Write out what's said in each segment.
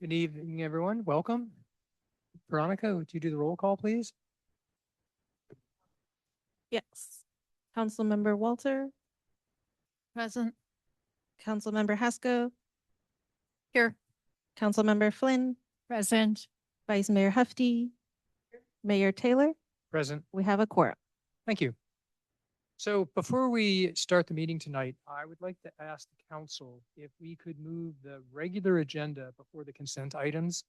Good evening, everyone. Welcome. Veronica, would you do the roll call, please? Yes. Councilmember Walter, Present. Councilmember Haskell, Here. Councilmember Flynn, Present. Vice Mayor Hefty, Mayor Taylor. Present. We have a quorum. Thank you. So before we start the meeting tonight, I would like to ask the council if we could move the regular agenda before the consent items,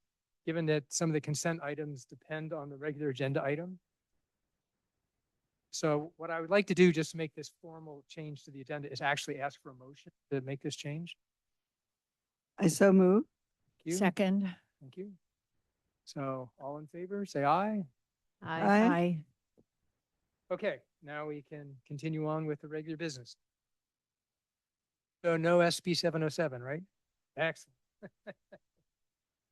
given that some of the consent items depend on the regular agenda item. So what I would like to do, just to make this formal change to the agenda, is actually ask for a motion to make this change. I so move. Thank you. Second. Thank you. So all in favor, say aye. Aye. Okay, now we can continue on with the regular business. So no SB 707, right? Excellent.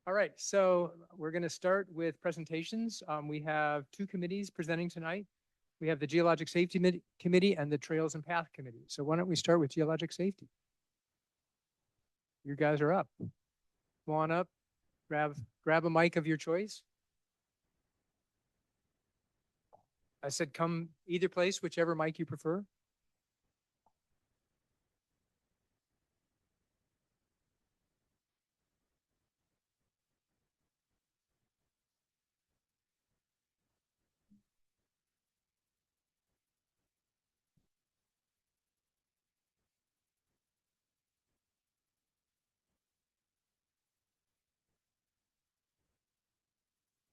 All right, so we're going to start with presentations. We have two committees presenting tonight. We have the Geologic Safety Committee and the Trails and Path Committee. So why don't we start with Geologic Safety? You guys are up. Come on up, grab a mic of your choice. I said come either place, whichever mic you prefer.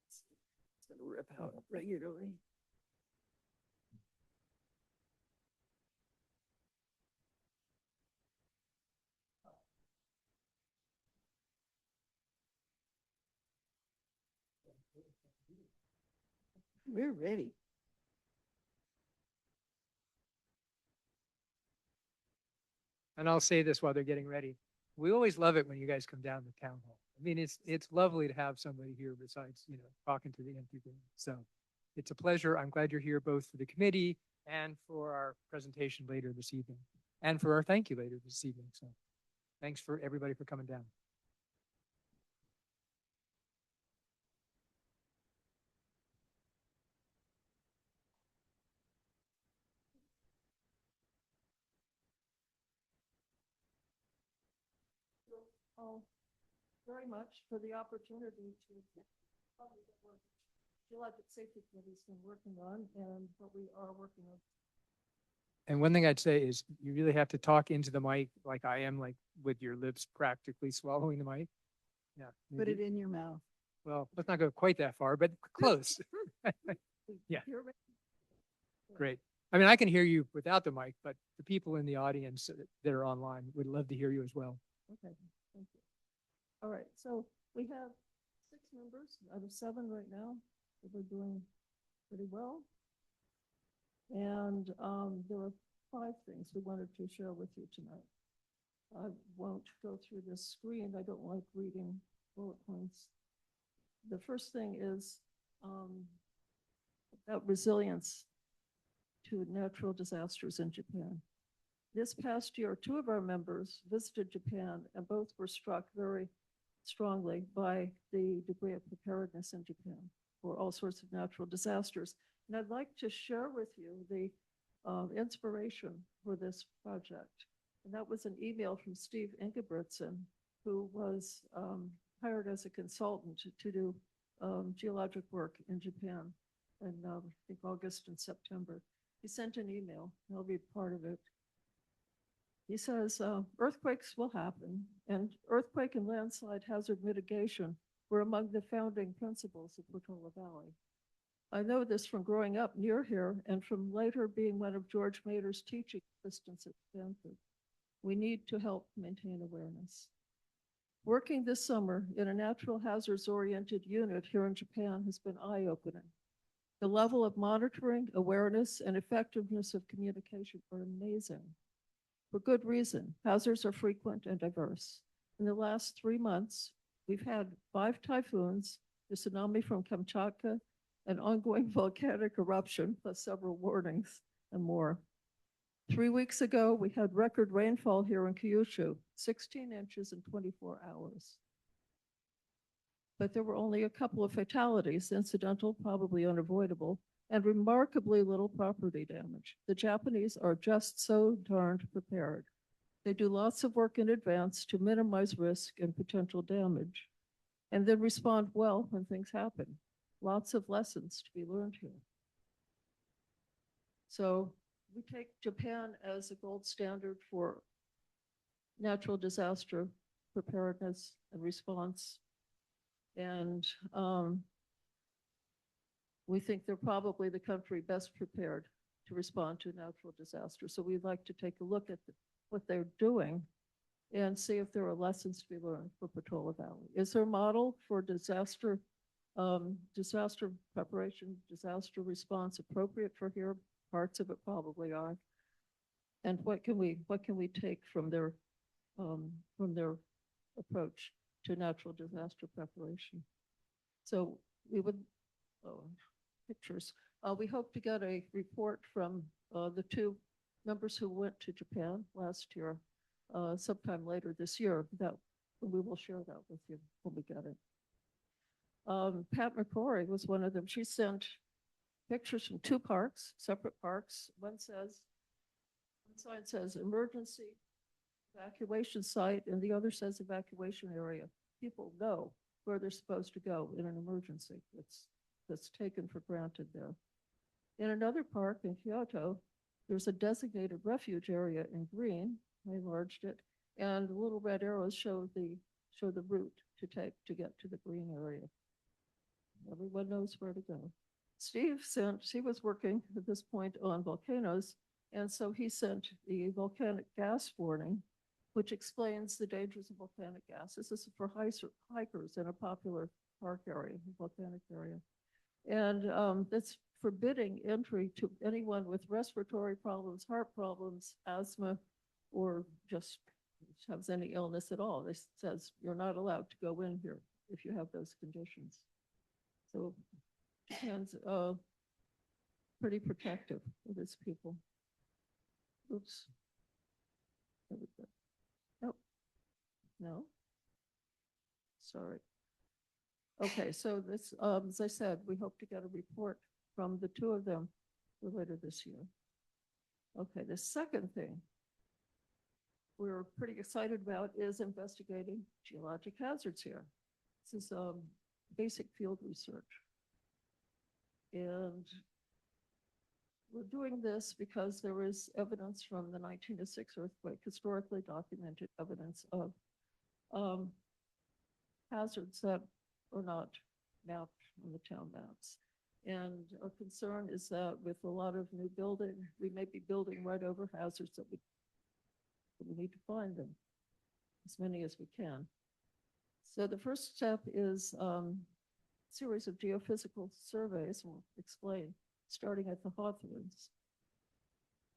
It's gonna rip out regularly. We're ready. And I'll say this while they're getting ready. We always love it when you guys come down to town hall. I mean, it's lovely to have somebody here besides, talking to the empty room. So it's a pleasure. I'm glad you're here both for the committee and for our presentation later this evening and for our thank you later this evening. So thanks for everybody for coming down. Very much for the opportunity to cover the work Geologic Safety Committee's been working on and what we are working on. And one thing I'd say is you really have to talk into the mic like I am, like with your lips practically swallowing the mic. Yeah. Put maybe. it in your mouth. Well, let's not go quite that far, but close. Yeah. You're ready. Great. I mean, I can hear you without the mic, but the people in the audience that are online would love to hear you as well. Okay, thank you. All right, so we have 6 members out of 7 right now. So we're doing pretty well. And there are 5 things we wanted to share with you tonight. I won't go through this screen. I don't like reading bullet points. The first thing is about resilience to natural disasters in Japan. This past year, 2 of our members visited Japan and both were struck very strongly by the degree of preparedness in Japan for all sorts of natural disasters. And I'd like to share with you the inspiration for this project. And that was an email from Steve Ingebrigtsen, who was hired as a consultant to do geologic work in Japan in, I think, August and September. He sent an email, and I'll read part of it. He says, earthquakes will happen, and earthquake and landslide hazard mitigation were among the founding principles of Portola Valley. I know this from growing up near here and from later being one of George Mader's teaching assistants at Stanford. We need to help maintain awareness. Working this summer in a natural hazards-oriented unit here in Japan has been eye-opening. The level of monitoring, awareness, and effectiveness of communication are amazing. For good reason, hazards are frequent and diverse. In the last 3 months, we've had 5 typhoons, the tsunami from Kamchatka, an ongoing volcanic eruption, plus several warnings and more. 3 weeks ago, we had record rainfall here in Kyushu, 16 inches in 24 hours. but there were only a couple of fatalities, incidental, probably unavoidable, and remarkably little property damage. The Japanese are just so darned prepared. They do lots of work in advance to minimize risk and potential damage, and then respond well when things happen. Lots of lessons to be learned here. So we take Japan as a gold standard for natural disaster preparedness and response. And we think they're probably the country best prepared to respond to natural disaster. So we'd like to take a look at what they're doing and see if there are lessons to be learned for Portola Valley. Is there a model for disaster preparation, disaster response appropriate for here? Parts of it probably are. And what can we take from their approach to natural disaster preparation? So we would, pictures. We hope to get a report from the two members who went to Japan last year, sometime later this year. That we will share that with you when we get it. Pat McCrory was one of them. She sent pictures from two parks, separate parks. One sign says emergency evacuation site, and the other says evacuation area. People know where they're supposed to go in an emergency. That's taken for granted there. In another park in Kyoto, there's a designated refuge area in green. I enlarged it, and the little red arrows show the route to take to get to the green area. Everyone knows where to go. Steve was working at this point on volcanoes, and so he sent the volcanic gas warning, which explains the dangers of volcanic gas. This is for hikers in a popular park area, volcanic area. And that's forbidding entry to anyone with respiratory problems, heart problems, asthma, or just has any illness at all. It says you're not allowed to go in here if you have those conditions. So Japan's pretty protective of its people. Oops. Nope. No. Sorry. Okay, so this, as I said, we hope to get a report from the two of them later this year. Okay, the second thing we're pretty excited about is investigating geologic hazards here. This is basic field research. And we're doing this because there is evidence from the 1906 earthquake, historically documented evidence of hazards that are not mapped on the town maps. And our concern is that with a lot of new building, we may be building right over hazards that we need to find them, as many as we can. So the first step is series of geophysical surveys, we'll explain, starting at the Hawthorns.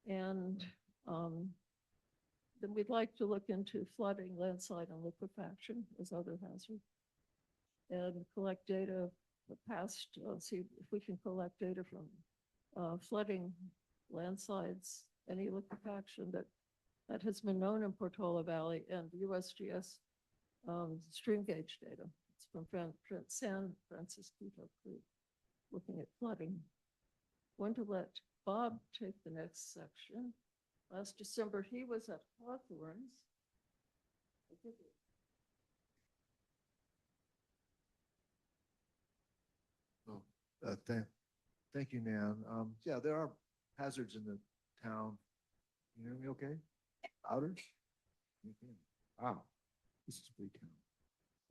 And then we'd like to look into flooding, landslide, and liquefaction as other hazards. And collect data, the past, see if we can collect data from flooding, landslides, any liquefaction that has been known in Portola Valley, and USGS stream gauge data. It's from San Francisco Creek, looking at flooding. Going to let Bob take the next section. Last December, he was at Hawthorns. Thank you, Nan. Yeah, there are hazards in the town. You hear me okay? Louder? Wow, this is a big town.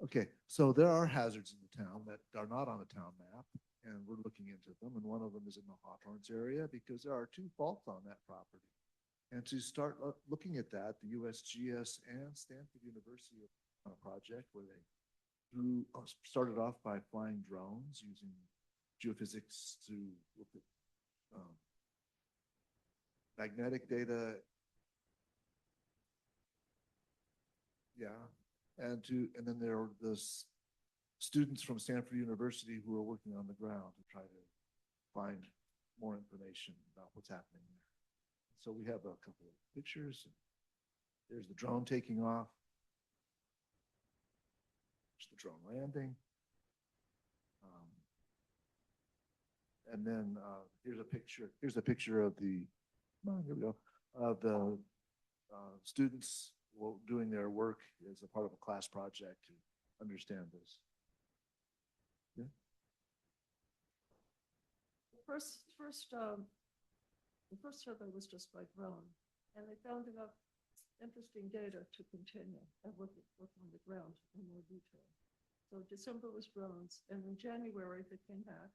Okay, so there are hazards in the town that are not on the town map, and we're looking into them. And one of them is in the Hawthorns area because there are two faults on that property. And to start looking at that, the USGS and Stanford University on a project where they started off by flying drones using geophysics to look at magnetic data. Yeah, and then there are the students from Stanford University who are working on the ground to try to find more information about what's happening there. So we have a couple of pictures. There's the drone taking off. There's the drone landing. And then, here's a picture of the, oh, here we go, of the, students doing their work as a part of a class project to understand this. Yeah. The first survey was just by drone, and they found enough interesting data to continue and look on the ground in more detail. So December was drones, and in January they came back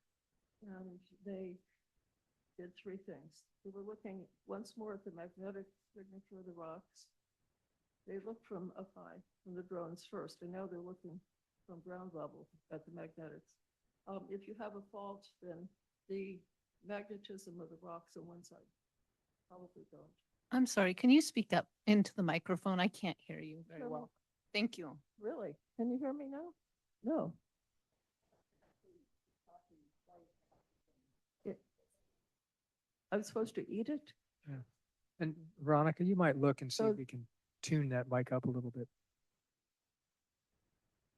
and they did three things. They were looking once more at the magnetic signature of the rocks. They looked from up high, from the drones first, and now they're looking from ground level at the magnetics. If you have a fault, then the magnetism of the rocks on one side probably don't. I'm sorry, can you speak up into the microphone? I can't hear you very Sure. well. Thank you. Really? Can you hear me now? No. I'm supposed to eat it? And Veronica, you might look and see So- if we can tune that mic up a little bit.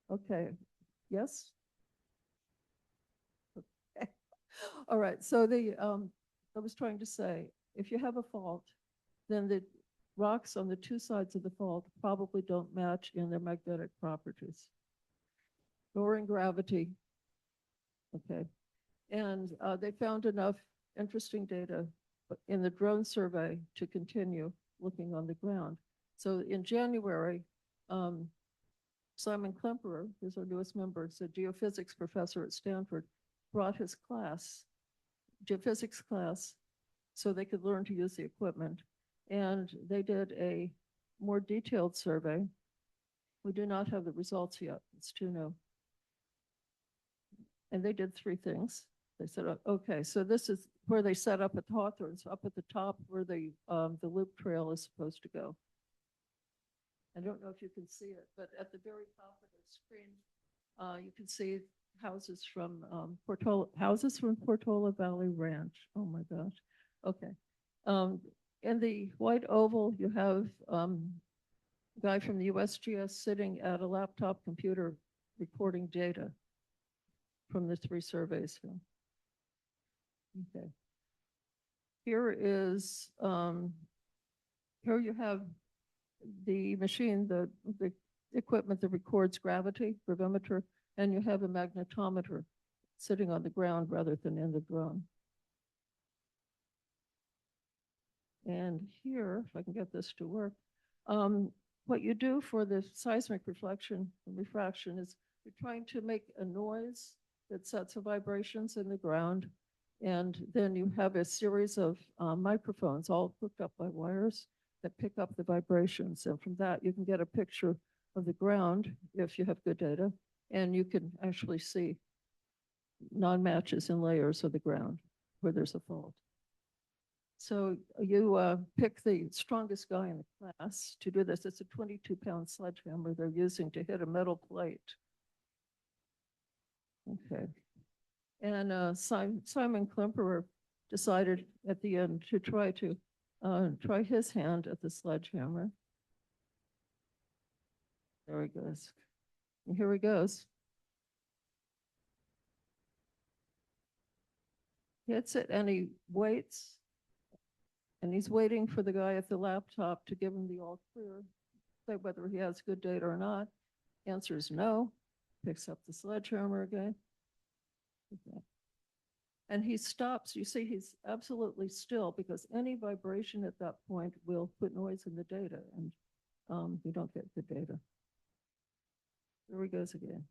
Okay, yes? Okay. All right, so I was trying to say, if you have a fault, then the rocks on the two sides of the fault probably don't match in their magnetic properties, nor in gravity. Okay, and they found enough interesting data in the drone survey to continue looking on the ground. So in January, Simon Klemperer, who's our newest member, is a geophysics professor at Stanford, brought his class, geophysics class, so they could learn to use the equipment. And they did a more detailed survey. We do not have the results yet. It's too new. And they did three things. They said, okay, so this is where they set up at Hawthorne's, up at the top where the loop trail is supposed to go. I don't know if you can see it, but at the very top of the screen, you can see houses from Portola Valley Ranch. Oh my gosh. Okay. In the white oval, you have a guy from the USGS sitting at a laptop computer recording data from the three surveys. Okay. Here is, here you have the machine, the equipment that records gravity, gravimeter, and you have a magnetometer sitting on the ground rather than in the drone. And here, if I can get this to work, what you do for the seismic reflection and refraction is you're trying to make a noise that sets the vibrations in the ground. And then you have a series of microphones all hooked up by wires that pick up the vibrations. And from that, you can get a picture of the ground if you have good data. And you can actually see non-matches in layers of the ground where there's a fault. So you pick the strongest guy in the class to do this. It's a 22-pound sledgehammer they're using to hit a metal plate. Okay. And Simon Klemperer decided at the end to try his hand at the sledgehammer. There he goes. And here he goes. Hits it and he waits. And he's waiting for the guy at the laptop to give him the all clear, say whether he has good data or not. Answer is no. Picks up the sledgehammer again. Okay. And he stops. You see, he's absolutely still because any vibration at that point will put noise in the data and you don't get good data. There he goes again.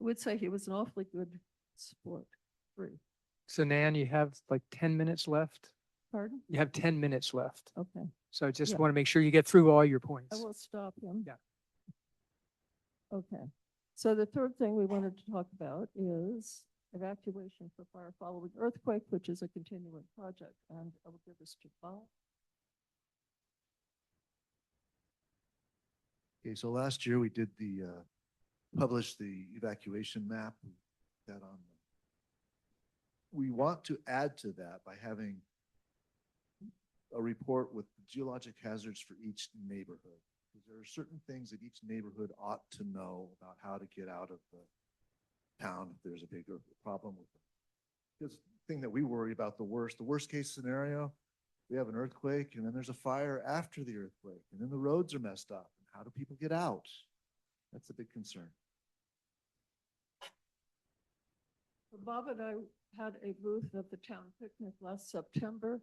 I would say he was an awfully good sport. Free. So Nan, you have like 10 minutes left. Pardon? You have 10 minutes left. Okay. So I just Yeah. want to make sure you get through all your I points. will stop him. Yeah. Okay. So the third thing we wanted to talk about is evacuation for fire following earthquake, which is a continuing project. And I will give this to Bob. Okay, so last year we did published the evacuation map that on. We want to add to that by having a report with geologic hazards for each neighborhood. Because there are certain things that each neighborhood ought to know about how to get out of the town if there's a bigger problem with this thing that we worry about the worst case scenario, we have an earthquake and then there's a fire after the earthquake and then the roads are messed up. And how do people get out? That's a big concern. Bob and I had a booth at the town picnic last September,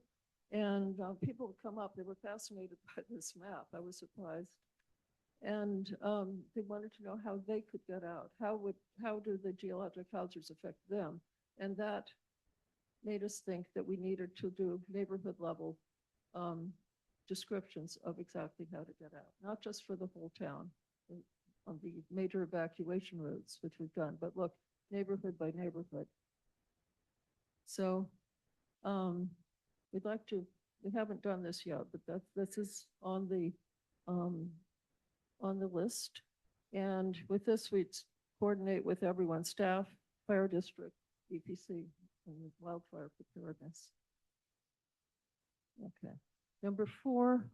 and people would come up, they were fascinated by this map. I was surprised. And they wanted to know how they could get out. How do the geologic hazards affect them? And that made us think that we needed to do neighborhood level descriptions of exactly how to get out, not just for the whole town on the major evacuation routes, which we've done, but look, neighborhood by neighborhood. So we'd like to, we haven't done this yet, but this is on the list. And with this, we'd coordinate with everyone, staff, fire district, EPC, and wildfire preparedness. Okay. Number 4,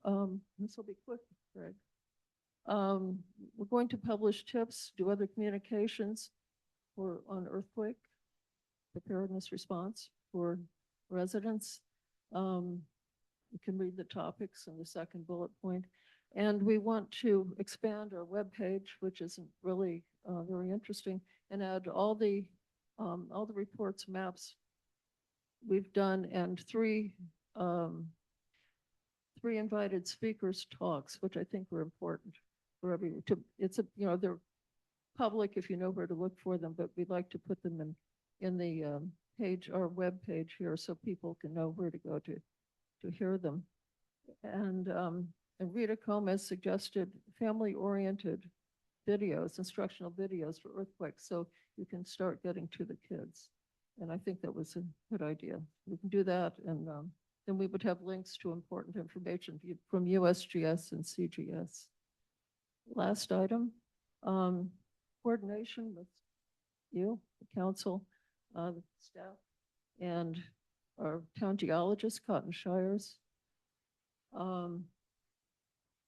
this will be quick, Greg. We're going to publish tips, do other communications on earthquake preparedness response for residents. You can read the topics in the second bullet point. And we want to expand our webpage, which isn't really very interesting, and add all the reports, maps we've done, and 3 invited speakers talks, which I think are important for everyone. It's a, you know, they're public if you know where to look for them, but we'd like to put them in the page, our web page here, so people can know where to go to hear them. And Rita Gomez suggested family-oriented videos, instructional videos for earthquakes, so you can start getting to the kids. And I think that was a good idea. We can do that, and then we would have links to important information from USGS and CGS. Last item, coordination with you, the council, the staff, and our town geologist, Cotton Shires.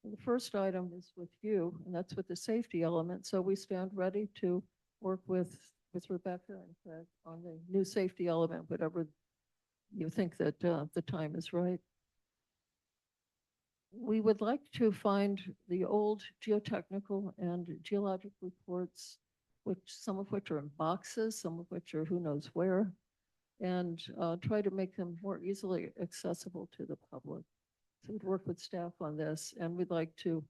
The first item is with you, and that's with the safety element. So we stand ready to work with Rebecca and Craig on the new safety element, whatever you think that the time is right. We would like to find the old geotechnical and geologic reports, some of which are in boxes, some of which are who knows where, and try to make them more easily accessible to the public. So we'd work with staff on this, and we'd like to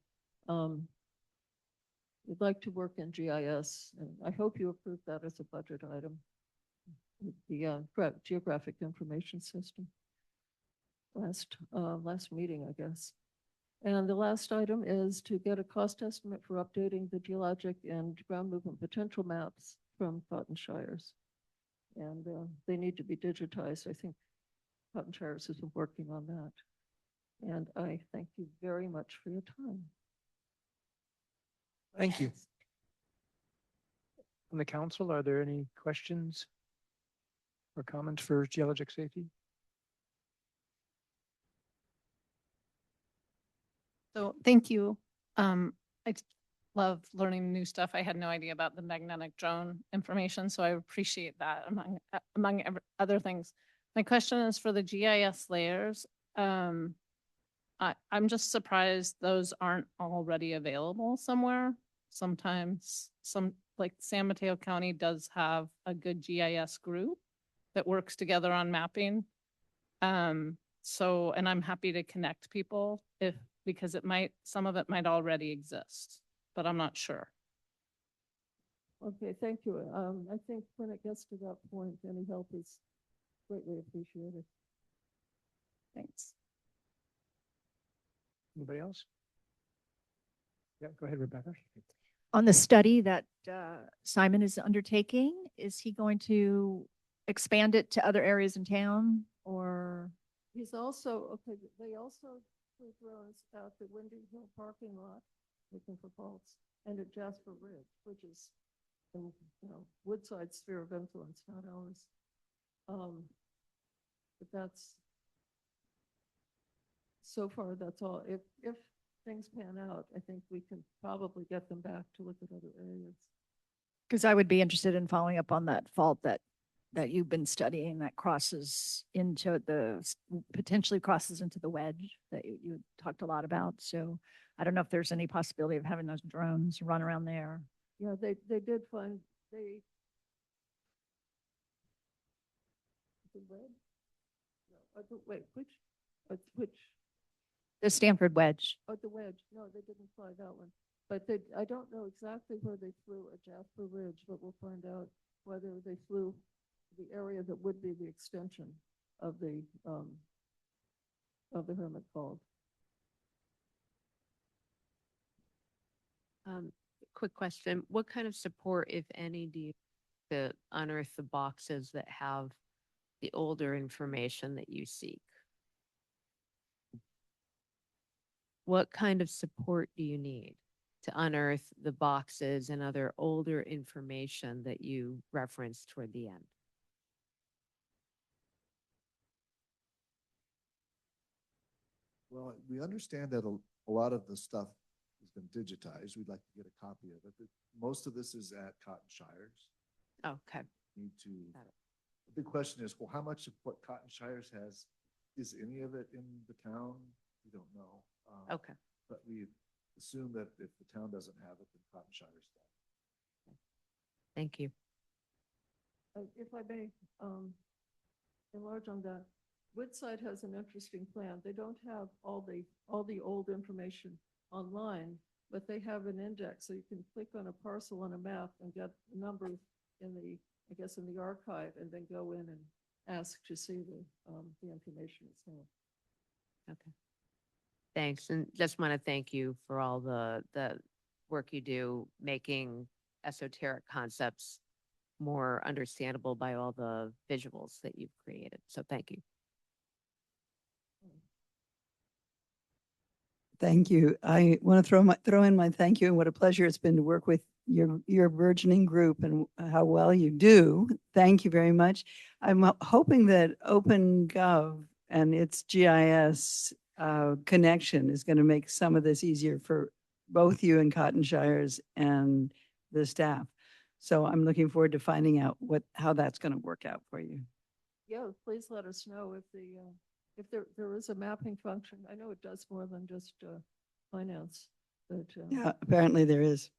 work in GIS, and I hope you approve that as a budget item. The geographic information system. Last meeting, I guess. And the last item is to get a cost estimate for updating the geologic and ground movement potential maps from Cotton Shires. And they need to be digitized. I think Cotton Shires has been working on that. And I thank you very much for your time. Thank you. From the council, are there any questions or comments for geologic safety? So thank you. I love learning new stuff. I had no idea about the magnetic drone information, so I appreciate that among other things. My question is for the GIS layers. I'm just surprised those aren't already available somewhere. Sometimes like San Mateo County does have a good GIS group that works together on mapping. And I'm happy to connect people because some of it might already exist, but I'm not sure. Okay, thank you. I think when it gets to that point, any help is greatly appreciated. Thanks. Anybody else? Yeah, go ahead, Rebecca. On the study that Simon is undertaking, is he going to expand it to other areas in town, or? He's also, okay, they also flew drones at the Windy Hill parking lot looking for faults, and at Jasper Ridge, which is in, Woodside's sphere of influence, not ours. But that's, so far, that's all. If things pan out, I think we can probably get them back to look at other areas. Because I would be interested in following up on that fault that that you've been studying that crosses into potentially crosses into the wedge that you talked a lot about. So I don't know if there's any possibility of having those drones run around there. Yeah, they did find, they. The red? No, wait, which, The Stanford wedge. oh, the wedge, no, they didn't fly that one. But they, I don't know exactly where they flew at Jasper Ridge, but we'll find out whether they flew the area that would be the extension of the Hermit Fold. Quick question. What kind of support, if any, do you to unearth the boxes that have the older information that you seek? What kind of support do you need to unearth the boxes and other older information that you referenced toward the end? Well, we understand that a lot of the stuff has been digitized. We'd like to get a copy of it, but most of this is at Cotton Shires. Okay. Need to, Got it. the big question is, well, how much of what Cotton Shires has, is any of it in the town? We don't know. Okay. But we assume that if the town doesn't have it, then Cotton Shires does. Thank you. If I may, enlarge on that, Woodside has an interesting plan. They don't have all the old information online, but they have an index, so you can click on a parcel on a map and get a number in the, I guess, in the archive, and then go in and ask to see the information itself. Okay. Thanks. And just want to thank you for all the work you do making esoteric concepts more understandable by all the visuals that you've created. So thank you. Thank you. I want to throw in my thank you, and what a pleasure it's been to work with your burgeoning group and how well you do. Thank you very much. I'm hoping that OpenGov and its GIS connection is going to make some of this easier for both you and Cotton Shires and the staff. So I'm looking forward to finding out how that's going to work out for you. Yeah, please let us know if there is a mapping function. I know it does more than just finance, but Yeah, apparently there is.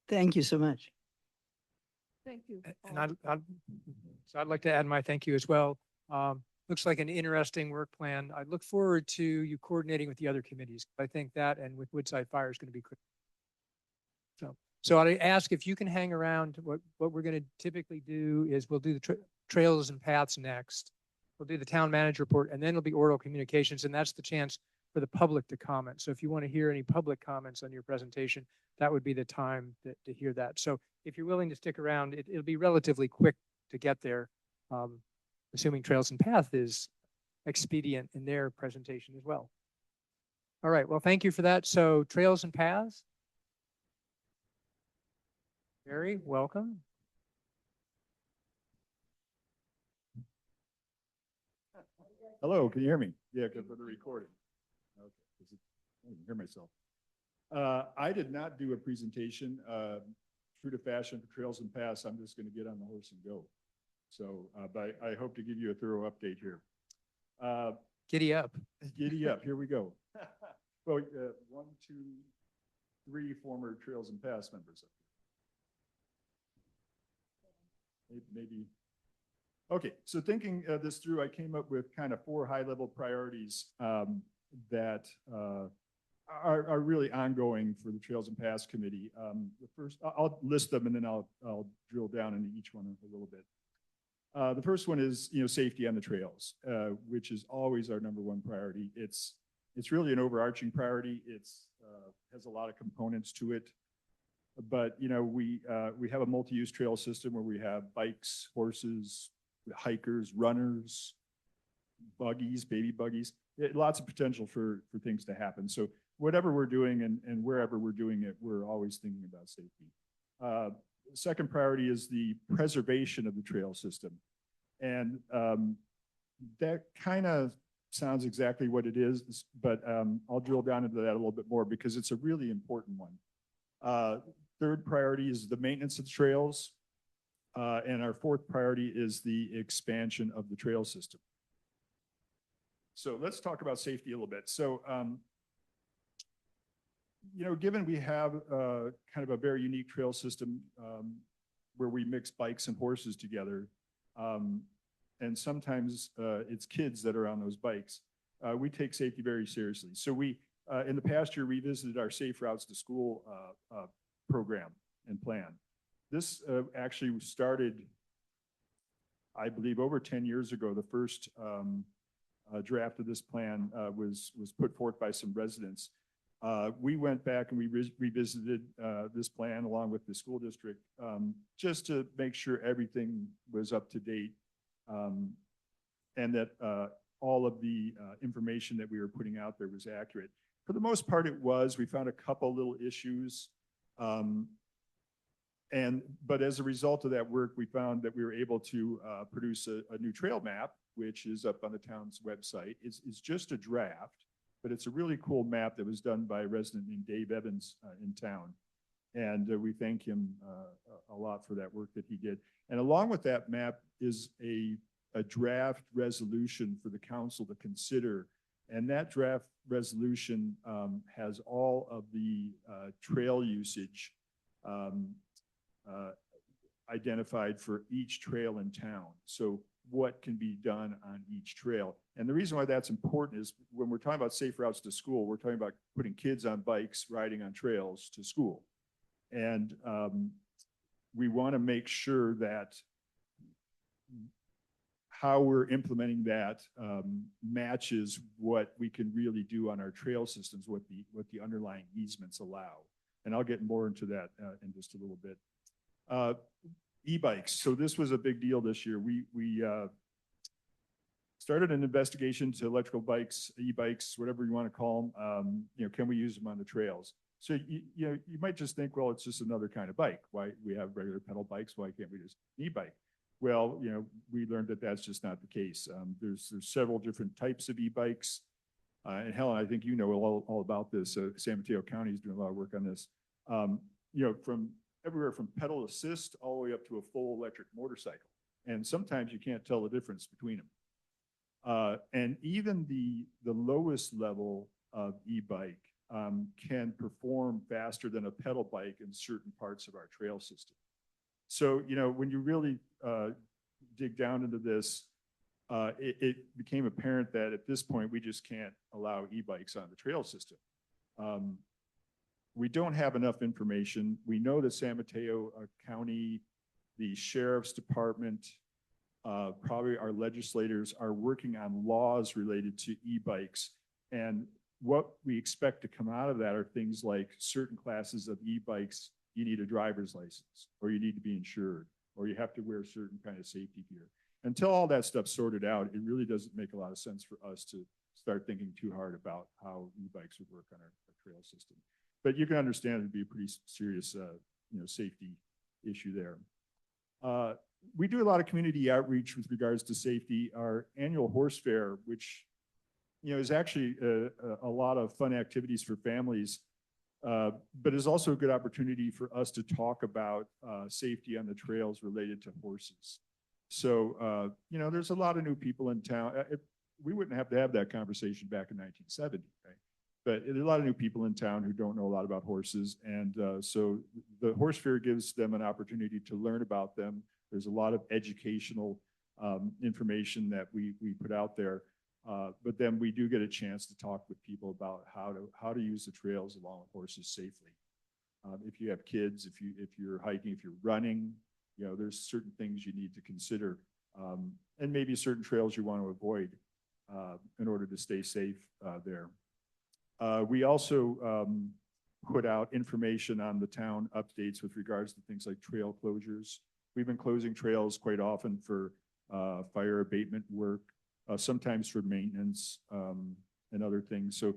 Thank you so much. thank you. And all. I'd like to add my thank you as well. Looks like an interesting work plan. I look forward to you coordinating with the other committees. I think that and with Woodside Fire is going to be critical. So I ask if you can hang around. What we're going to typically do is we'll do the trails and paths next. We'll do the town manager report, and then it'll be oral communications, and that's the chance for the public to comment. So if you want to hear any public comments on your presentation, that would be the time to hear that. So if you're willing to stick around, it'll be relatively quick to get there, assuming Trails and Path is expedient in their presentation as well. All right, well, thank you for that. So Trails and Paths. Barry, welcome. Hello, can you hear me? Yeah, good for the recording. Okay, I can hear myself. I did not do a presentation. True to fashion for Trails and Paths, I'm just going to get on the horse and go. So, but I hope to give you a thorough update here. Giddy up. Giddy up, here we go. Well, 1, 2, 3 former Trails and Paths members up here. Maybe. Okay, so thinking this through, I came up with kind of 4 high-level priorities that are really ongoing for the Trails and Paths Committee. The first, I'll list them and then I'll drill down into each one a little bit. The first one is, safety on the trails, which is always our #1 priority. It's really an overarching priority. It's has a lot of components to it. But we have a multi-use trail system where we have bikes, horses, hikers, runners, buggies, baby buggies. Lots of potential for things to happen. So whatever we're doing and wherever we're doing it, we're always thinking about safety. Second priority is the preservation of the trail system. And that kind of sounds exactly what it is, but I'll drill down into that a little bit more because it's a really important one. Third priority is the maintenance of the trails. And our fourth priority is the expansion of the trail system. So let's talk about safety a little bit. So, given we have kind of a very unique trail system where we mix bikes and horses together, and sometimes it's kids that are on those bikes, we take safety very seriously. So we, in the past year, revisited our Safe Routes to School program and plan. This actually started, I believe, over 10 years ago. The first draft of this plan was put forth by some residents. We went back and we revisited this plan along with the school district just to make sure everything was up to date and that all of the information that we were putting out there was accurate. For the most part, it was. We found a couple little issues. But as a result of that work, we found that we were able to produce a new trail map, which is up on the town's website. It's just a draft, but it's a really cool map that was done by a resident named Dave Evans in town. And we thank him a lot for that work that he did. And along with that map is a draft resolution for the council to consider. And that draft resolution has all of the trail usage identified for each trail in town. So what can be done on each trail. And the reason why that's important is when we're talking about safe routes to school, we're talking about putting kids on bikes, riding on trails to school. And we want to make sure that how we're implementing that matches what we can really do on our trail systems, what the underlying easements allow. And I'll get more into that in just a little bit. E-bikes. So this was a big deal this year. We started an investigation to electrical bikes, e-bikes, whatever you want to call them. Can we use them on the trails? So you might just think, well, it's just another kind of bike. Why we have regular pedal bikes? Why can't we just e-bike? Well, we learned that that's just not the case. There's several different types of e-bikes. And Helen, I think you know all about this. San Mateo County is doing a lot of work on this. From everywhere from pedal assist all the way up to a full electric motorcycle. And sometimes you can't tell the difference between them. And even the lowest level of e-bike can perform faster than a pedal bike in certain parts of our trail system. So, when you really dig down into this, it became apparent that at this point, we just can't allow e-bikes on the trail system. We don't have enough information. We know that San Mateo County, the Sheriff's Department, probably our legislators are working on laws related to e-bikes. And what we expect to come out of that are things like certain classes of e-bikes, you need a driver's license, or you need to be insured, or you have to wear certain kind of safety gear. Until all that stuff's sorted out, it really doesn't make a lot of sense for us to start thinking too hard about how e-bikes would work on our trail system. But you can understand it'd be a pretty serious, safety issue there. We do a lot of community outreach with regards to safety. Our annual horse fair, which is actually a lot of fun activities for families, but is also a good opportunity for us to talk about safety on the trails related to horses. So, there's a lot of new people in town. We wouldn't have to have that conversation back in 1970, right? But there's a lot of new people in town who don't know a lot about horses. And so the horse fair gives them an opportunity to learn about them. There's a lot of educational information that we put out there. But then we do get a chance to talk with people about how to use the trails along with horses safely. If you have kids, if you're hiking, if you're running, there's certain things you need to consider, and maybe certain trails you want to avoid in order to stay safe there. We also put out information on the town updates with regards to things like trail closures. We've been closing trails quite often for fire abatement work, sometimes for maintenance and other things. So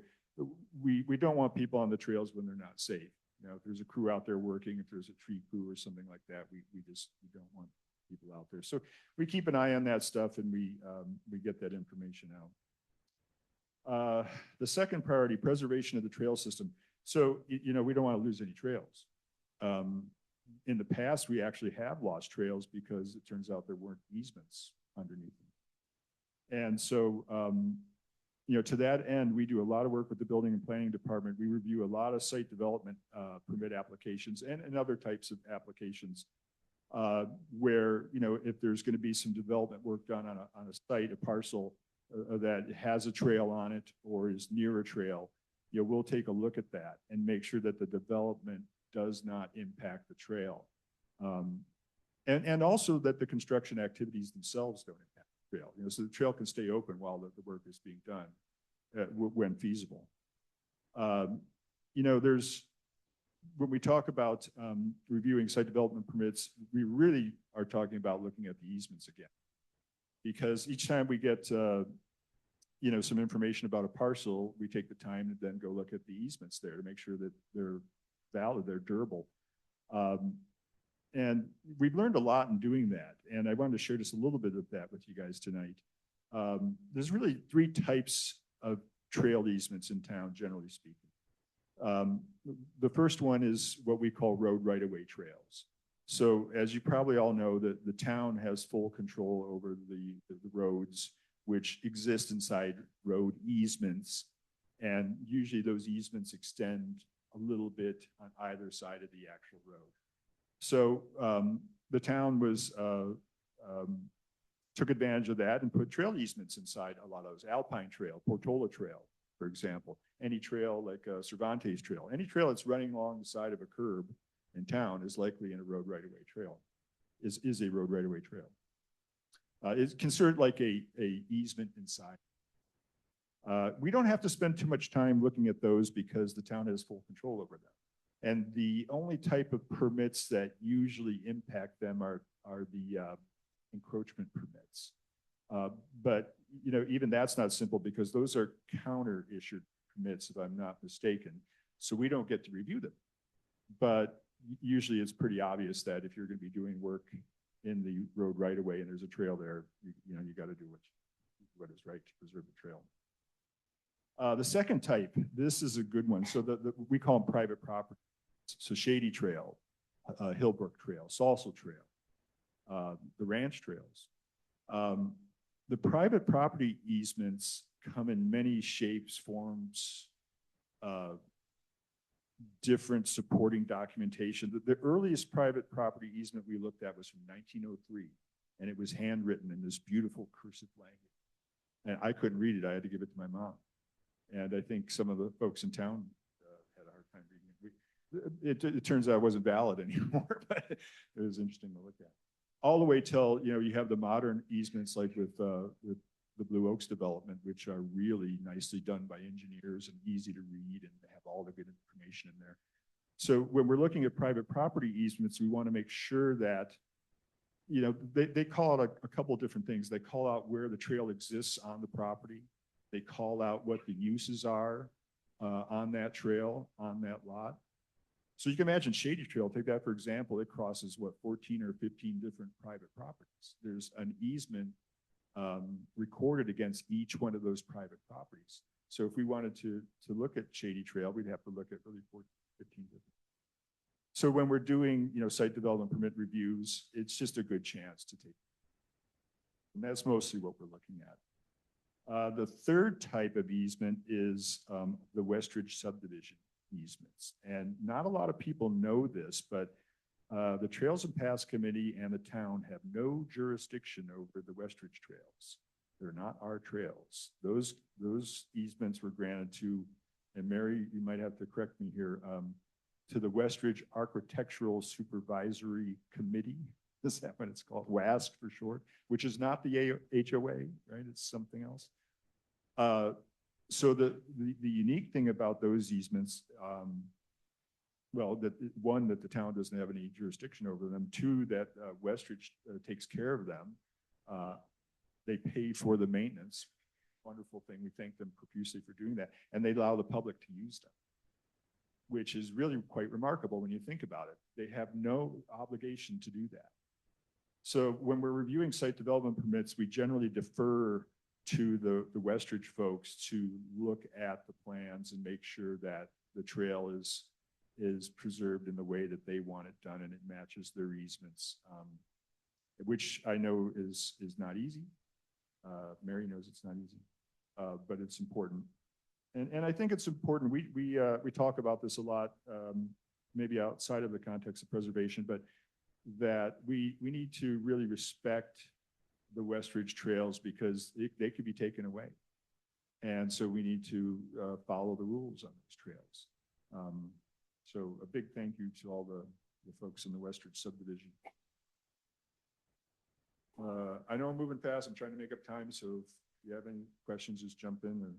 we don't want people on the trails when they're not safe. If there's a crew out there working, if there's a tree crew or something like that, we don't want people out there. So we keep an eye on that stuff and we get that information out. The second priority, preservation of the trail system. So, we don't want to lose any trails. in the past, we actually have lost trails because it turns out there weren't easements underneath them. And so, to that end, we do a lot of work with the Building and Planning Department. We review a lot of site development permit applications and other types of applications where, if there's going to be some development work done on a site, a parcel that has a trail on it or is near a trail, we'll take a look at that and make sure that the development does not impact the trail. And also that the construction activities themselves don't impact the trail, so the trail can stay open while the work is being done when feasible. When we talk about reviewing site development permits, we really are talking about looking at the easements again. Because each time we get some information about a parcel, we take the time to then go look at the easements there to make sure that they're valid, they're durable. And we've learned a lot in doing that. And I wanted to share just a little bit of that with you guys tonight. There's really three types of trail easements in town, generally speaking. The first one is what we call road right-of-way trails. So as you probably all know, the town has full control over the roads which exist inside road easements. And usually those easements extend a little bit on either side of the actual road. So the town took advantage of that and put trail easements inside a lot of those. Alpine Trail, Portola Trail, for example. Any trail like Cervantes Trail. Any trail that's running along the side of a curb in town is likely in a road right-of-way trail, is a road right-of-way trail. It's considered like a easement inside. We don't have to spend too much time looking at those because the town has full control over them. And the only type of permits that usually impact them are the encroachment permits. But even that's not simple because those are counter-issued permits, if I'm not mistaken. So we don't get to review them. But usually it's pretty obvious that if you're going to be doing work in the road right away and there's a trail there, you got to do what is right to preserve the trail. The second type, this is a good one. So we call them private property. So Shady Trail, Hillbrook Trail, Salsal Trail, the ranch trails. The private property easements come in many shapes, forms, different supporting documentation. The earliest private property easement we looked at was from 1903, and it was handwritten in this beautiful cursive language. And I couldn't read it. I had to give it to my mom. And I think some of the folks in town had a hard time reading it. It turns out it wasn't valid anymore, but it was interesting to look at. All the way till you have the modern easements like with the Blue Oaks development, which are really nicely done by engineers and easy to read and have all the good information in there. So when we're looking at private property easements, we want to make sure that they call it a couple of different things. They call out where the trail exists on the property. They call out what the uses are on that trail, on that lot. So you can imagine Shady Trail, take that for example, it crosses 14 or 15 different private properties. There's an easement recorded against each one of those private properties. So if we wanted to look at Shady Trail, we'd have to look at really 14, 15 different. So when we're doing site development permit reviews, it's just a good chance to take. And that's mostly what we're looking at. The third type of easement is the Westridge subdivision easements. And not a lot of people know this, but the Trails and Paths Committee and the town have no jurisdiction over the Westridge trails. They're not our trails. Those easements were granted to, and Mary, you might have to correct me here, to the Westridge Architectural Supervisory Committee. Is that what it's called? WASC for short, which is not the HOA, right? It's something else. So the unique thing about those easements, one, that the town doesn't have any jurisdiction over them. Two, that Westridge takes care of them. They pay for the maintenance. Wonderful thing. We thank them profusely for doing that. And they allow the public to use them, which is really quite remarkable when you think about it. They have no obligation to do that. So when we're reviewing site development permits, we generally defer to the Westridge folks to look at the plans and make sure that the trail is is preserved in the way that they want it done and it matches their easements, which I know is not easy. Mary knows it's not easy, but it's important. And I think it's important. We talk about this a lot, maybe outside of the context of preservation, but that we need to really respect the West Ridge trails because they could be taken away. And so we need to follow the rules on those trails. So a big thank you to all the folks in the West Ridge subdivision. I know I'm moving fast. I'm trying to make up time. So if you have any questions, just jump in.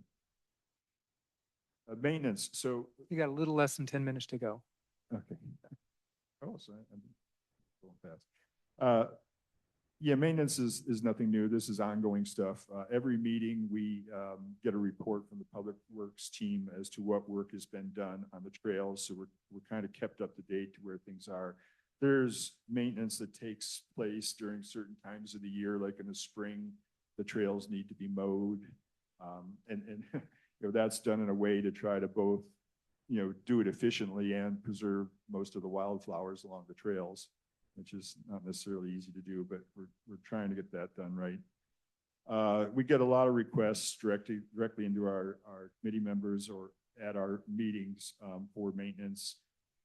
Maintenance. So, You got a little less than 10 minutes to go. okay. Oh, so I'm going fast. Yeah, maintenance is nothing new. This is ongoing stuff. Every meeting, we get a report from the Public Works team as to what work has been done on the trails. So we're kind of kept up to date to where things are. There's maintenance that takes place during certain times of the year, like in the spring, the trails need to be mowed. And you know, that's done in a way to try to both, you know, do it efficiently and preserve most of the wildflowers along the trails, which is not necessarily easy to do, but we're trying to get that done right. We get a lot of requests directly into our committee members or at our meetings for maintenance.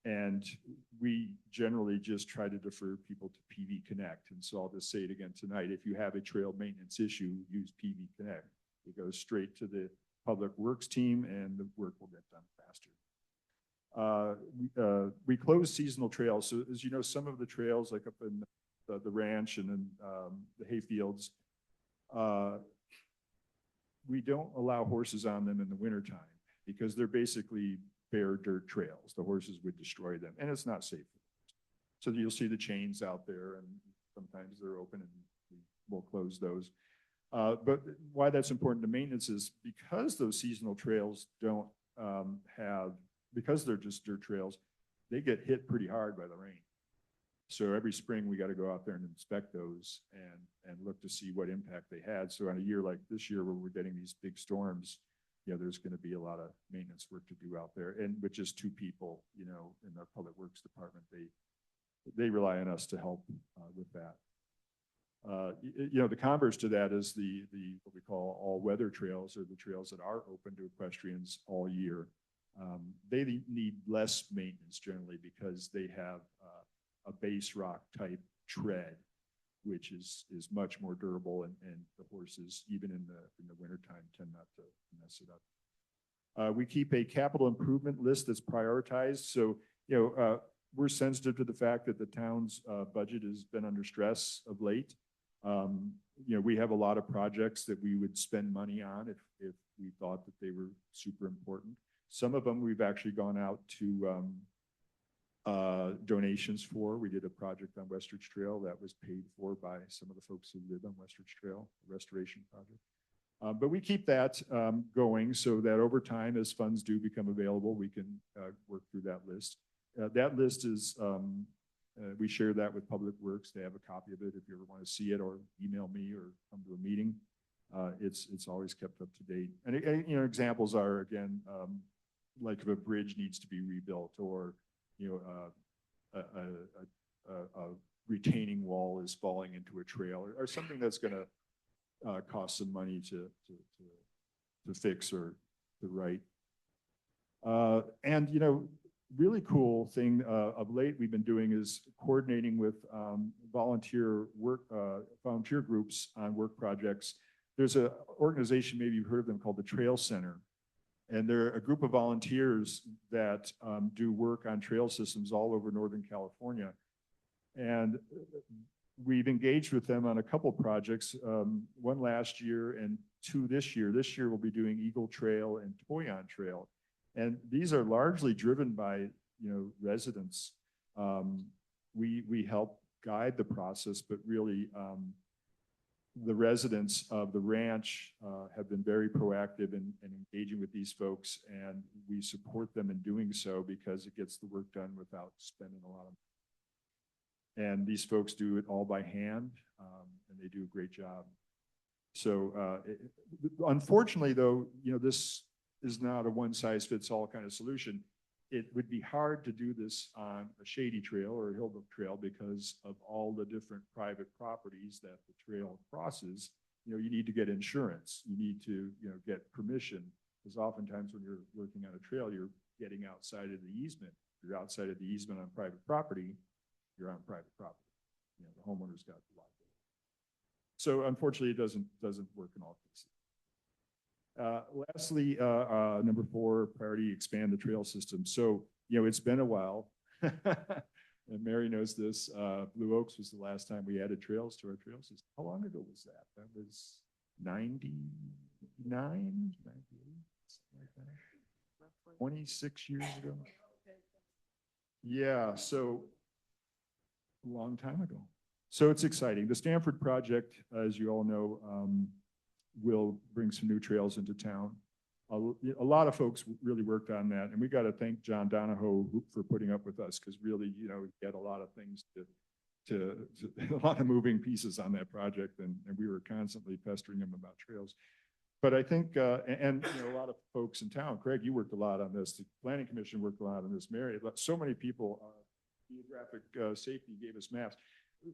And we generally just try to defer people to PV Connect. And so I'll just say it again tonight. If you have a trail maintenance issue, use PV Connect. It goes straight to the Public Works team and the work will get done faster. We close seasonal trails. So as you know, some of the trails like up in the ranch and then the hay fields, we don't allow horses on them in the wintertime because they're basically bare dirt trails. The horses would destroy them and it's not safe. So you'll see the chains out there and sometimes they're open and we'll close those. But why that's important to maintenance is because those seasonal trails don't because they're just dirt trails, they get hit pretty hard by the rain. So every spring we got to go out there and inspect those and look to see what impact they had. So on a year like this year where we're getting these big storms, you know, there's going to be a lot of maintenance work to do out there. And with just two people, you know, in the Public Works department, they rely on us to help with that. You know, the converse to that is the what we call all-weather trails, or the trails that are open to equestrians all year. They need less maintenance generally because they have a base rock type tread, which is much more durable, and the horses, even in the wintertime, tend not to mess it up. We keep a capital improvement list that's prioritized. So, you know, we're sensitive to the fact that the town's budget has been under stress of late. You know, we have a lot of projects that we would spend money on if we thought that they were super important. Some of them we've actually gone out to donations for. We did a project on West Ridge Trail that was paid for by some of the folks who live on West Ridge Trail, a restoration project. But we keep that going so that over time, as funds do become available, we can work through that list. That list is, we share that with Public Works. They have a copy of it if you ever want to see it, or email me or come to a meeting. It's always kept up to date. And you know, examples are, again, like if a bridge needs to be rebuilt, or you know, a retaining wall is falling into a trail, or something that's going to cost some money to fix or to right. And you know, really cool thing of late we've been doing is coordinating with volunteer groups on work projects. There's an organization, maybe you've heard of them, called the Trail Center. And they're a group of volunteers that do work on trail systems all over Northern California. And we've engaged with them on a couple projects, one last year and two this year. This year we'll be doing Eagle Trail and Toyon Trail. And these are largely driven by, you know, residents. We help guide the process, but really the residents of the ranch have been very proactive in engaging with these folks, and we support them in doing so because it gets the work done without spending a lot of money. And these folks do it all by hand, and they do a great job. So unfortunately, though, you know, this is not a one-size-fits-all kind of solution. it would be hard to do this on a shady trail or a Hillbrook trail because of all the different private properties that the trail crosses. You know, you need to get insurance, you need to, you know, get permission, because oftentimes when you're working on a trail, you're getting outside of the easement. If you're outside of the easement on private property, you're on private property. You know, the homeowner's got the lot. So unfortunately, it doesn't work in all cases. Lastly, number 4, priority, expand the trail system. So, you know, it's been a while. And Mary knows this. Blue Oaks was the last time we added trails to our trail system. How long ago was that? That was 99, 98, something like that. 26 years ago. Yeah, so a long time ago. So it's exciting. The Stanford project, as you all know, will bring some new trails into town. A lot of folks really worked on that, and we got to thank John Donahoe for putting up with us, because really, you know, he had a lot of things a lot of moving pieces on that project, and we were constantly pestering him about trails. But I think, and you know, a lot of folks in town, Craig, you worked a lot on this. The Planning Commission worked a lot on this. Mary, so many people, geographic safety gave us maps.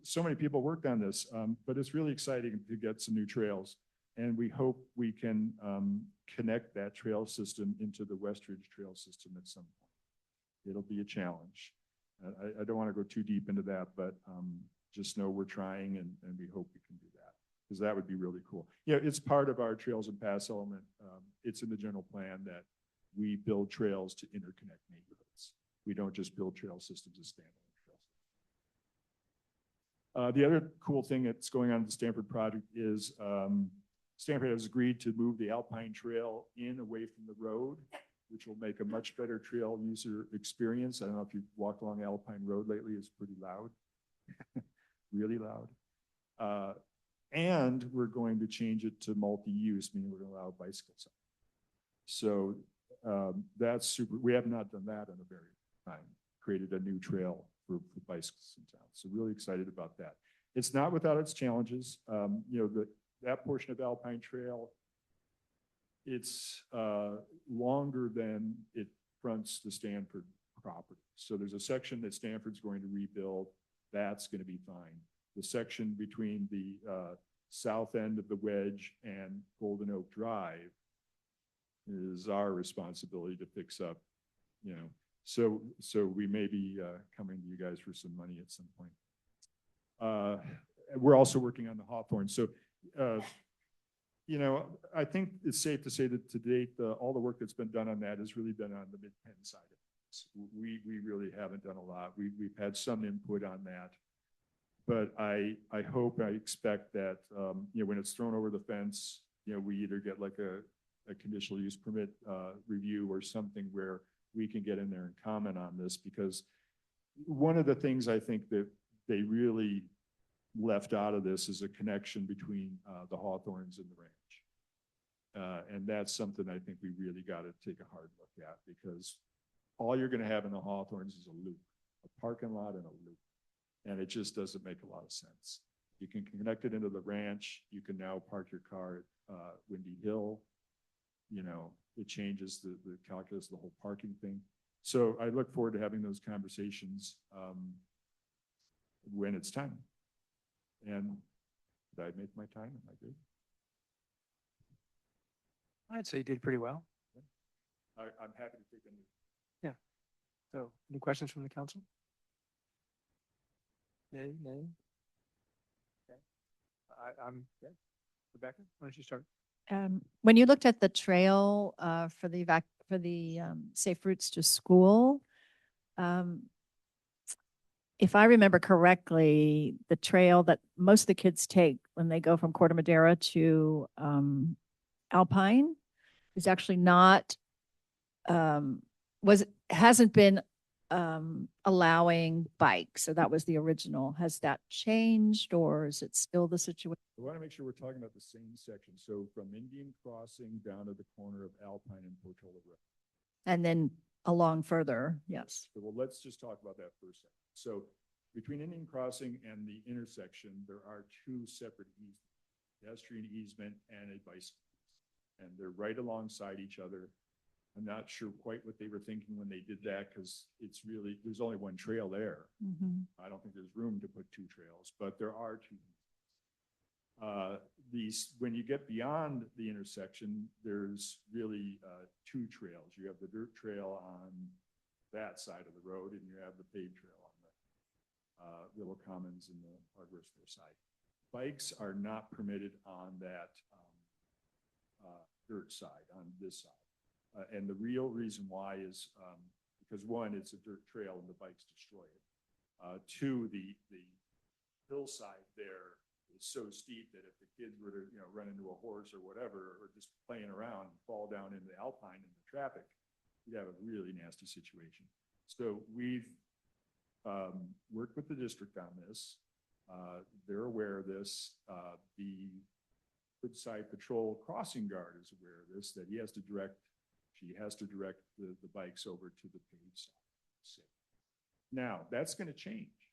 So many people worked on this, but it's really exciting to get some new trails. And we hope we can connect that trail system into the Westridge Trail system at some point. It'll be a challenge. I don't want to go too deep into that, but just know we're trying, and we hope we can do that, because that would be really cool. Yeah, it's part of our Trails and Paths element. It's in the general plan that we build trails to interconnect neighborhoods. We don't just build trail systems as standalone trails. The other cool thing that's going on in the Stanford project is Stanford has agreed to move the Alpine Trail away from the road, which will make a much better trail user experience. I don't know if you've walked along Alpine Road lately, it's pretty loud, really loud. And we're going to change it to multi-use, meaning we're going to allow bicycles. So that's super. We have not done that in a very long time, created a new trail for bicycles in town. So really excited about that. It's not without its challenges. You know, that portion of Alpine Trail, it's longer than it fronts the Stanford property. So there's a section that Stanford's going to rebuild. That's going to be fine. The section between the south end of the Wedge and Golden Oak Drive is our responsibility to fix up, you know. So we may be coming to you guys for some money at some point. We're also working on the Hawthorne. So, you know, I think it's safe to say that to date, all the work that's been done on that has really been on the Mid-Penn side of things. We really haven't done a lot. We've had some input on that, but I hope, I expect that, you know, when it's thrown over the fence, you know, we either get like a conditional use permit review or something where we can get in there and comment on this, because one of the things I think that they really left out of this is a connection between the Hawthorns and the ranch. And that's something I think we really got to take a hard look at, because all you're going to have in the Hawthorns is a loop, a parking lot and a loop. And it just doesn't make a lot of sense. You can connect it into the ranch. You can now park your car at Windy Hill. You know, it changes the calculus, the whole parking thing. So I look forward to having those conversations when it's time. And did I make my time? Am I good? I'd say you did pretty well. I'm happy to take any. So any questions from the council? Nay, nay? Okay. I'm good. Rebecca, why don't you start? When you looked at the trail for the safe routes to school, if I remember correctly, the trail that most of the kids take when they go from Corte Madera to Alpine is actually not hasn't been allowing bikes. So that was the original. Has that changed, or is it still the situation? I want to make sure we're talking about the same section. So from Indian Crossing down to the corner of Alpine and Portola Road. And then along further, yes. So, well, let's just talk about that for a second. So between Indian Crossing and the intersection, there are two separate easements, pedestrian easement and a bicycle. And they're right alongside each other. I'm not sure quite what they were thinking when they did that, because it's really, there's only one trail there. Mhm. I don't think there's room to put two trails, but there are two. When you get beyond the intersection, there's really two trails. You have the dirt trail on that side of the road, and you have the paved trail on the Little Commons and the hardware store side. Bikes are not permitted on that dirt side, on this side. And the real reason why is because one, it's a dirt trail and the bikes destroy it. Two, the hillside there is so steep that if the kids were to, run into a horse or whatever, or just playing around and fall down into the alpine in the traffic, you'd have a really nasty situation. So we've worked with the district on this. They're aware of this. The Woodside Patrol Crossing Guard is aware of this, that she has to direct the bikes over to the paved side. Now, that's going to change,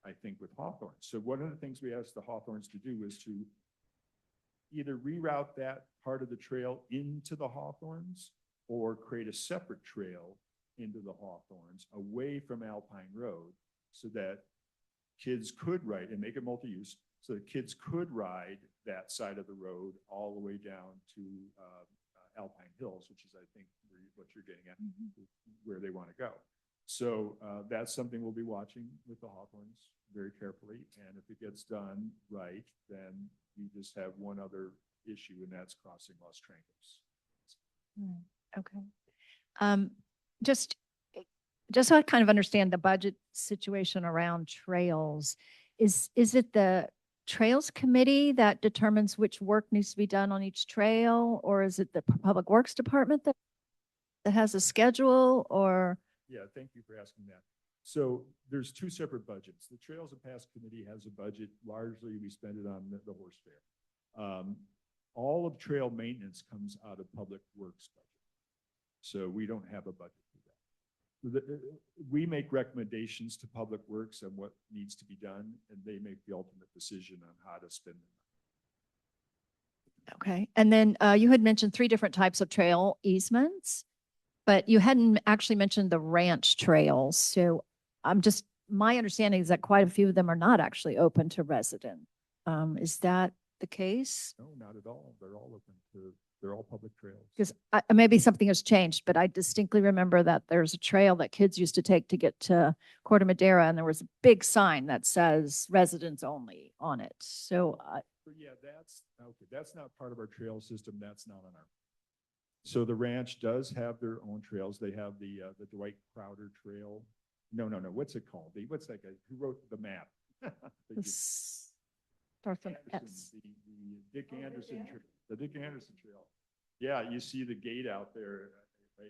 I think, with Hawthorne. So one of the things we asked the Hawthorns to do is to either reroute that part of the trail into the Hawthorns or create a separate trail into the Hawthorns away from Alpine Road, so that kids could ride and make it multi-use, so that kids could ride that side of the road all the way down to Alpine Hills, which is, I think, what you're getting at, where they want to go. So that's something we'll be watching with the Hawthorns very carefully. And if it gets done right, then we just have one other issue, and that's crossing Los Trancos. Okay. Just so I kind of understand the budget situation around trails, is it the Trails Committee that determines which work needs to be done on each trail, or is it the Public Works Department that has a schedule, or? Yeah, thank you for asking that. So there's two separate budgets. The Trails and Paths Committee has a budget. Largely, we spend it on the horse fair. All of trail maintenance comes out of Public Works budget. So we don't have a budget for that. We make recommendations to Public Works on what needs to be done, and they make the ultimate decision on how to spend them. Okay. And then you had mentioned 3 different types of trail easements, but you hadn't actually mentioned the ranch trails. So my understanding is that quite a few of them are not actually open to residents. Is that the case? No, not at all. They're all public trails. Because maybe something has changed, but I distinctly remember that there's a trail that kids used to take to get to Corte Madera, and there was a big sign that says residents only on it. So Yeah, that's not part of our trail system. That's not on our. So the ranch does have their own trails. They have the Dwight Crowder Trail. No. What's it called? What's that guy who wrote the map? starts with Anderson, S. the Dick Anderson Trail. The Dick Anderson Trail. Yeah, you see the gate out there, right?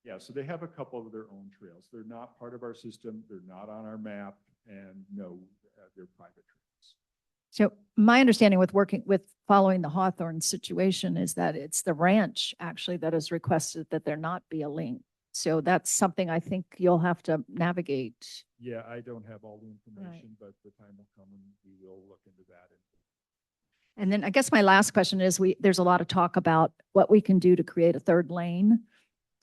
Yeah, so they have a couple of their own trails. They're not part of our system. They're not on our map, and no, they're private trails. So my understanding with following the Hawthorne situation is that it's the ranch actually that has requested that there not be a link. So that's something I think you'll have to navigate. Yeah, I don't have all the information, but the time will come and we will look into that. And then I guess my last question is there's a lot of talk about what we can do to create a 3rd lane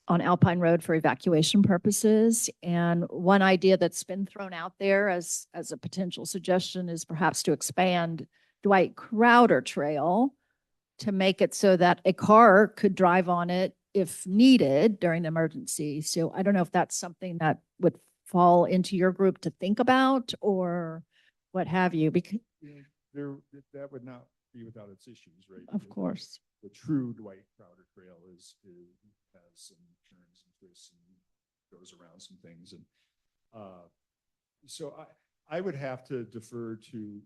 on Alpine Road for evacuation purposes. And one idea that's been thrown out there as a potential suggestion is perhaps to expand Dwight Crowder Trail to make it so that a car could drive on it if needed during the emergency. So I don't know if that's something that would fall into your group to think about or what have you, because That would not be without its issues, right? of course. The true Dwight Crowder Trail has some turns and twists and goes around some things. And so I would have to defer to,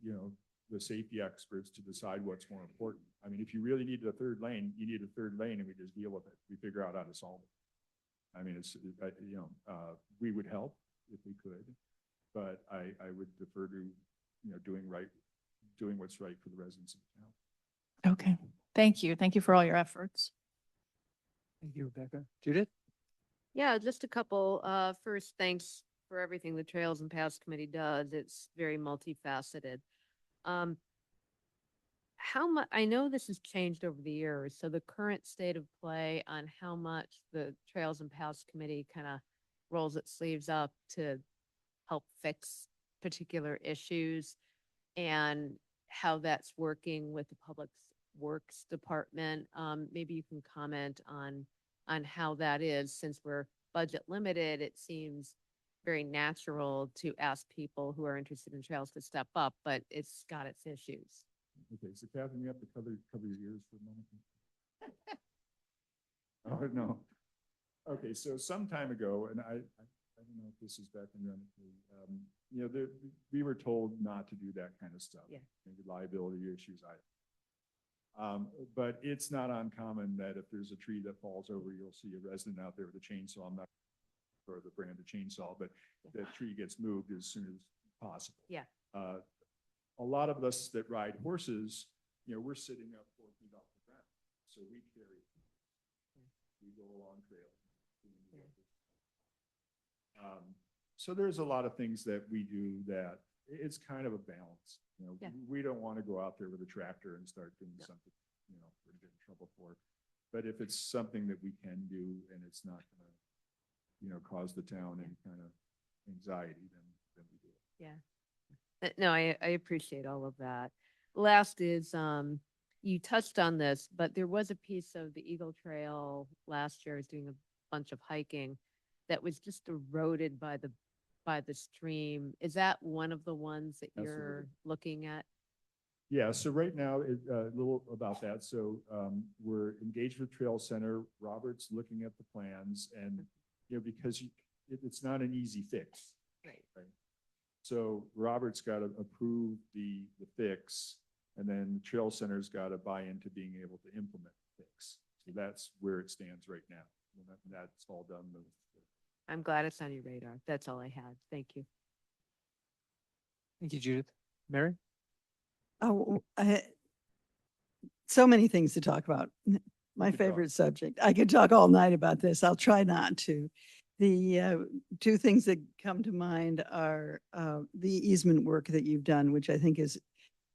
the safety experts to decide what's more important. I mean, if you really need a 3rd lane, you need a 3rd lane, and we just deal with it. We figure out how to solve it. I mean, we would help if we could, but I would defer to, doing what's right for the residents of the town. Okay. Thank you. Thank you for all your efforts. Thank you, Rebecca. Judith? Yeah, just a couple. First, thanks for everything the Trails and Paths Committee does. It's very multifaceted. how much, I know this has changed over the years, so the current state of play on how much the Trails and Paths Committee kind of rolls its sleeves up to help fix particular issues and how that's working with the Public Works Department. Maybe you can comment on how that is. Since we're budget limited, it seems very natural to ask people who are interested in trails to step up, but it's got its issues. Okay, so Catherine, you have to cover your ears for a moment. Oh, no. Okay, so some time ago, and I don't know if this is back in the, you know, we were told not to do that kind of stuff. Yeah. Maybe liability issues. But it's not uncommon that if there's a tree that falls over, you'll see a resident out there with a chainsaw. I'm not sure the brand of chainsaw, but that tree gets moved as soon as possible. Yeah. A lot of us that ride horses, you know, we're sitting up 4 feet off the ground, so we carry. We go along trails. So there's a lot of things that we do that it's kind of a balance. You know, Yeah. we don't want to go out there with a tractor and start doing No. something, you know, we're gonna get in trouble for. But if it's something that we can do and it's not gonna, you know, cause the town any kind of anxiety, then we do it. Yeah. No, I appreciate all of that. Last is, you touched on this, but there was a piece of the Eagle Trail last year. I was doing a bunch of hiking that was just eroded by the stream. Is that one of the ones that you're Absolutely. looking at? Yeah, so right now, a little about that. So we're engaged with Trail Center. Robert's looking at the plans and, you know, because it's not an easy fix. Right. So Robert's got to approve the fix, and then the Trail Center's got to buy into being able to implement the fix. So that's where it stands right now. And that's all done. I'm glad it's on your radar. That's all I had. Thank you. Thank you, Judith. Mary? Oh, so many things to talk about. My could talk. favorite subject. I could talk all night about this. I'll try not to. The two things that come to mind are the easement work that you've done, which I think is,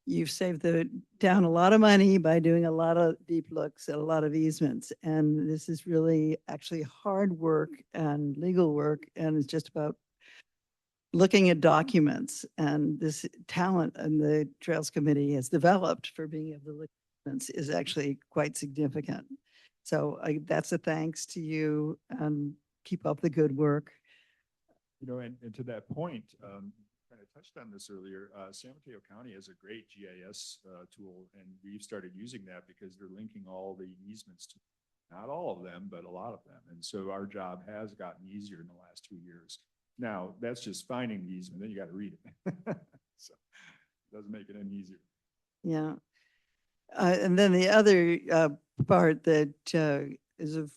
you've saved the town a lot of money by doing a lot of deep looks at a lot of easements. And this is really actually hard work and legal work, and it's just about looking at documents. And this talent and the Trails Committee has developed for being able to look at documents is actually quite significant. So that's a thanks to you, and keep up the good work. You know, and to that point, kind of touched on this earlier, San Mateo County has a great GIS tool, and we've started using that because they're linking all the easements to, not all of them, but a lot of them. And so our job has gotten easier in the last 2 years. Now, that's just finding the easement, then you got to read it. So it doesn't make it any easier. Yeah. And then the other part that is of,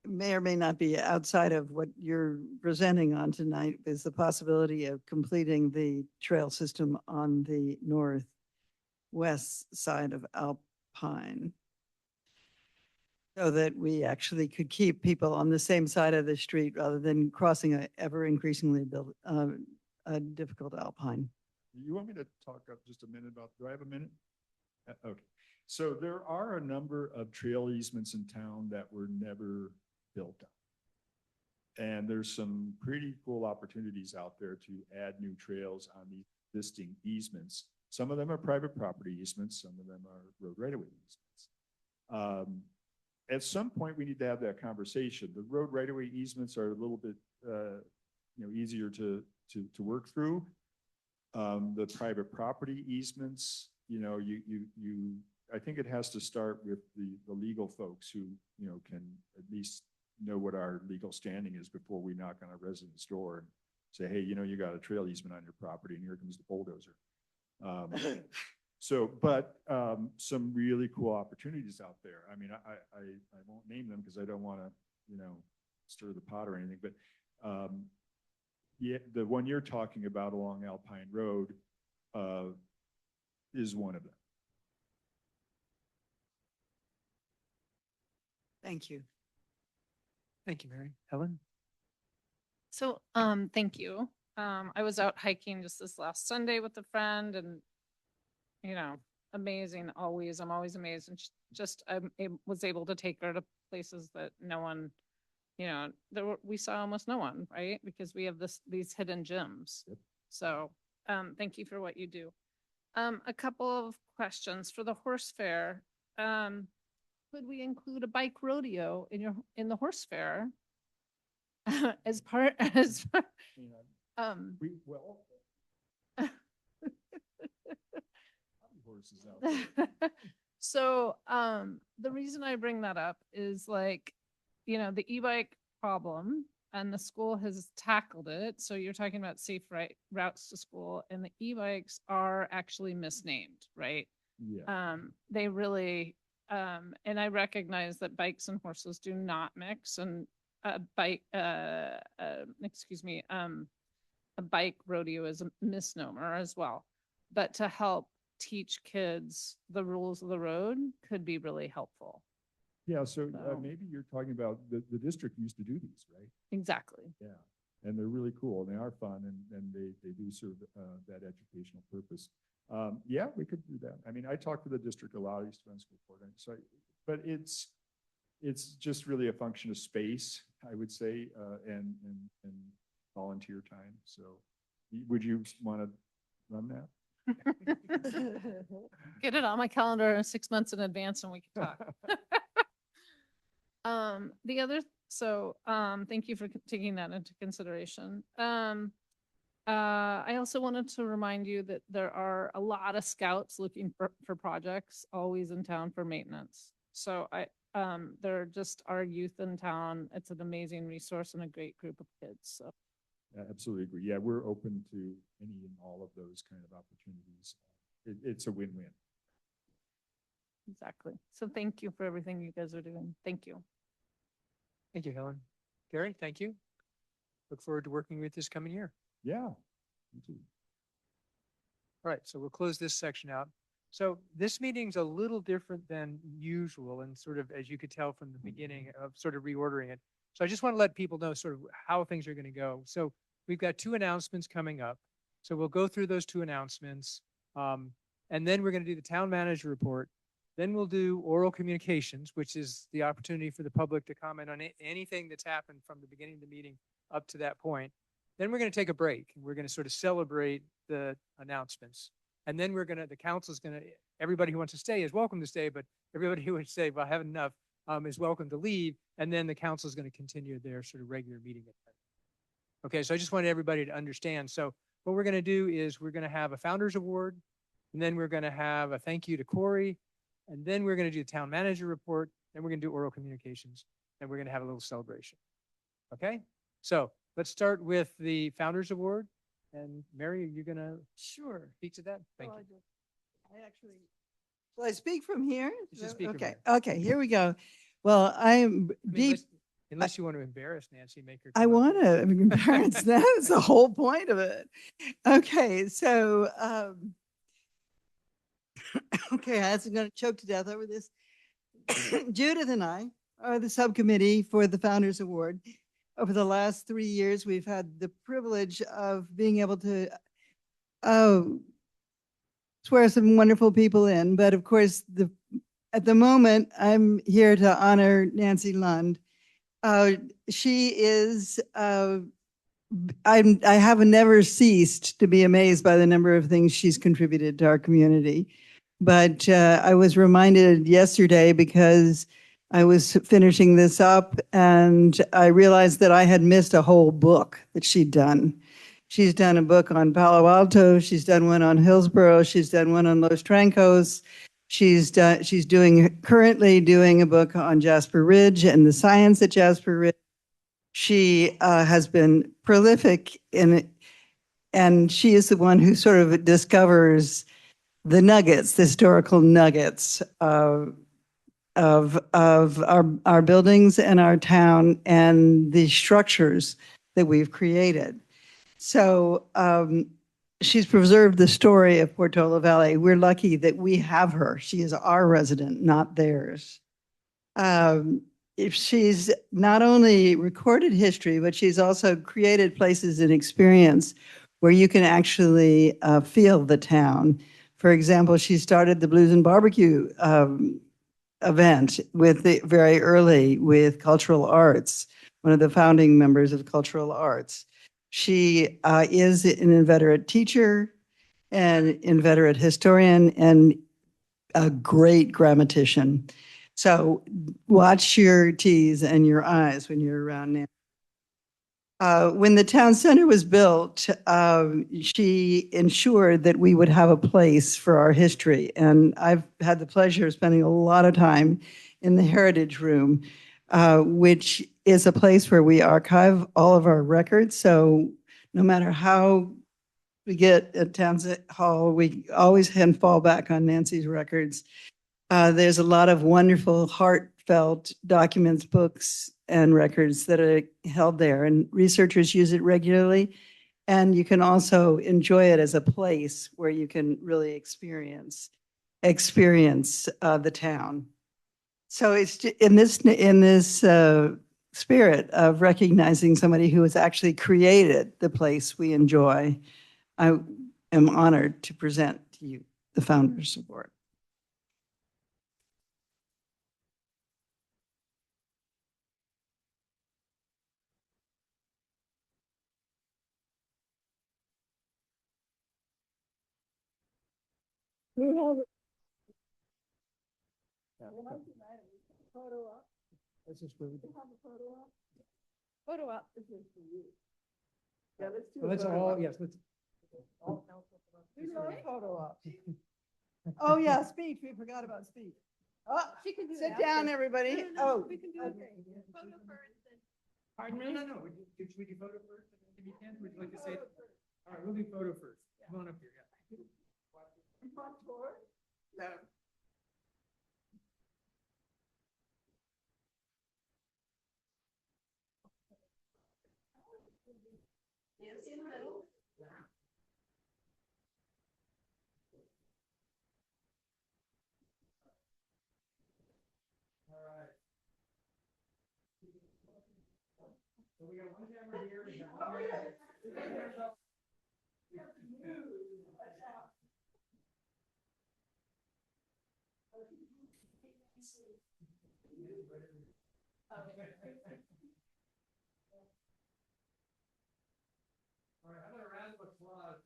may or may not be outside of what you're presenting on tonight is the possibility of completing the trail system on the northwest side of Alpine, so that we actually could keep people on the same side of the street rather than crossing a ever increasingly difficult Alpine. You want me to talk up just a minute about, do I have a minute? Okay. So there are a number of trail easements in town that were never built on. And there's some pretty cool opportunities out there to add new trails on the existing easements. Some of them are private property easements, some of them are road right-of-way easements. At some point, we need to have that conversation. The road right-of-way easements are a little bit, you know, easier to work through. The private property easements, you know, I think it has to start with the legal folks who, you know, can at least know what our legal standing is before we knock on a resident's door and say, hey, you know, you got a trail easement on your property and here comes the bulldozer. So, but some really cool opportunities out there. I mean, I won't name them because I don't want to, you know, stir the pot or anything, but yeah, the one you're talking about along Alpine Road is one of them. Thank you. Thank you, Mary. Helen? So, thank you. I was out hiking just this last Sunday with a friend and, you know, amazing always. I'm always amazed and just was able to take her to places that no one, we saw almost no one, right? Because we have these hidden gems. Yep. So, thank you for what you do. A couple of questions for the horse fair. Could we include a bike rodeo in the horse fair? As part. Well. Horses out there. So, the reason I bring that up is like, the e-bike problem and the school has tackled it. So you're talking about safe routes to school and the e-bikes are actually misnamed, right? Yeah. They really, and I recognize that bikes and horses do not mix and a bike rodeo is a misnomer as well. But to help teach kids the rules of the road could be really helpful. Yeah, so So- maybe you're talking about the district used to do these, right? Exactly. Yeah, and they're really cool and they are fun and they do serve that educational purpose. Yeah, we could do that. I mean, I talk to the district a lot, I used to run school board, so, but it's just really a function of space, I would say, and volunteer time. So would you want to run that? Get it on my calendar 6 months in advance and we can talk. Thank you for taking that into consideration. I also wanted to remind you that there are a lot of scouts looking for projects always in town for maintenance. So they're just our youth in town. It's an amazing resource and a great group of kids. So. I absolutely agree. Yeah, we're open to any and all of those kind of opportunities. It's a win-win. Exactly. So thank you for everything you guys are doing. Thank you. Thank you, Helen. Gary, thank you. Look forward to working with this coming year. Yeah. Me too. All right, so we'll close this section out. So this meeting's a little different than usual and sort of, as you could tell from the beginning of sort of reordering it. So I just want to let people know sort of how things are going to go. So we've got 2 announcements coming up. So we'll go through those 2 announcements. And then we're going to do the town manager report. Then we'll do oral communications, which is the opportunity for the public to comment on anything that's happened from the beginning of the meeting up to that point. Then we're going to take a break and we're going to sort of celebrate the announcements. And then the council's going to, everybody who wants to stay is welcome to stay, but everybody who would say, well, I have enough, is welcome to leave. And then the council is going to continue their sort of regular meeting. Okay, so I just wanted everybody to understand. So what we're going to do is we're going to have a founders award, and then we're going to have a thank you to Corey, and then we're going to do the town manager report, then we're going to do oral communications, and we're going to have a little celebration. Okay, so let's start with the founders award. And Mary, are you going to Sure. speak to that? Thank Well, you. Will I speak from here? You should speak from Okay, here. okay, here we go. Well, I'm I mean, deep. unless you want to embarrass Nancy, make her. I come up want here. to, I mean, parents, that's the whole point of it. Okay, so, okay, I was going to choke to death over this. Judith and I are the subcommittee for the Founders Award. Over the last 3 years, we've had the privilege of being able to swear some wonderful people in, but of course, at the moment, I'm here to honor Nancy Lund. She is, I have never ceased to be amazed by the number of things she's contributed to our community. But I was reminded yesterday because I was finishing this up and I realized that I had missed a whole book that she'd done. She's done a book on Palo Alto. She's done one on Hillsborough. She's done one on Los Trancos. She's currently doing a book on Jasper Ridge and the science at Jasper Ridge. She has been prolific in it, and she is the one who sort of discovers the nuggets, the historical nuggets of our buildings and our town and the structures that we've created. So she's preserved the story of Portola Valley. We're lucky that we have her. She is our resident, not theirs. If she's not only recorded history, but she's also created places and experience where you can actually feel the town For example, she started the Blues and Barbecue event with the very early with cultural arts, one of the founding members of cultural arts. She is an inveterate teacher and inveterate historian and a great grammatician. So watch your T's and your I's when you're around Nancy. When the town center was built, she ensured that we would have a place for our history. And I've had the pleasure of spending a lot of time in the Heritage Room, which is a place where we archive all of our records. So no matter how we get at Town Hall, we always can fall back on Nancy's records. There's a lot of wonderful, heartfelt documents, books, and records that are held there, and researchers use it regularly. And you can also enjoy it as a place where you can really experience the town. So it's in this spirit of recognizing somebody who has actually created the place we enjoy. I am honored to present to you the Founders Award. This is really. Photo op. This is for you. Yeah, let's do Let's all, yes, let's. We love photo ops. Oh, yeah, speech. We forgot about speech. Oh, She can do sit that down, after. everybody. No, Oh. we can do okay. Photo first and- Pardon me? No. Should we do photo first? If you can, would you like to say? All right, we'll do photo first. Come on up here, yeah. No. All right. So we got one camera here. We got one camera. All right, how about a round of applause?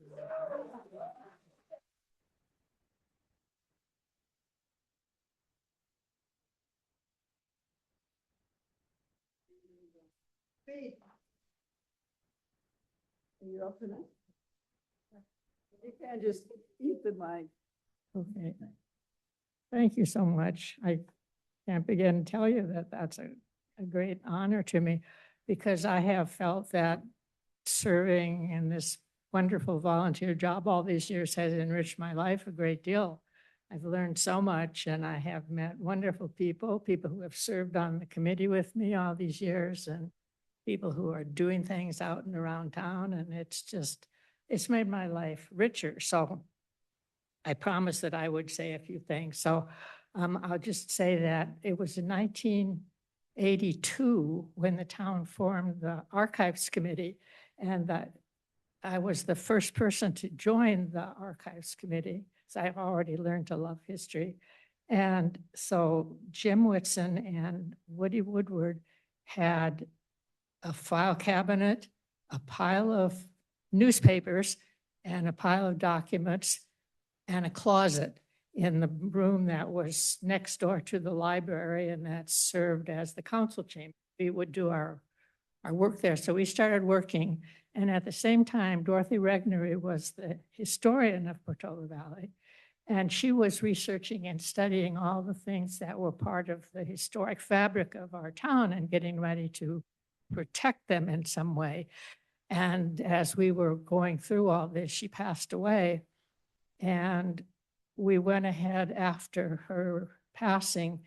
Speech. Are you up for that? You can't just eat the mic. Okay. Thank you so much. I can't begin to tell you that that's a great honor to me because I have felt that serving in this wonderful volunteer job all these years has enriched my life a great deal. I've learned so much and I have met wonderful people, people who have served on the committee with me all these years and people who are doing things out and around town. And it's made my life richer. So I promised that I would say a few things. So I'll just say that it was in 1982 when the town formed the Archives Committee, and that I was the first person to join the Archives Committee. So I've already learned to love history. And so Jim Whitson and Woody Woodward had a file cabinet, a pile of newspapers, and a pile of documents, and a closet in the room that was next door to the library and that served as the council chamber. We would do our work there. So we started working. And at the same time, Dorothy Regnery was the historian of Portola Valley. And she was researching and studying all the things that were part of the historic fabric of our town and getting ready to protect them in some way. And as we were going through all this, she passed away. And we went ahead after her passing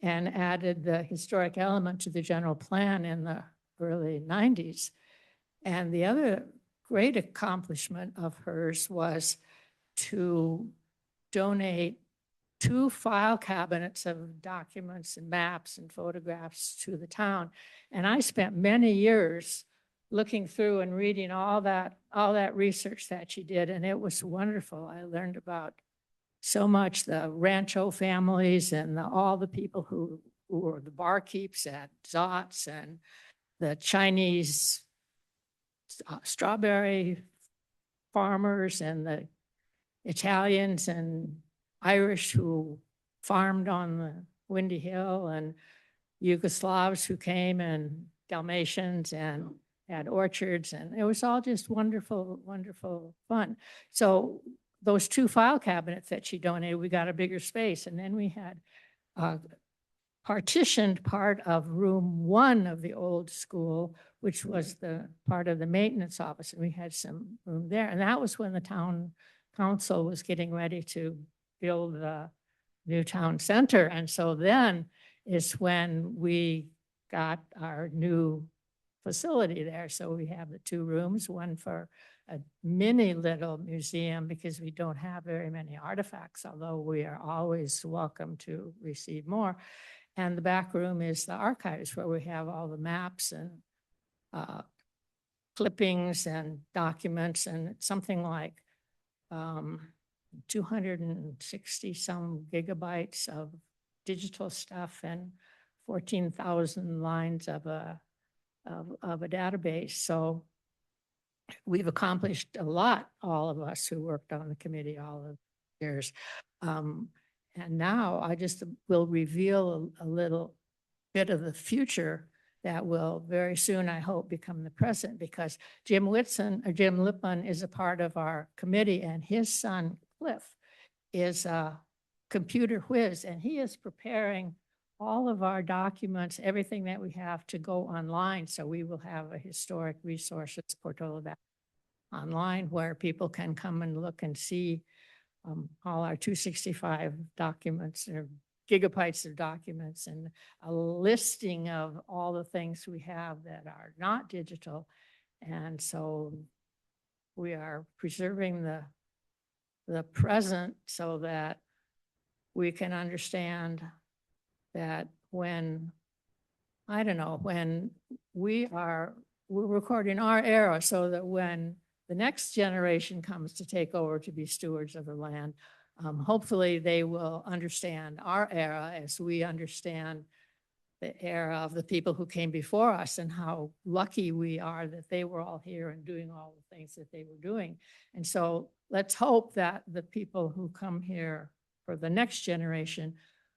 and added the historic element to the general plan in the early 90s. And the other great accomplishment of hers was to donate 2 file cabinets of documents and maps and photographs to the town. And I spent many years looking through and reading all that research that she did. And it was wonderful. I learned about so much the Rancho families and all the people who were the barkeeps at Zots and the Chinese strawberry farmers and the Italians and Irish who farmed on the Windy Hill and Yugoslavs who came and Dalmatians and had orchards, and it was all just wonderful, wonderful fun. So those 2 file cabinets that she donated, we got a bigger space, and then we had partitioned part of room 1 of the old school, which was the part of the maintenance office, and we had some room there. And that was when the town council was getting ready to build the new town center. And so then is when we got our new facility there. So we have the 2 rooms, one for a mini little museum because we don't have very many artifacts, although we are always welcome to receive more. And the back room is the archives where we have all the maps and clippings and documents, and it's something like 260 some gigabytes of digital stuff and 14,000 lines of a database. So we've accomplished a lot, all of us who worked on the committee all of the years. And now I just will reveal a little bit of the future that will very soon, I hope, become the present, because Jim Lippman is a part of our committee, and his son Cliff is a computer whiz, and he is preparing all of our documents, everything that we have, to go online. So we will have a historic resources portal that online where people can come and look and see all our 265 documents or gigabytes of documents, and a listing of all the things we have that are not digital. And so we are preserving the present so that we can understand that when, I don't know, when we're recording our era, so that when the next generation comes to take over to be stewards of the land, hopefully they will understand our era as we understand the era of the people who came before us, and how lucky we are that they were all here and doing all the things that they were doing. And so let's hope that the people who come here for the next generation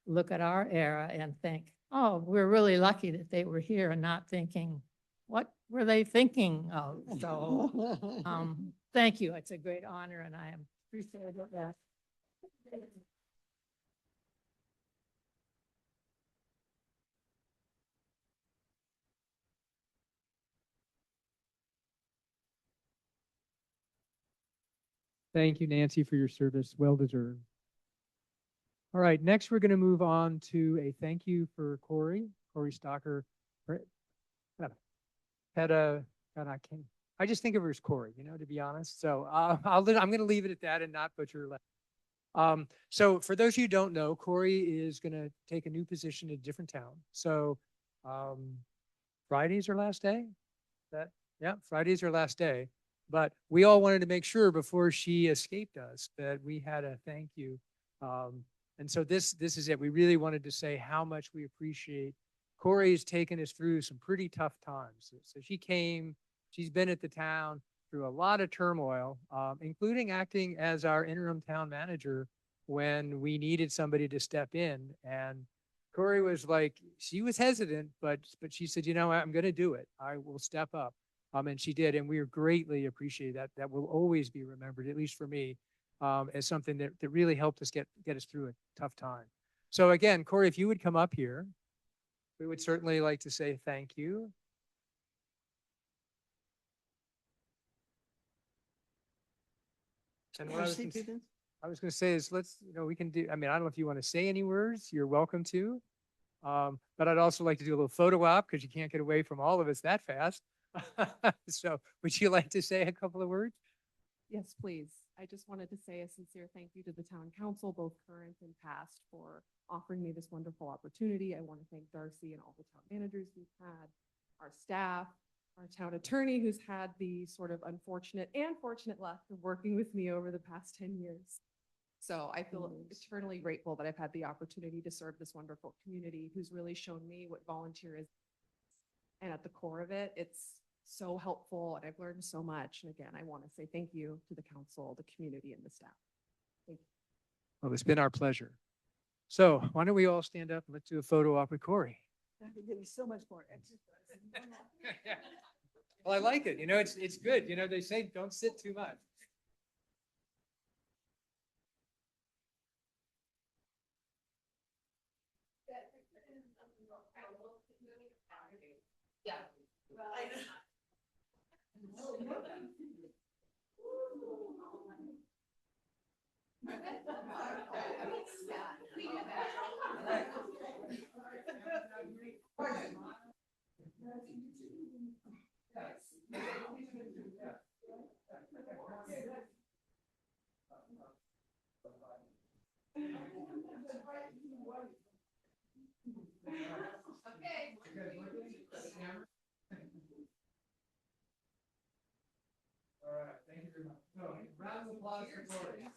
look at our era and think, oh, we're really lucky that they were here, and not thinking, what were they thinking of? So thank you. It's a great honor, and I am appreciative of that. Thank you, Nancy, for your service. Well deserved. All right, next we're going to move on to a thank you for Corey Stocker. I just think of her as Corey, to be honest. So I'm going to leave it at that and not butcher her last. So for those of you who don't know, Corey is going to take a new position in a different town. So Friday's her last day. Friday's her last day. But we all wanted to make sure before she escaped us that we had a thank you. And so this is it. We really wanted to say how much we appreciate Corey's taken us through some pretty tough times. So she's been at the town through a lot of turmoil, including acting as our interim town manager when we needed somebody to step in. And Corey was like, she was hesitant, but she said, I'm going to do it. I will step up. And she did, and we greatly appreciate that. That will always be remembered, at least for me, as something that really helped us get us through a tough time. So again, Corey, if you would come up here, we would certainly like to say thank you. And what I was going to say is we can do, I don't know if you want to say any words, you're welcome to. But I'd also like to do a little photo op because you can't get away from all of us that fast. So would you like to say a couple of words? Yes, please. I just wanted to say a sincere thank you to the town council, both current and past, for offering me this wonderful opportunity. I want to thank Darcy and all the town managers we've had, our staff, our town attorney, who's had the sort of unfortunate and fortunate luck of working with me over the past 10 years. So I feel eternally grateful that I've had the opportunity to serve this wonderful community who's really shown me what volunteer is. And at the core of it, it's so helpful and I've learned so much. And again, I want to say thank you to the council, the community and the staff. Thank you. Well, it's been our pleasure. So why don't we all stand up and let's do a photo op with Corey? That could give you so much more exercise. Well, I like it. You know, it's good. You know, they say don't sit too much. All right, thank you very much. So, round of applause for Corey.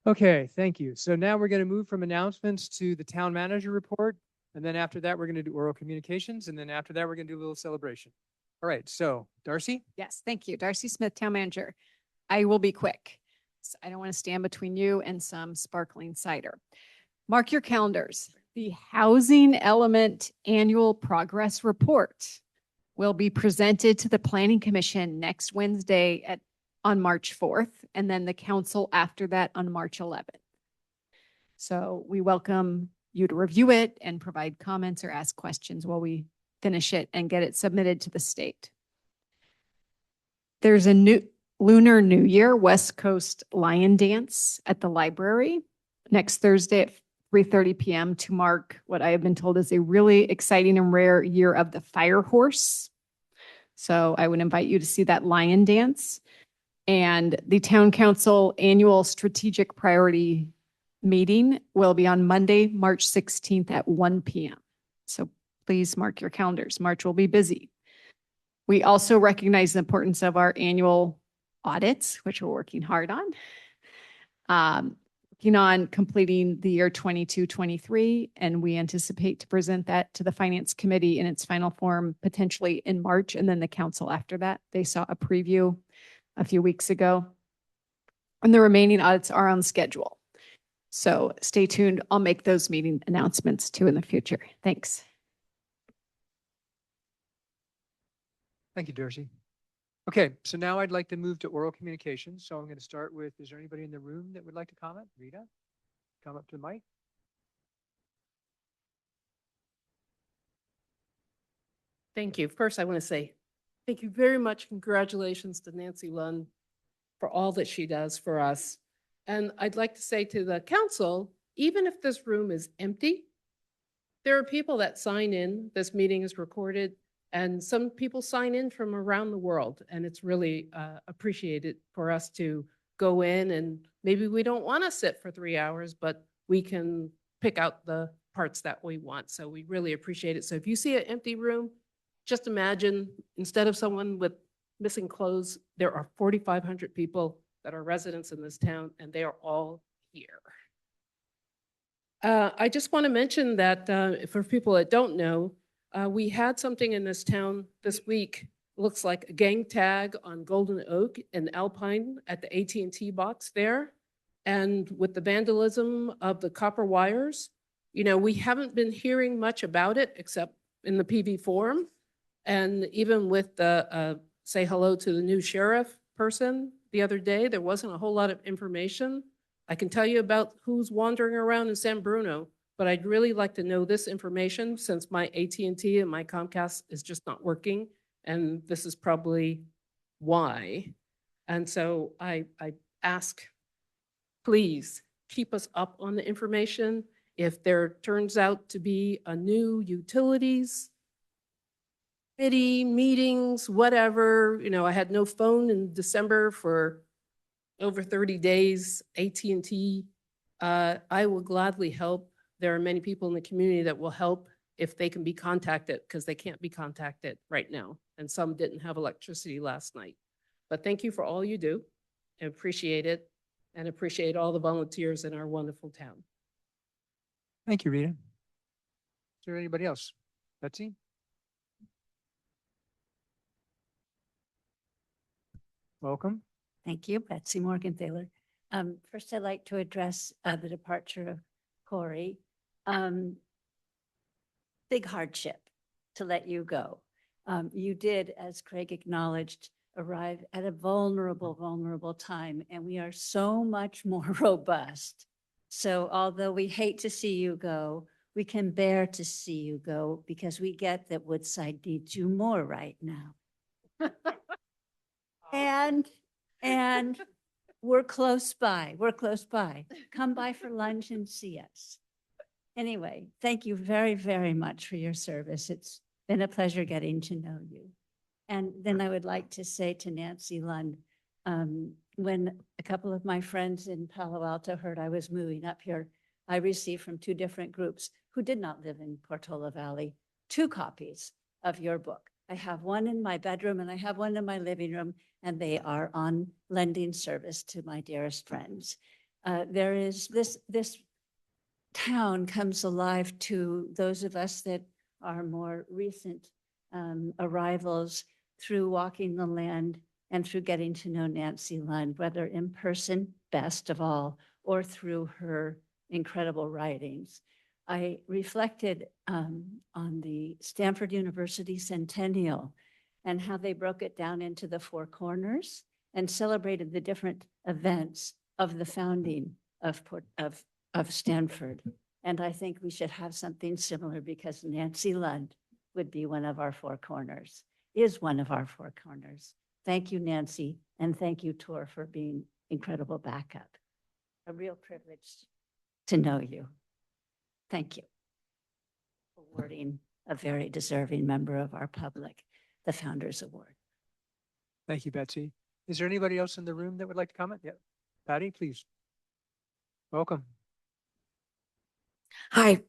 Okay, thank you. So now we're going to move from announcements to the town manager report. And then after that, we're going to do oral communications. And then after that, we're going to do a little celebration. All right, so Darcy? Yes, thank you. Darcy Smith, Town Manager. I will be quick. I don't want to stand between you and some sparkling cider. Mark your calendars. The Housing Element Annual Progress Report will be presented to the Planning Commission next Wednesday on March 4th, and then the council after that on March 11th. So we welcome you to review it and provide comments or ask questions while we finish it and get it submitted to the state. There's a new Lunar New Year West Coast Lion Dance at the library next Thursday at 3:30 p.m. to mark what I have been told is a really exciting and rare year of the fire horse. So I would invite you to see that lion dance. And the town council annual strategic priority meeting will be on Monday, March 16th at 1 p.m. So please mark your calendars. March will be busy. We also recognize the importance of our annual audits, which we're working hard on. Working on completing the year 22-23, and we anticipate to present that to the Finance Committee in its final form potentially in March, and then the council after that. They saw a preview a few weeks ago. And the remaining audits are on schedule. So stay tuned. I'll make those meeting announcements too in the future. Thanks. Thank you, Darcy. Okay, so now I'd like to move to oral communications. So I'm going to start with, is there anybody in the room that would like to comment? Rita, come up to the mic. Thank you. First, I want to say thank you very much. Congratulations to Nancy Lund for all that she does for us. And I'd like to say to the council, even if this room is empty, there are people that sign in. This meeting is recorded, and some people sign in from around the world. And it's really appreciated for us to go in, and maybe we don't want to sit for 3 hours, but we can pick out the parts that we want. So we really appreciate it. So if you see an empty room, just imagine instead of someone with missing clothes, there are 4,500 people that are residents in this town, and they are all here. I just want to mention that for people that don't know, we had something in this town this week. Looks like a gang tag on Golden Oak and Alpine at the AT&T box there. And with the vandalism of the copper wires, you know, we haven't been hearing much about it except in the PV forum. And even with the say hello to the new sheriff person the other day, there wasn't a whole lot of information. I can tell you about who's wandering around in San Bruno, but I'd really like to know this information since my AT&T and my Comcast is just not working. And this is probably why. And so I ask, please keep us up on the information. If there turns out to be a new utilities committee, meetings, whatever, I had no phone in December for over 30 days, AT&T, I will gladly help. There are many people in the community that will help if they can be contacted, because they can't be contacted right now. And some didn't have electricity last night. But thank you for all you do. I appreciate it, and appreciate all the volunteers in our wonderful town. Thank you, Rita. Is there anybody else? Betsy? Welcome. Thank you, Betsy Morgan-Thaler. First, I'd like to address the departure of Corey. Big hardship to let you go. You did, as Craig acknowledged, arrive at a vulnerable time, and we are so much more robust. So although we hate to see you go, we can bear to see you go because we get that Woodside needs you more right now. And we're close by. We're close by. Come by for lunch and see us. Anyway, thank you very, very much for your service. It's been a pleasure getting to know you. And then I would like to say to Nancy Lund, when a couple of my friends in Palo Alto heard I was moving up here, I received from two different groups who did not live in Portola Valley 2 copies of your book. I have one in my bedroom and I have one in my living room, and they are on lending service to my dearest friends. There is this town comes alive to those of us that are more recent arrivals through walking the land and through getting to know Nancy Lund, whether in person, best of all, or through her incredible writings. I reflected on the Stanford University Centennial and how they broke it down into the 4 corners and celebrated the different events of the founding of Stanford. And I think we should have something similar because Nancy Lund would be one of our 4 corners, is one of our 4 corners. Thank you, Nancy, and thank you, Tor, for being incredible backup. A real privilege to know you. Thank you. Awarding a very deserving member of our public the Founders Award. Thank you, Betsy. Is there anybody else in the room that would like to comment? Yeah. Patty, please. Welcome. Hi,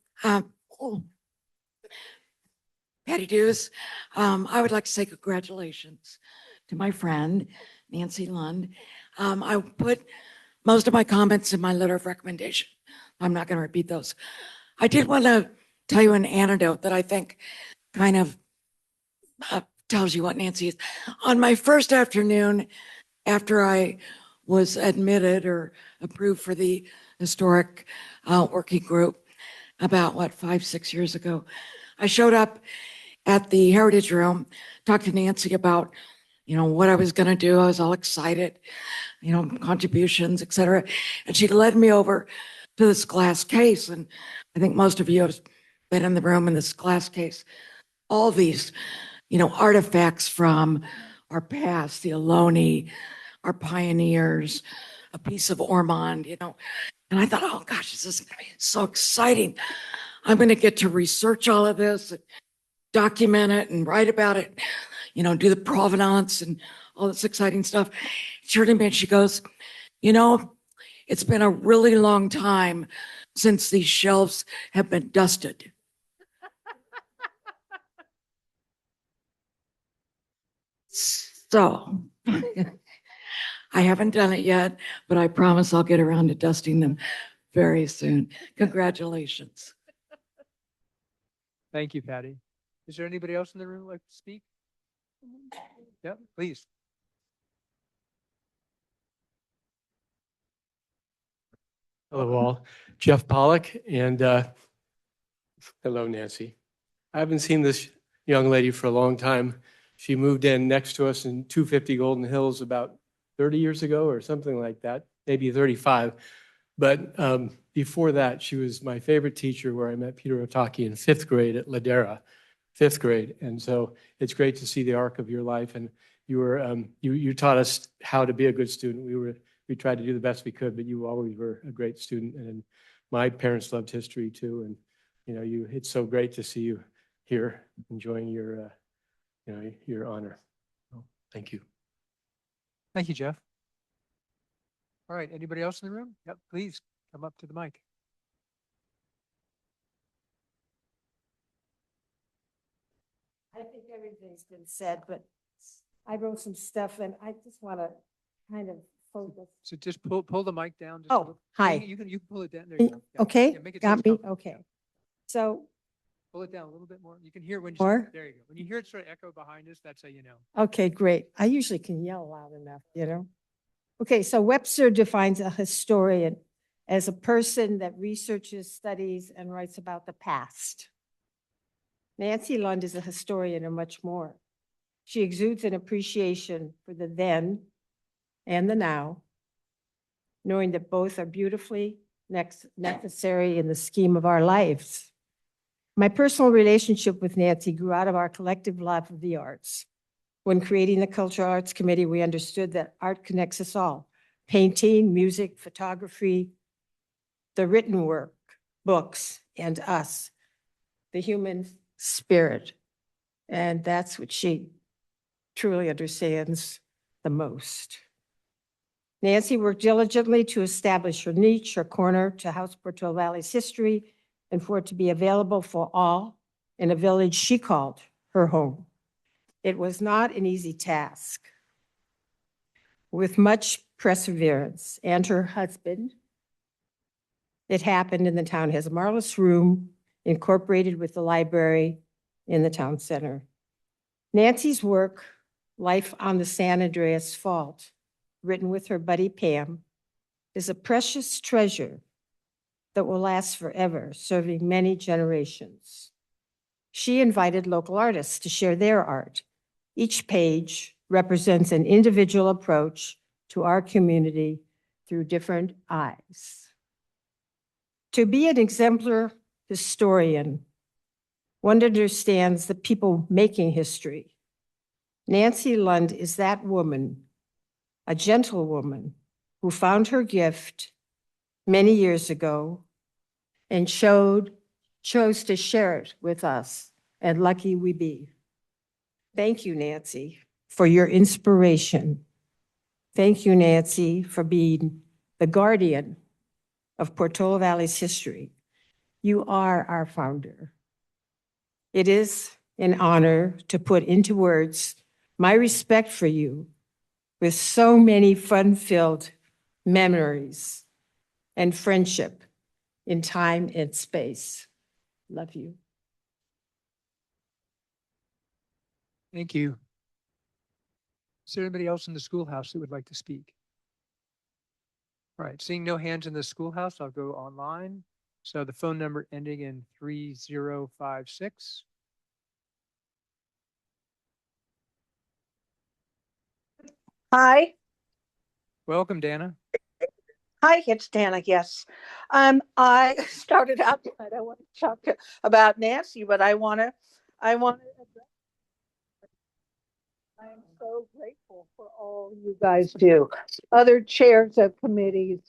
Patty Dews. I would like to say congratulations to my friend, Nancy Lund. I put most of my comments in my letter of recommendation. I'm not going to repeat those. I did want to tell you an anecdote that I think kind of tells you what Nancy is. On my first afternoon, after I was admitted or approved for the historic working group about 5, 6 years ago, I showed up at the Heritage Room, talked to Nancy about, what I was going to do. I was all excited, contributions, et cetera. And she led me over to this glass case. And I think most of you have been in the room in this glass case. All these, artifacts from our past, the Ohlone, our pioneers, a piece of Ormond, And I thought, oh gosh, this is going to be so exciting. I'm going to get to research all of this, and document it and write about it, do the provenance and all this exciting stuff. She turned to me and she goes, it's been a really long time since these shelves have been dusted. So I haven't done it yet, but I promise I'll get around to dusting them very soon. Congratulations. Thank you, Patty. Is there anybody else in the room who would like to speak? Yeah, please. Hello all, Jeff Pollock, and hello Nancy. I haven't seen this young lady for a long time. She moved in next to us in 250 Golden Hills about 30 years ago or something like that, maybe 35. But before that, she was my favorite teacher, where I met Peter Otaki in 5th grade at Ladera, 5th grade. And so it's great to see the arc of your life. And you taught us how to be a good student. We tried to do the best we could, but you always were a great student and my parents loved history too. And, it's so great to see you here enjoying your, your honor. So, thank you. Thank you, Jeff. All right, anybody else in the room? Yep, please come up to the mic. I think everything's been said, but I wrote some stuff and I just want to kind of focus. So just pull the mic down. just a Oh, little. hi. You can pull it down. There you go. Yeah. Okay, Yeah, make it so got it's me, comfortable. okay. Yeah. So, Pull it down a little bit more. You can hear when More? there you go. When you hear it sort of echo behind us, that's how you know. okay, great. I usually can yell loud enough, Okay, so Webster defines a historian as a person that researches, studies, and writes about the past. Nancy Lund is a historian and much more. She exudes an appreciation for the then and the now, knowing that both are beautifully necessary in the scheme of our lives. My personal relationship with Nancy grew out of our collective love of the arts. When creating the Cultural Arts Committee, we understood that art connects us all: painting, music, photography, the written work, books, and us, the human spirit. And that's what she truly understands the most. Nancy worked diligently to establish her niche, her corner to house Portola Valley's history, and for it to be available for all in a village she called her home. It was not an easy task. With much perseverance and her husband, it happened, and the town has a marvelous room incorporated with the library in the town center. Nancy's work, Life on the San Andreas Fault, written with her buddy Pam, is a precious treasure that will last forever, serving many generations. She invited local artists to share their art. Each page represents an individual approach to our community through different eyes. To be an exemplar historian, one understands the people making history. Nancy Lund is that woman, a gentle woman who found her gift many years ago and chose to share it with us, and lucky we be. Thank you, Nancy, for your inspiration. Thank you, Nancy, for being the guardian of Portola Valley's history. You are our founder. It is an honor to put into words my respect for you with so many fun-filled memories and friendship in time and space. Love you. Thank you. Is there anybody else in the schoolhouse that would like to speak? All right, seeing no hands in the schoolhouse, I'll go online. So the phone number ending in 3056. Hi. Welcome, Dana. Hi, it's Dana. Yes. I started out, I don't want to talk about Nancy, but I want to address. I am so grateful for all you guys do. Other chairs of committees,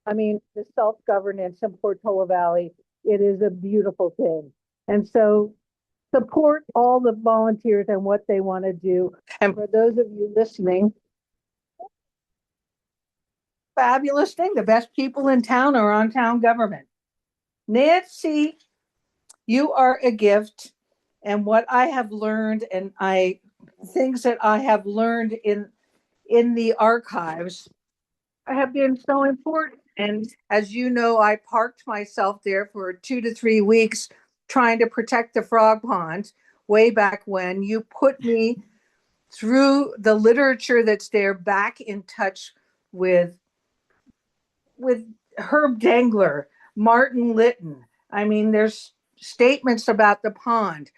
I mean, the self-governance in Portola Valley, it is a beautiful thing. And so support all the volunteers and what they want to do. And for those of you listening, fabulous thing. The best people in town are on town government. Nancy, you are a gift. And what I have learned and things that I have learned in the archives have been so important. And as you know, I parked myself there for 2 to 3 weeks trying to protect the frog pond way back when. You put me through the literature that's there back in touch with Herb Dengler, Martin Litton. I mean, there's statements about the pond.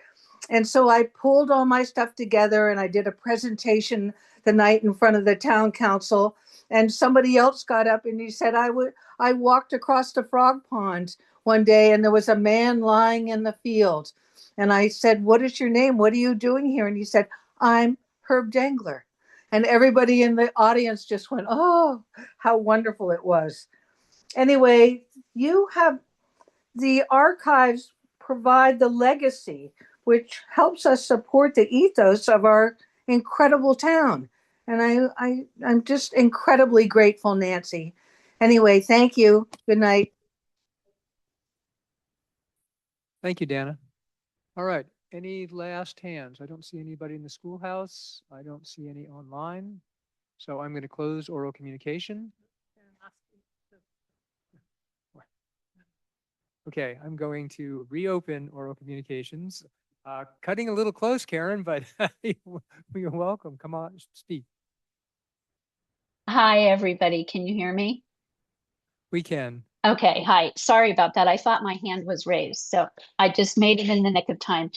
And so I pulled all my stuff together and I did a presentation the night in front of the town council. And somebody else got up and he said, I walked across the frog pond one day and there was a man lying in the field. And I said, what is your name? What are you doing here? And he said, I'm Herb Dengler. And everybody in the audience just went, oh, how wonderful it was. Anyway, you have the archives provide the legacy, which helps us support the ethos of our incredible town. And I'm just incredibly grateful, Nancy. Anyway, thank you. Good night. Thank you, Dana. All right, any last hands? I don't see anybody in the schoolhouse. I don't see any online. So I'm going to close oral communication. Okay, I'm going to reopen oral communications. Cutting a little close, Karen, but you're welcome. Come on, speak. Hi, everybody. Can you hear me? We can. Okay, hi. Sorry about that. I thought my hand was raised, so I just made it in the nick of time.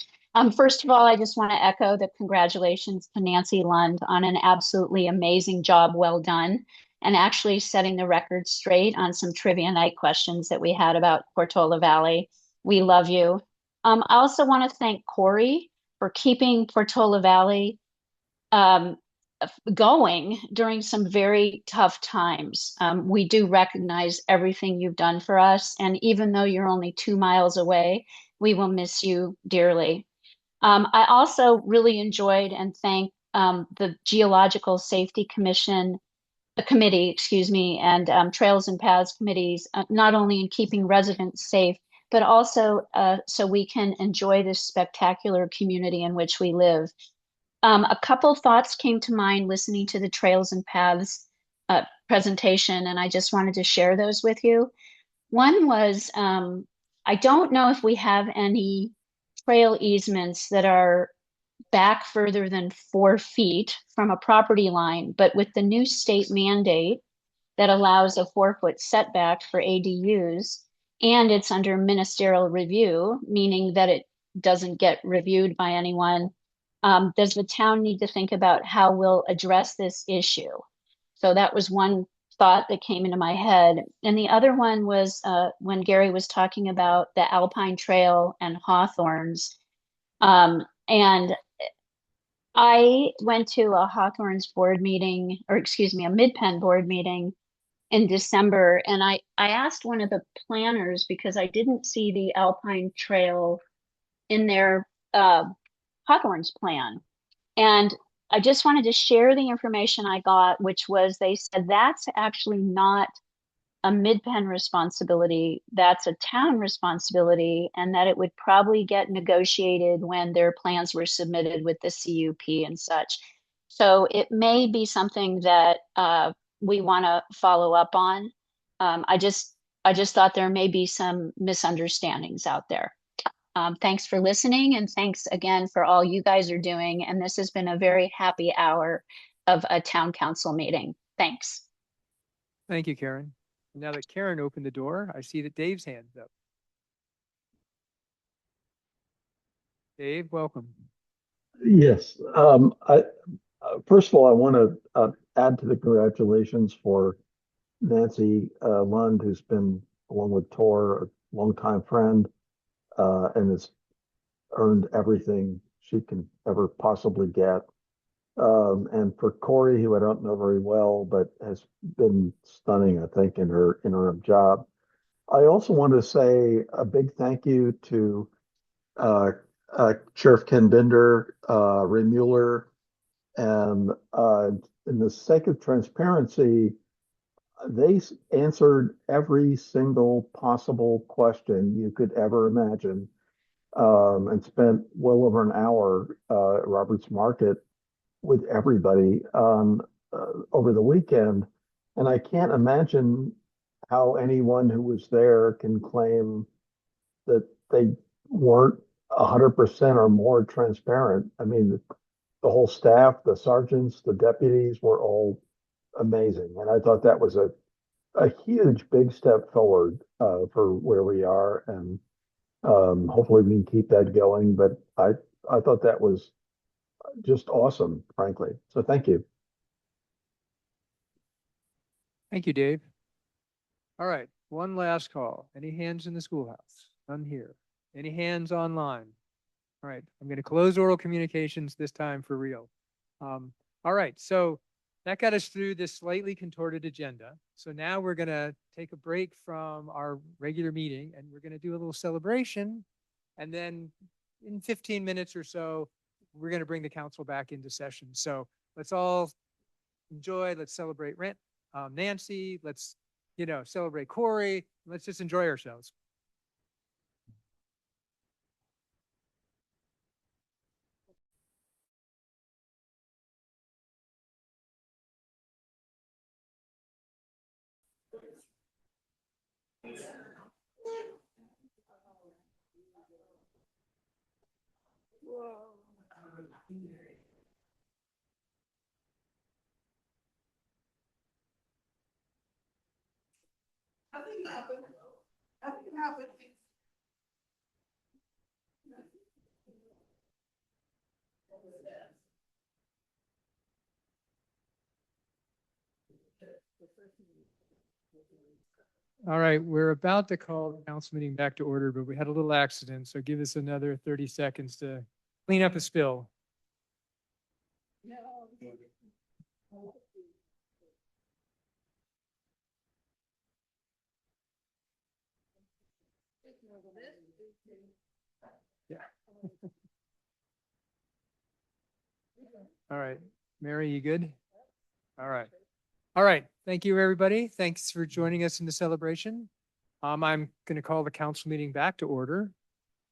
First of all, I just want to echo the congratulations to Nancy Lund on an absolutely amazing job, well done, and actually setting the record straight on some trivia night questions that we had about Portola Valley. We love you. I also want to thank Corey for keeping Portola Valley going during some very tough times. We do recognize everything you've done for us. And even though you're only 2 miles away, we will miss you dearly. I also really enjoyed and thank the Geological Safety Commission, the committee, excuse me, and Trails and Paths committees, not only in keeping residents safe, but also so we can enjoy this spectacular community in which we live. A couple thoughts came to mind listening to the Trails and Paths presentation, and I just wanted to share those with you. One was, I don't know if we have any trail easements that are back further than 4 feet from a property line, but with the new state mandate that allows a 4-foot setback for ADUs, and it's under ministerial review, meaning that it doesn't get reviewed by anyone. Does the town need to think about how we'll address this issue? So that was one thought that came into my head. And the other one was when Gary was talking about the Alpine Trail and Hawthorns. And I went to a Hawthorns board meeting, or excuse me, a Mid-Penn board meeting in December. And I asked one of the planners, because I didn't see the Alpine Trail in their Hawthorns plan. And I just wanted to share the information I got, which was they said that's actually not a Mid-Penn responsibility, that's a town responsibility, and that it would probably get negotiated when their plans were submitted with the CUP and such. So it may be something that we want to follow up on. I just thought there may be some misunderstandings out there. Thanks for listening, and thanks again for all you guys are doing. And this has been a very happy hour of a town council meeting. Thanks. Thank you, Karen. Now that Karen opened the door, I see that Dave's hand's up. Dave, welcome. Yes. First of all, I want to add to the congratulations for Nancy Lund, who's been, along with Tor, a longtime friend, and has earned everything she can ever possibly get. And for Corey, who I don't know very well, but has been stunning, I think, in her interim job. I also want to say a big thank you to Sheriff Ken Binder, Ray Mueller, and in the sake of transparency, they answered every single possible question you could ever imagine, and spent well over an hour at Roberts Market with everybody over the weekend. And I can't imagine how anyone who was there can claim that they weren't 100% or more transparent. I mean, the whole staff, the sergeants, the deputies were all amazing. And I thought that was a huge, big step forward for where we are. And hopefully we can keep that going. But I thought that was just awesome, frankly. So thank you. Thank you, Dave. All right, one last call. Any hands in the schoolhouse? None here. Any hands online? All right, I'm going to close oral communications this time for real. All right, so that got us through this slightly contorted agenda. So now we're going to take a break from our regular meeting and we're going to do a little celebration. And then in 15 minutes or so, we're going to bring the council back into session. So let's all enjoy, let's celebrate Nancy, let's, celebrate Corey. Let's just enjoy ourselves. Nothing happened. Nothing happened. All right, we're about to call the council meeting back to order, but we had a little accident, so give us another 30 seconds to clean up a spill. Yeah. All right, Mary, you good? All right. All right. Thank you, everybody. Thanks for joining us in the celebration. I'm going to call the council meeting back to order.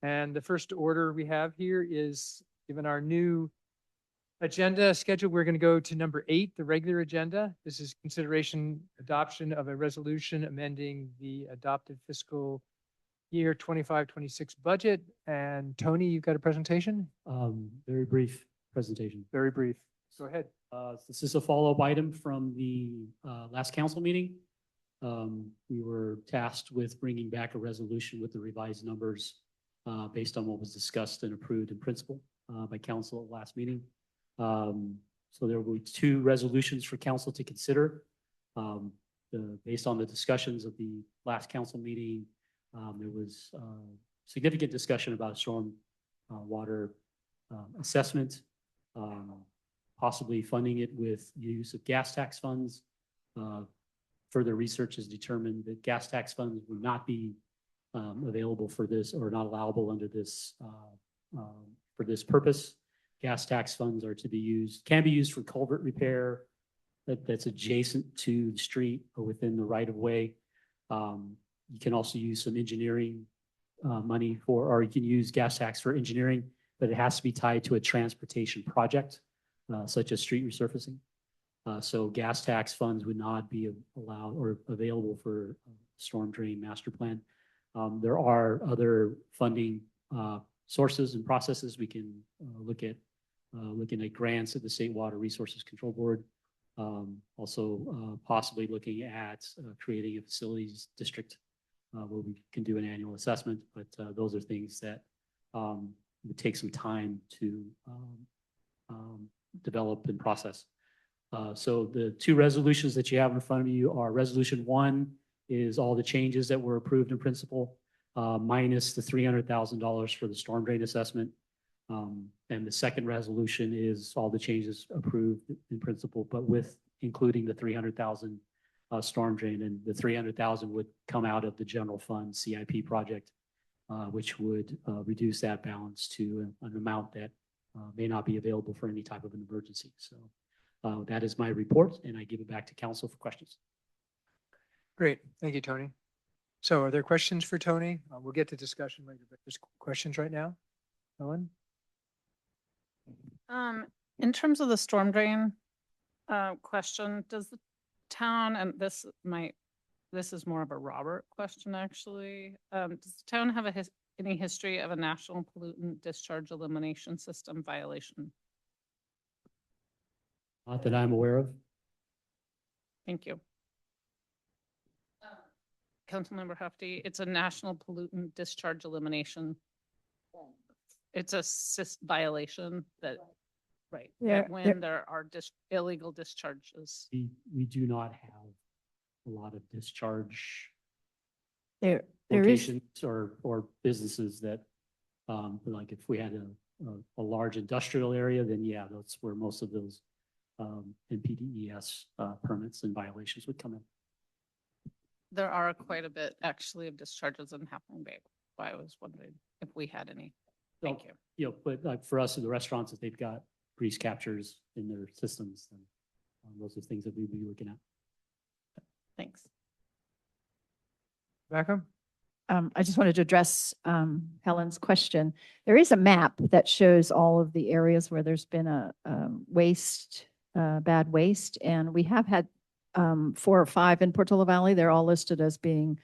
And the first order we have here is, given our new agenda schedule, we're going to go to number 8, the regular agenda. This is consideration adoption of a resolution amending the adopted fiscal year 25-26 budget. And Tony, you've got a presentation? Very brief presentation. Very brief. Go ahead. This is a follow-up item from the last council meeting. We were tasked with bringing back a resolution with the revised numbers based on what was discussed and approved in principle by council at last meeting. So there will be 2 resolutions for council to consider. Based on the discussions of the last council meeting, there was significant discussion about storm water assessment, possibly funding it with use of gas tax funds. Further research has determined that gas tax funds would not be available for this or not allowable under this for this purpose. Gas tax funds are to be used, can be used for culvert repair that's adjacent to the street or within the right of way. You can also use some engineering money for, or you can use gas tax for engineering, but it has to be tied to a transportation project, such as street resurfacing. So gas tax funds would not be allowed or available for storm drain master plan. There are other funding sources and processes. We can look at looking at grants at the State Water Resources Control Board. Also possibly looking at creating a facilities district where we can do an annual assessment, but those are things that would take some time to develop and process. So the 2 resolutions that you have in front of you are resolution 1 is all the changes that were approved in principle, minus the $300,000 for the storm drain assessment. And the second resolution is all the changes approved in principle, but with including the 300,000 storm drain, and the 300,000 would come out of the general fund CIP project, which would reduce that balance to an amount that may not be available for any type of an emergency. So that is my report, and I give it back to council for questions. Great. Thank you, Tony. So are there questions for Tony? We'll get to discussion later, but there's questions right now. Ellen? In terms of the storm drain question, does the town, and this is more of a Robert question actually, does the town have any history of a national pollutant discharge elimination system violation? Not that I'm aware of. Thank you. Councilmember Hefty, it's a national pollutant discharge elimination. It's a violation that, right, that when there are illegal discharges. We do not have a lot of discharge There is, locations or businesses that, like if we had a large industrial area, then yeah, that's where most of those and PDES permits and violations would come in. There are quite a bit actually of discharges in Half Moon Bay. Why I was wondering if we had any. Thank you. You know, but like for us, the restaurants, if they've got grease captures in their systems, then those are things that we'd be looking at. Thanks. Rebecca? I just wanted to address Helen's question. There is a map that shows all of the areas where there's been a bad waste, and we have had 4 or 5 in Portola Valley. They're all listed as being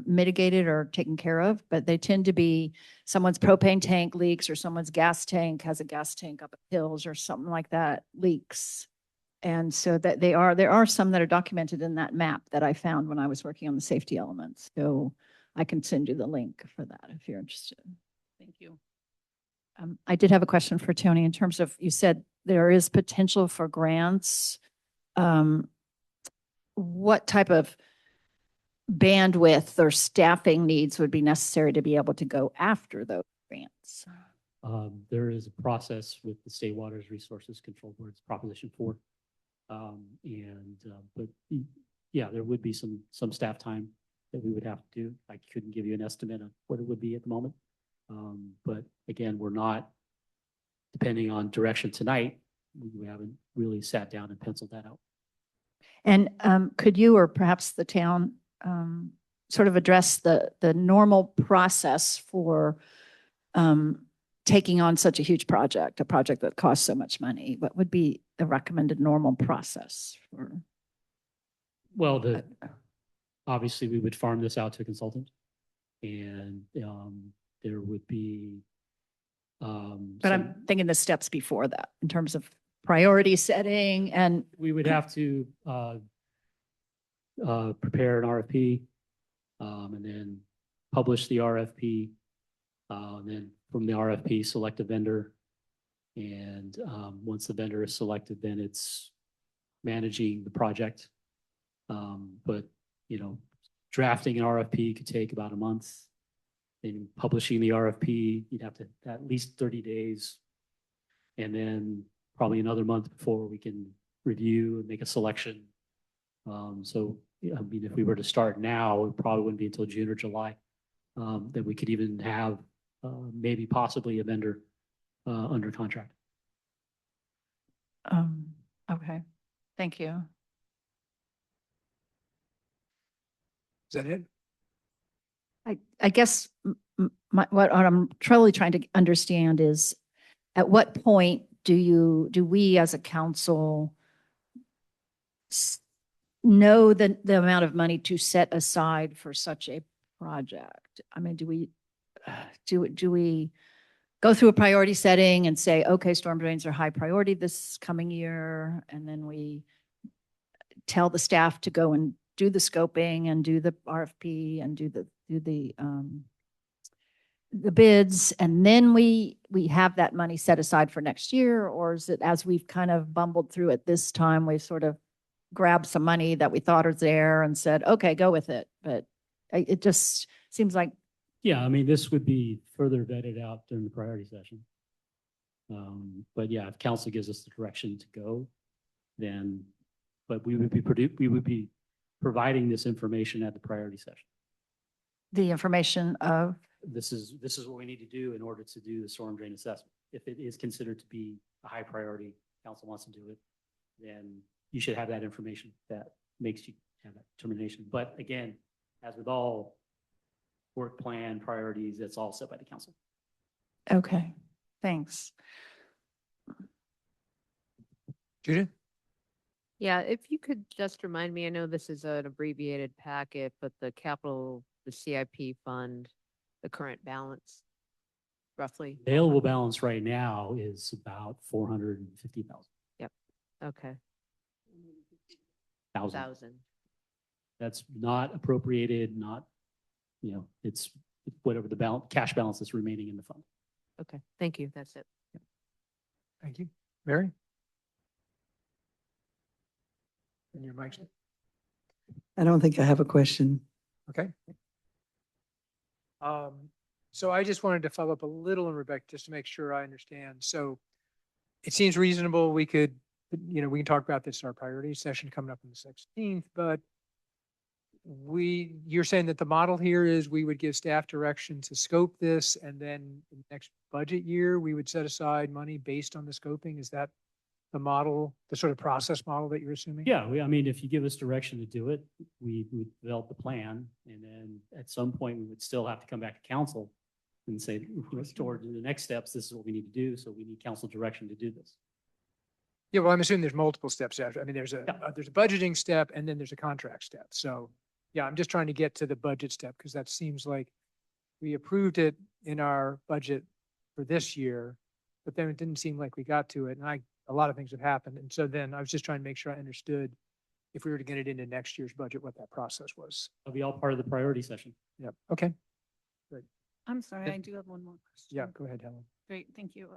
mitigated or taken care of, but they tend to be someone's propane tank leaks or someone's gas tank has a gas tank up at hills or something like that leaks. And so that there are some that are documented in that map that I found when I was working on the safety elements. So I can send you the link for that if you're interested. Thank you. I did have a question for Tony in terms of, you said there is potential for grants. What type of bandwidth or staffing needs would be necessary to be able to go after those grants? There is a process with the State Waters Resources Control Board's Proposition 4. But yeah, there would be some staff time that we would have to do. I couldn't give you an estimate of what it would be at the moment. But again, we're not, depending on direction tonight, we haven't really sat down and penciled that out. And could you or perhaps the town sort of address the normal process for taking on such a huge project, a project that costs so much money? What would be the recommended normal process for? Well, obviously we would farm this out to a consultant, and there would be. But I'm thinking the steps before that in terms of priority setting, and we would have to prepare an RFP, and then publish the RFP, and then from the RFP select a vendor, and once the vendor is selected, then it's managing the project. But you know, drafting an RFP could take about a month. Then publishing the RFP, you'd have to at least 30 days, and then probably another month before we can review and make a selection. So, I mean, if we were to start now, it probably wouldn't be until June or July that we could even have maybe possibly a vendor under contract. okay, thank you. Is that it? I guess what I'm truly trying to understand is, at what point do we as a council know the amount of money to set aside for such a project? I mean, do we go through a priority setting and say, okay, storm drains are high priority this coming year, and then we tell the staff to go and do the scoping and do the RFP and do the bids, and then we have that money set aside for next year? Or is it, as we've kind of bumbled through it this time, we've sort of grabbed some money that we thought was there and said, okay, go with it? But it just seems like. Yeah, I mean, this would be further vetted out during the priority session. But yeah, if council gives us the direction to go, then, but we would be providing this information at the priority session. The information of? This is what we need to do in order to do the storm drain assessment. If it is considered to be a high priority, council wants to do it, then you should have that information that makes you have that determination. But again, as with all work plan priorities, it's all set by the council. Okay, thanks. Judith? Yeah, if you could just remind me, I know this is an abbreviated packet, but the CIP fund, the current balance, roughly? Available balance right now is about 450,000. Yep, okay. Thousand. That's not appropriated, not, you know, it's whatever the cash balance that's remaining in the fund. Okay, thank you, that's it. Thank you. Mary? And your mic. I don't think I have a question. Okay. So I just wanted to follow up a little on Rebecca, just to make sure I understand. So it seems reasonable we could you know, we can talk about this in our priority session coming up on the 16th, but you're saying that the model here is we would give staff direction to scope this, and then in the next budget year, we would set aside money based on the scoping. Is that the model, the sort of process model that you're assuming? Yeah, I mean, if you give us direction to do it, we would develop the plan. And then at some point, we would still have to come back to council and say, toward the next steps, this is what we need to do. So we need council direction to do this. Yeah, well, I'm assuming there's multiple steps after. I mean, there's a budgeting step and then there's a contract step. So yeah, I'm just trying to get to the budget step because that seems like we approved it in our budget for this year, but then it didn't seem like we got to it. And a lot of things have happened. And so then I was just trying to make sure I understood if we were to get it into next year's budget, what that process was. It'll be all part of the priority session. Yep. Okay. Great. I'm sorry, Yeah. I do have one more question. Yeah, go ahead, Helen. Great, thank you.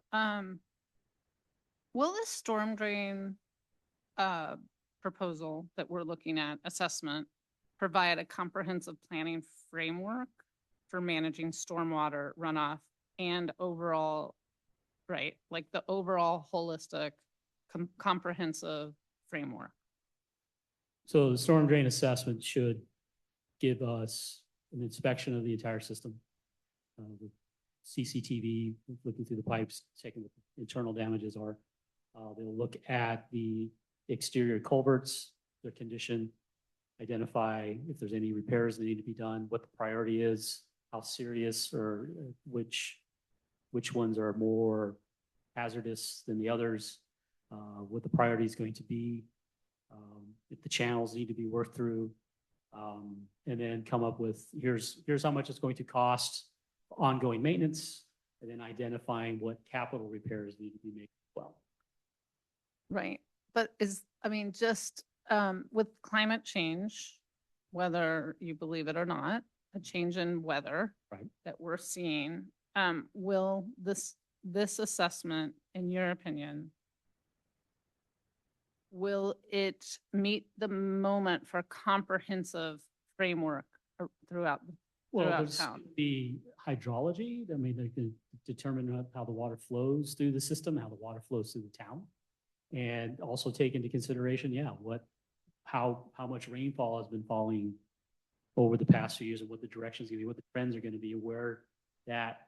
Will this storm drain proposal that we're looking at, assessment, provide a comprehensive planning framework for managing stormwater runoff and overall, right, like the overall holistic, comprehensive framework? So the storm drain assessment should give us an inspection of the entire system. With CCTV, looking through the pipes, checking what the internal damages are. They'll look at the exterior culverts, their condition, identify if there's any repairs that need to be done, what the priority is, how serious or which ones are more hazardous than the others, what the priority is going to be, if the channels need to be worked through, and then come up with here's how much it's going to cost, ongoing maintenance, and then identifying what capital repairs need to be made as well. Right, but just with climate change, whether you believe it or not, a change in weather that we're seeing, will this assessment, in your opinion, will it meet the moment for comprehensive framework throughout There's town? the hydrology. I mean, they can determine how the water flows through the system, how the water flows through the town. And also take into consideration, how much rainfall has been falling over the past few years and what the direction is going to be, what the trends are going to be, where that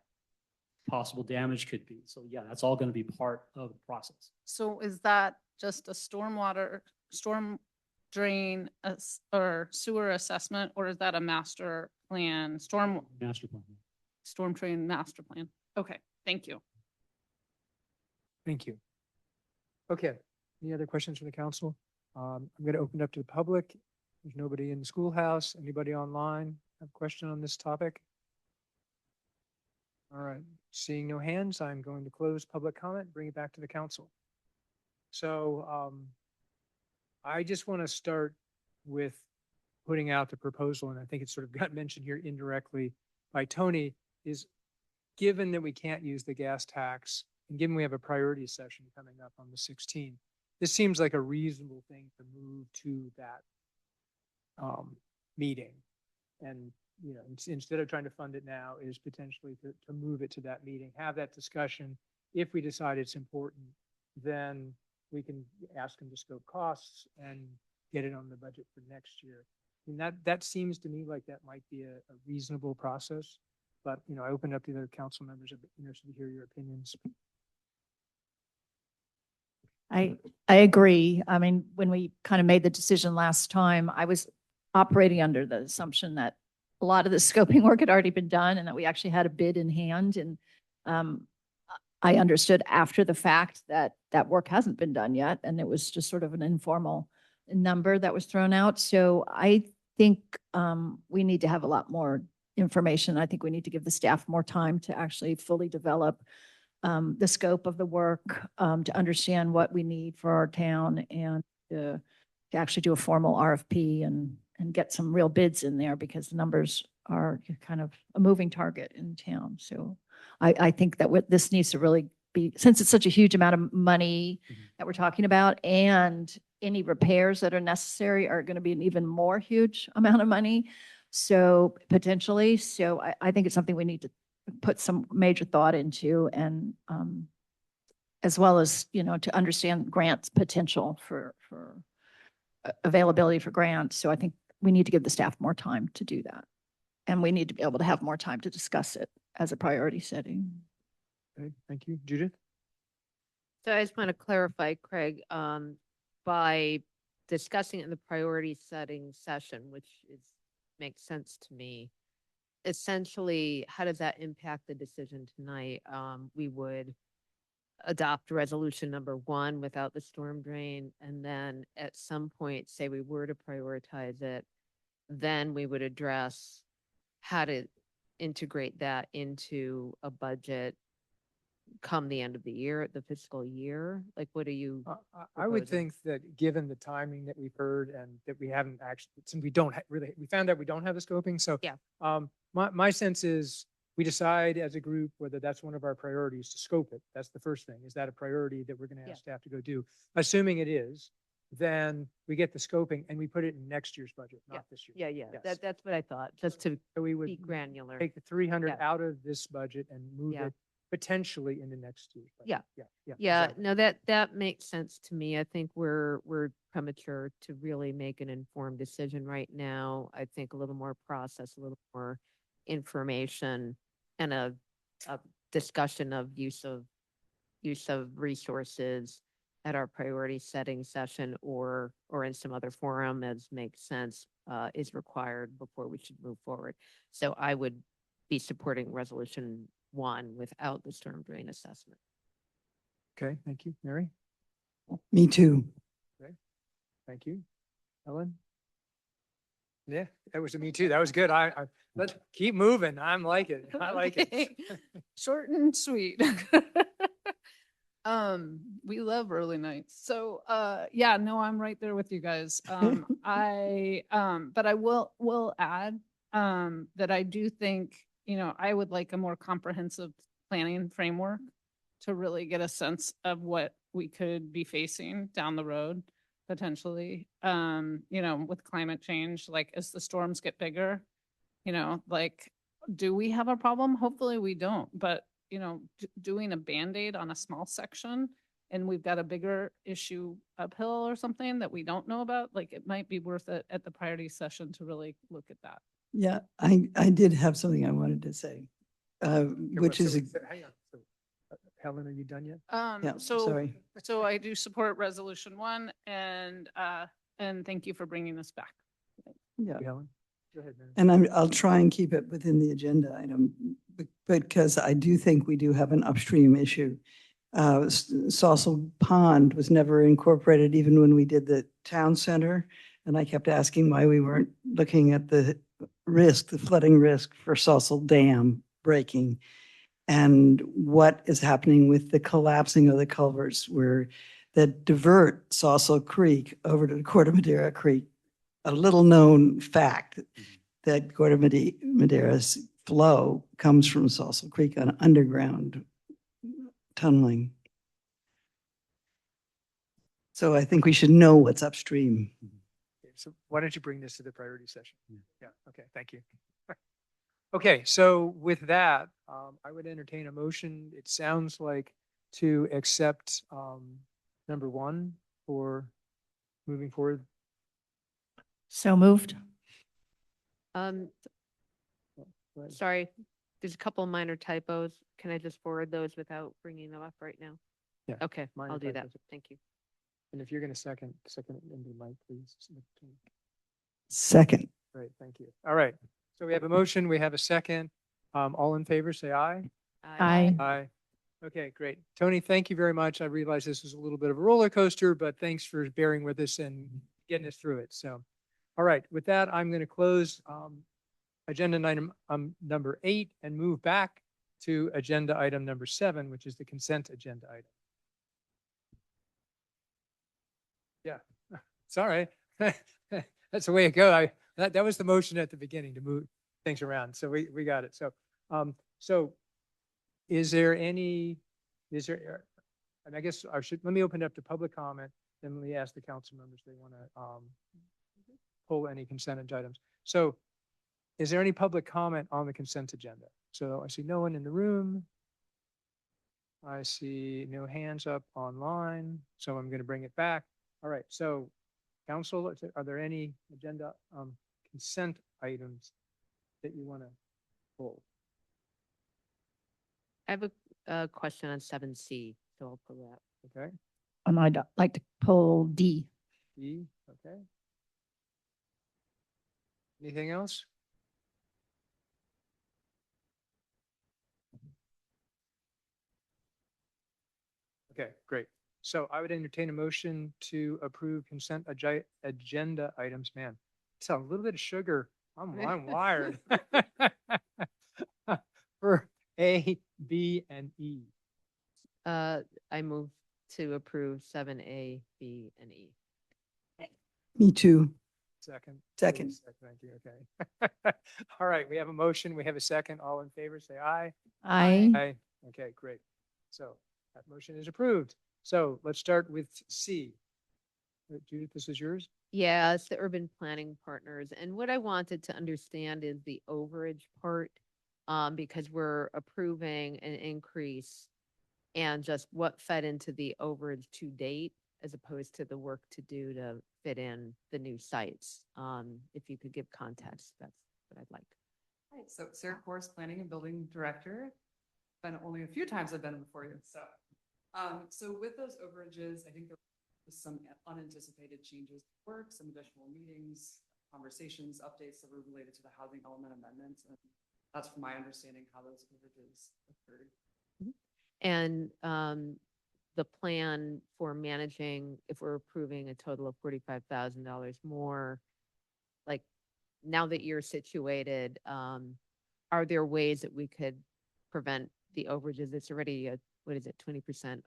possible damage could be. So yeah, that's all going to be part of the process. So is that just a storm drain or sewer assessment, or is that a master plan, Master plan. storm drain master plan? Okay, thank you. Thank you. Okay, any other questions from the council? I'm going to open it up to the public. There's nobody in the schoolhouse. Anybody online have a question on this topic? All right, seeing no hands, I'm going to close public comment, bring it back to the council. So I just want to start with putting out the proposal, and I think it sort of got mentioned here indirectly by Tony, is given that we can't use the gas tax, and given we have a priority session coming up on the 16th, this seems like a reasonable thing to move to that meeting. And, you know, instead of trying to fund it now, is potentially to move it to that meeting, have that discussion. If we decide it's important, then we can ask them to scope costs and get it on the budget for next year. And that seems to me like that might be a reasonable process. But, you know, I open up to the other council members. I'm interested to hear your opinions. I agree. I mean, when we kind of made the decision last time, I was operating under the assumption that a lot of the scoping work had already been done and that we actually had a bid in hand. And I understood after the fact that that work hasn't been done yet. And it was just sort of an informal number that was thrown out. So I think we need to have a lot more information. I think we need to give the staff more time to actually fully develop the scope of the work, to understand what we need for our town, and to actually do a formal RFP and get some real bids in there, because the numbers are kind of a moving target in town. So I think that what this needs to really be, since it's such a huge amount of money that we're talking about, and any repairs that are necessary are going to be an even more huge amount of money. So potentially, I think it's something we need to put some major thought into, and as well as, to understand grants potential for availability for grants. So I think we need to give the staff more time to do that. And we need to be able to have more time to discuss it as a priority setting. Okay, thank you. Judith? So I just want to clarify, Craig, by discussing it in the priority setting session, which makes sense to me. Essentially, how does that impact the decision tonight? We would adopt resolution number 1 without the storm drain, and then at some point say we were to prioritize it, then we would address how to integrate that into a budget come the end of the year, the fiscal year. Like, what are you? I would proposing? think that given the timing that we've heard and that we haven't actually, since we don't really, we found out we don't have the scoping. So Yeah. My sense is we decide as a group whether that's one of our priorities to scope it. That's the first thing. Is that a priority that we're going to Yeah. ask staff to go do? Assuming it is, then we get the scoping and we put it in next year's budget, not this year. Yeah, Yes. that's what I thought, just to So we would be granular. take the 300 Yeah. out of this budget and move Yeah. it potentially into next year's budget. Yeah. Yeah. Yeah, exactly. no, that makes sense to me. I think we're premature to really make an informed decision right now. I think a little more process, a little more information, and a discussion of use of resources at our priority setting session or in some other forum as makes sense is required before we should move forward. So I would be supporting resolution 1 without the storm drain assessment. Okay, thank you. Mary? Me too. Thank you. Ellen? Yeah, that was a me too. That was good. Let's keep moving. I'm like it. I like it. Okay. Short and sweet. We love early nights. So, yeah, no, I'm right there with you guys. But I will add, that I do think, I would like a more comprehensive planning framework to really get a sense of what we could be facing down the road, potentially, with climate change, like as the storms get bigger, like, do we have a problem? Hopefully we don't, but doing a Band-Aid on a small section and we've got a bigger issue uphill or something that we don't know about, like it might be worth it at the priority session to really look at that. Yeah, I did have something I wanted to say, which is, Hang on. So, Helen, are you done yet? yeah, So sorry. I do support resolution 1 and thank you for bringing this back. Yeah. Helen? Go ahead, Mary. And I'll try and keep it within the agenda item, because I do think we do have an upstream issue. Saucel Pond was never incorporated even when we did the town center. And I kept asking why we weren't looking at the flooding risk for Saucel Dam breaking. And what is happening with the collapsing of the culverts that divert Saucel Creek over to Corte Madera Creek. A little known fact that Corte Madera's flow comes from Saucel Creek on underground tunneling. So I think we should know what's upstream. Okay, so why don't you bring this to the priority session? Yeah, okay, thank you. Okay, so with that, I would entertain a motion. It sounds like to accept number 1 for moving forward. So moved. Sorry, there's a couple of minor typos. Can I just forward those without bringing them up right now? Yeah, Okay, minor I'll do that. typos. Thank you. And if you're going to second it into the mic, please. Second. Great, thank you. All right, so we have a motion, we have a second. All in favor, say aye. Aye. Aye. Okay, great. Tony, thank you very much. I realize this was a little bit of a roller coaster, but thanks for bearing with us and getting us through it. So, all right, with that, I'm going to close agenda item number 8 and move back to agenda item number 7, which is the consent agenda item. Yeah, it's all right. That's the way it goes. That was the motion at the beginning to move things around. So we got it. So and I guess let me open it up to public comment, then let me ask the council members if they want to pull any consent items. So is there any public comment on the consent agenda? So I see no one in the room. I see no hands up online, so I'm going to bring it back. All right, so council, are there any agenda consent items that you want to pull? I have a question on 7C, so I'll pull that. Okay, And I'd like to pull D. D, okay. Anything else? Okay, great. So I would entertain a motion to approve consent agenda items. Man, it's a little bit of sugar. I'm wired. For A, B, and E. I move to approve 7A, B, and E. Me too. Second. Second. Thank you, okay. All right, we have a motion, we have a second. All in favor, say aye. Aye. Aye. Okay, great. So that motion is approved. So let's start with C. Judith, this is yours? Yeah, it's the urban planning partners. And what I wanted to understand is the overage part, because we're approving an increase and just what fed into the overage to date, as opposed to the work to do to fit in the new sites. If you could give context, that's what I'd like. Right, so Sarah Corse, Planning and Building Director. Been only a few times I've been before you, so. So with those overages, I think there was some unanticipated changes to work, some additional meetings, conversations, updates that were related to the housing element amendments. And that's from my understanding how those overages occurred. And the plan for managing, if we're approving a total of $45,000 more, like now that you're situated, are there ways that we could prevent the overages? It's already a, what is it, 20%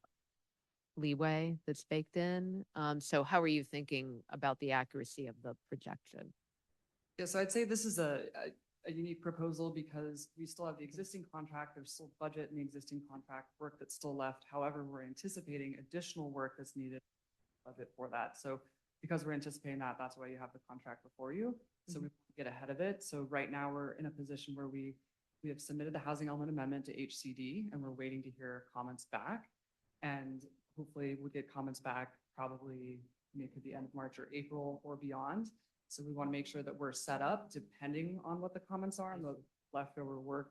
leeway that's baked in. So how are you thinking about the accuracy of the projection? Yeah, so I'd say this is a unique proposal because we still have the existing contract, there's still budget in the existing contract, work that's still left. However, we're anticipating additional work that's needed budget for that. So because we're anticipating that, that's why you have the contract before you. So we get ahead of it. So right now we're in a position where we have submitted the housing element amendment to HCD and we're waiting to hear comments back. And hopefully we'll get comments back probably maybe at the end of March or April or beyond. So we want to make sure that we're set up depending on what the comments are and the leftover work,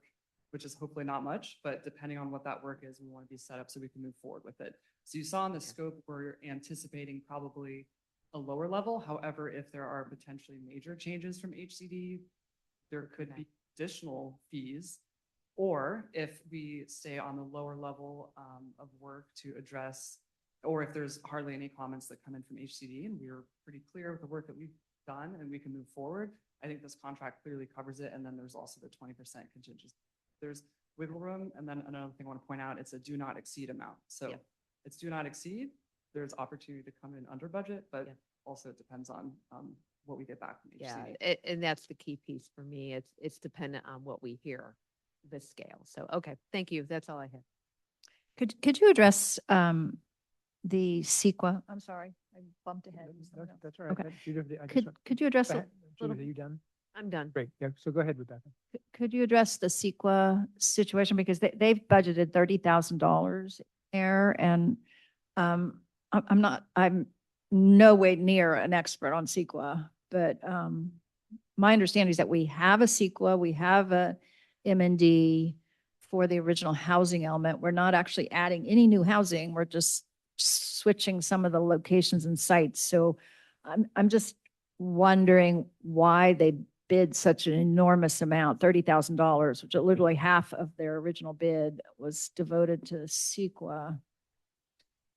which is hopefully not much, but depending on what that work is, we want to be set up so we can move forward with it. So you saw in the scope, we're anticipating probably a lower level. However, if there are potentially major changes from HCD, there could be additional fees. Or if we stay on the lower level of work to address, or if there's hardly any comments that come in from HCD and we're pretty clear with the work that we've done and we can move forward, I think this contract clearly covers it. And then there's also the 20% contingency. There's wiggle room. And then another thing I want to point out, it's a do not exceed amount. So it's do not exceed. There's opportunity to come in under budget, but also it depends on what we get back from HCD. Yeah, and that's the key piece for me. It's dependent on what we hear, the scale. So, okay, thank you. That's all I have. Could you address the CEQA? I'm sorry, I bumped ahead. That's all right. Okay. Judith, I just Could, want- could you address Go a ahead. little- Judith, are you done? I'm done. Great. Yeah. So go ahead, Rebecca. Could you address the CEQA situation? Because they've budgeted $30,000 there and I'm no way near an expert on CEQA, but my understanding is that we have a CEQA, we have a M&D for the original housing element. We're not actually adding any new housing. We're just switching some of the locations and sites. So I'm just wondering why they bid such an enormous amount, $30,000, which literally half of their original bid was devoted to CEQA.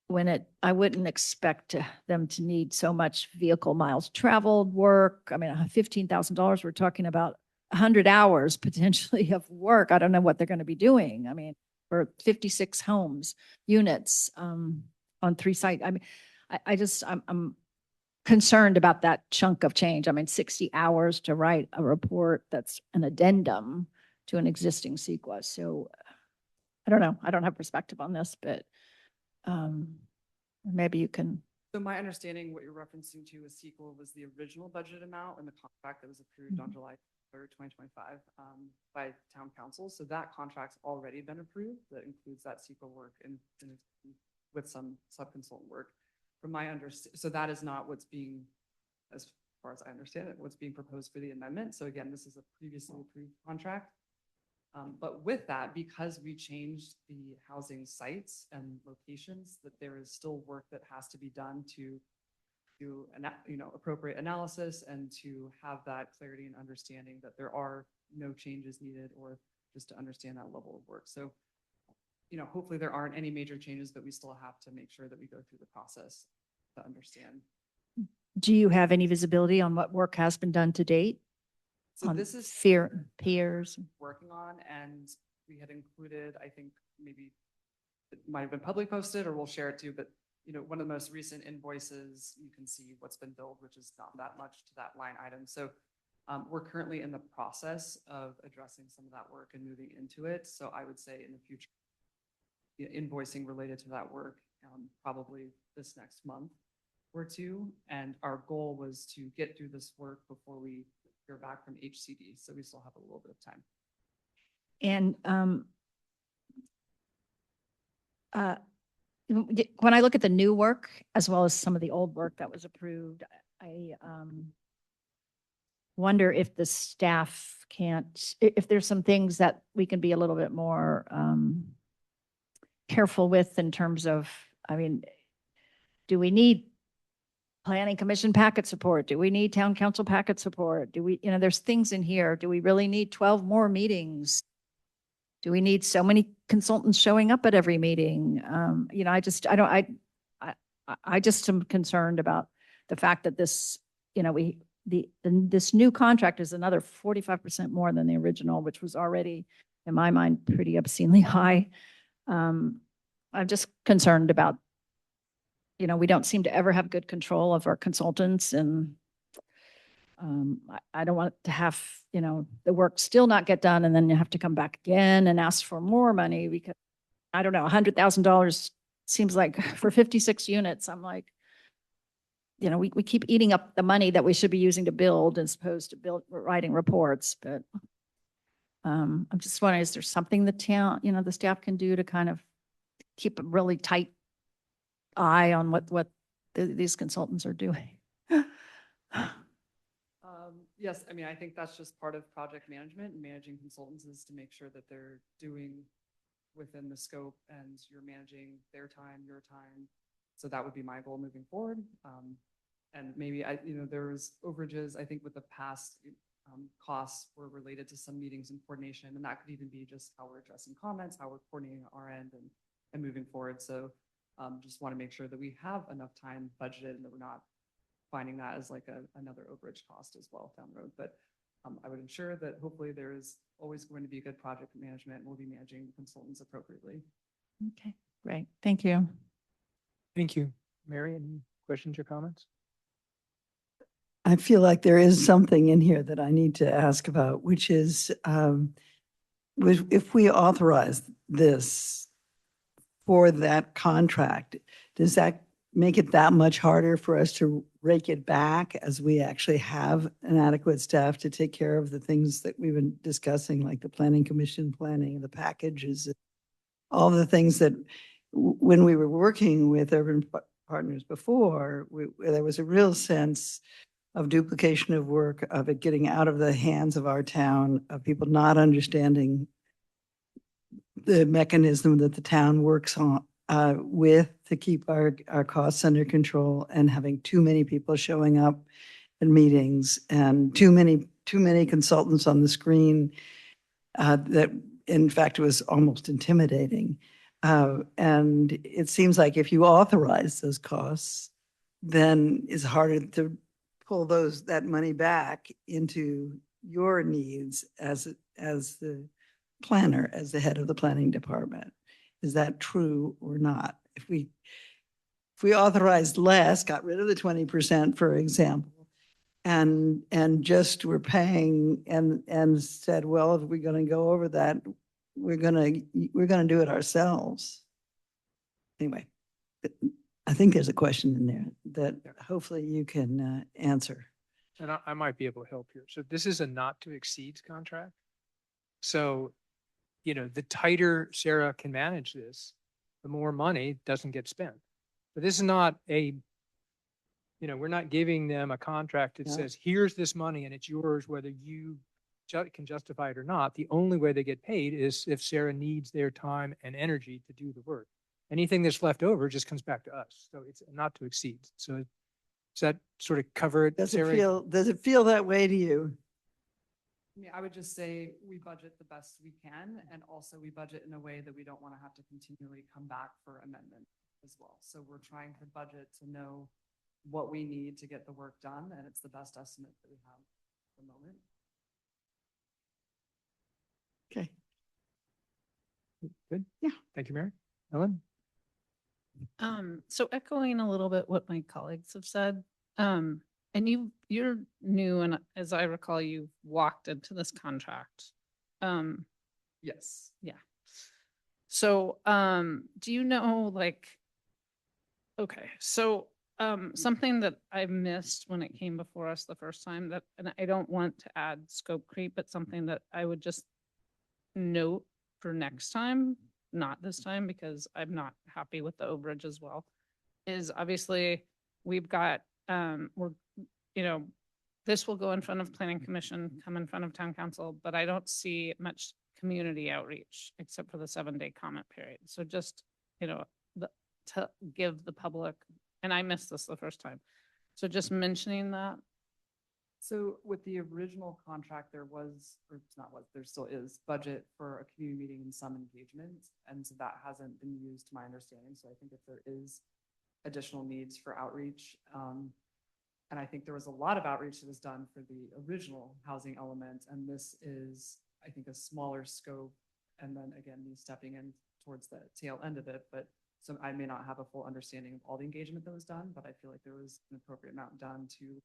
When I wouldn't expect them to need so much vehicle miles traveled work. I mean, $15,000, we're talking about 100 hours potentially of work. I don't know what they're going to be doing. I mean, for 56 homes, units on 3 sites. I mean, I'm concerned about that chunk of change. I mean, 60 hours to write a report that's an addendum to an existing CEQA. So I don't know. I don't have perspective on this, but maybe you can. So my understanding, what you're referencing to with CEQA was the original budget amount and the contract that was approved on July 3rd, 2025, by town council. So that contract's already been approved. That includes that CEQA work and with some sub-consultant work. From my understanding, so that is not what's being, as far as I understand it, what's being proposed for the amendment. So again, this is a previously approved contract. But with that, because we changed the housing sites and locations, that there is still work that has to be done to do, appropriate analysis and to have that clarity and understanding that there are no changes needed, or just to understand that level of work. So, hopefully there aren't any major changes, but we still have to make sure that we go through the process to understand. Do you have any visibility on what work has been done to date? So on this is peers? working on, and we had included, I think maybe it might have been publicly posted, or we'll share it too, but one of the most recent invoices, you can see what's been billed, which is not that much to that line item. So we're currently in the process of addressing some of that work and moving into it. So I would say in the future, invoicing related to that work, probably this next month or two. And our goal was to get through this work before we hear back from HCD. So we still have a little bit of time. And when I look at the new work as well as some of the old work that was approved, I wonder if the staff if there's some things that we can be a little bit more careful with in terms of, do we need planning commission packet support? Do we need town council packet support? Do we, there's things in here. Do we really need 12 more meetings? Do we need so many consultants showing up at every meeting? I just am concerned about the fact that this, this new contract is another 45% more than the original, which was already, in my mind, pretty obscenely high. I'm just concerned about, we don't seem to ever have good control of our consultants, and I don't want to have, the work still not get done and then you have to come back again and ask for more money because, I don't know, $100,000 seems like for 56 units, I'm like, we keep eating up the money that we should be using to build as opposed to writing reports. But I'm just wondering, is there something the town, the staff can do to kind of keep a really tight eye on what these consultants are doing? Yes, I think that's just part of project management, and managing consultants is to make sure that they're doing within the scope and you're managing their time, your time. So that would be my goal moving forward. And maybe there was overages, I think with the past costs were related to some meetings and coordination, and that could even be just how we're addressing comments, how we're coordinating our end and moving forward. So just want to make sure that we have enough time budgeted and that we're not finding that as like another overage cost as well down the road. But I would ensure that hopefully there is always going to be good project management, and we'll be managing consultants appropriately. Okay, great. Thank you. Thank you. Mary, any questions or comments? I feel like there is something in here that I need to ask about, which is if we authorize this for that contract, does that make it that much harder for us to rake it back as we actually have an adequate staff to take care of the things that we've been discussing, like the planning commission planning, the packages, all the things that when we were working with Urban Partners before, there was a real sense of duplication of work, of it getting out of the hands of our town, of people not understanding the mechanism that the town works on with to keep our costs under control, and having too many people showing up at meetings and too many consultants on the screen that in fact was almost intimidating. And it seems like if you authorize those costs, then it's harder to pull that money back into your needs as the planner, as the head of the planning department. Is that true or not? If we authorized less, got rid of the 20%, for example, and just were paying and said, well, if we're going to go over that, we're going to do it ourselves. Anyway, I think there's a question in there that hopefully you can answer. and I might be able to help here. So this is a not to exceeds contract. So, you know, the tighter Sarah can manage this, the more money doesn't get spent. But this is not a, you know, we're not giving them a contract that Yeah. says, here's this money and it's yours, whether you can justify it or not. The only way they get paid is if Sarah needs their time and energy to do the work. Anything that's left over just comes back to us. So it's not to exceed. So does that sort of cover it, Does it Sarah? does it feel that way to you? Yeah, I would just say we budget the best we can, and also we budget in a way that we don't want to have to continually come back for amendment as well. So we're trying to budget to know what we need to get the work done, and it's the best estimate that we have at the moment. Okay. Good. Yeah. Thank you, Mary. Ellen? So echoing a little bit what my colleagues have said, and you're new, and as I recall, you walked into this contract. Yes. Yeah. So, do you know, like, okay, so, something that I missed when it came before us the first time that, and I don't want to add scope creep, but something that I would just note for next time, not this time, because I'm not happy with the overage as well, is obviously we've got, we're, you know, this will go in front of planning commission, come in front of town council, but I don't see much community outreach except for the 7-day comment period. So just, you know, to give the public, and I missed this the first time. So just mentioning that. So with the original contract, there was, or it's not was, there still is budget for a community meeting and some engagement. And so that hasn't been used to my understanding. So I think if there is additional needs for outreach, and I think there was a lot of outreach that was done for the original housing element. And this is, I think, a smaller scope. And then again, me stepping in towards the tail end of it. But so I may not have a full understanding of all the engagement that was done, but I feel like there was an appropriate amount done to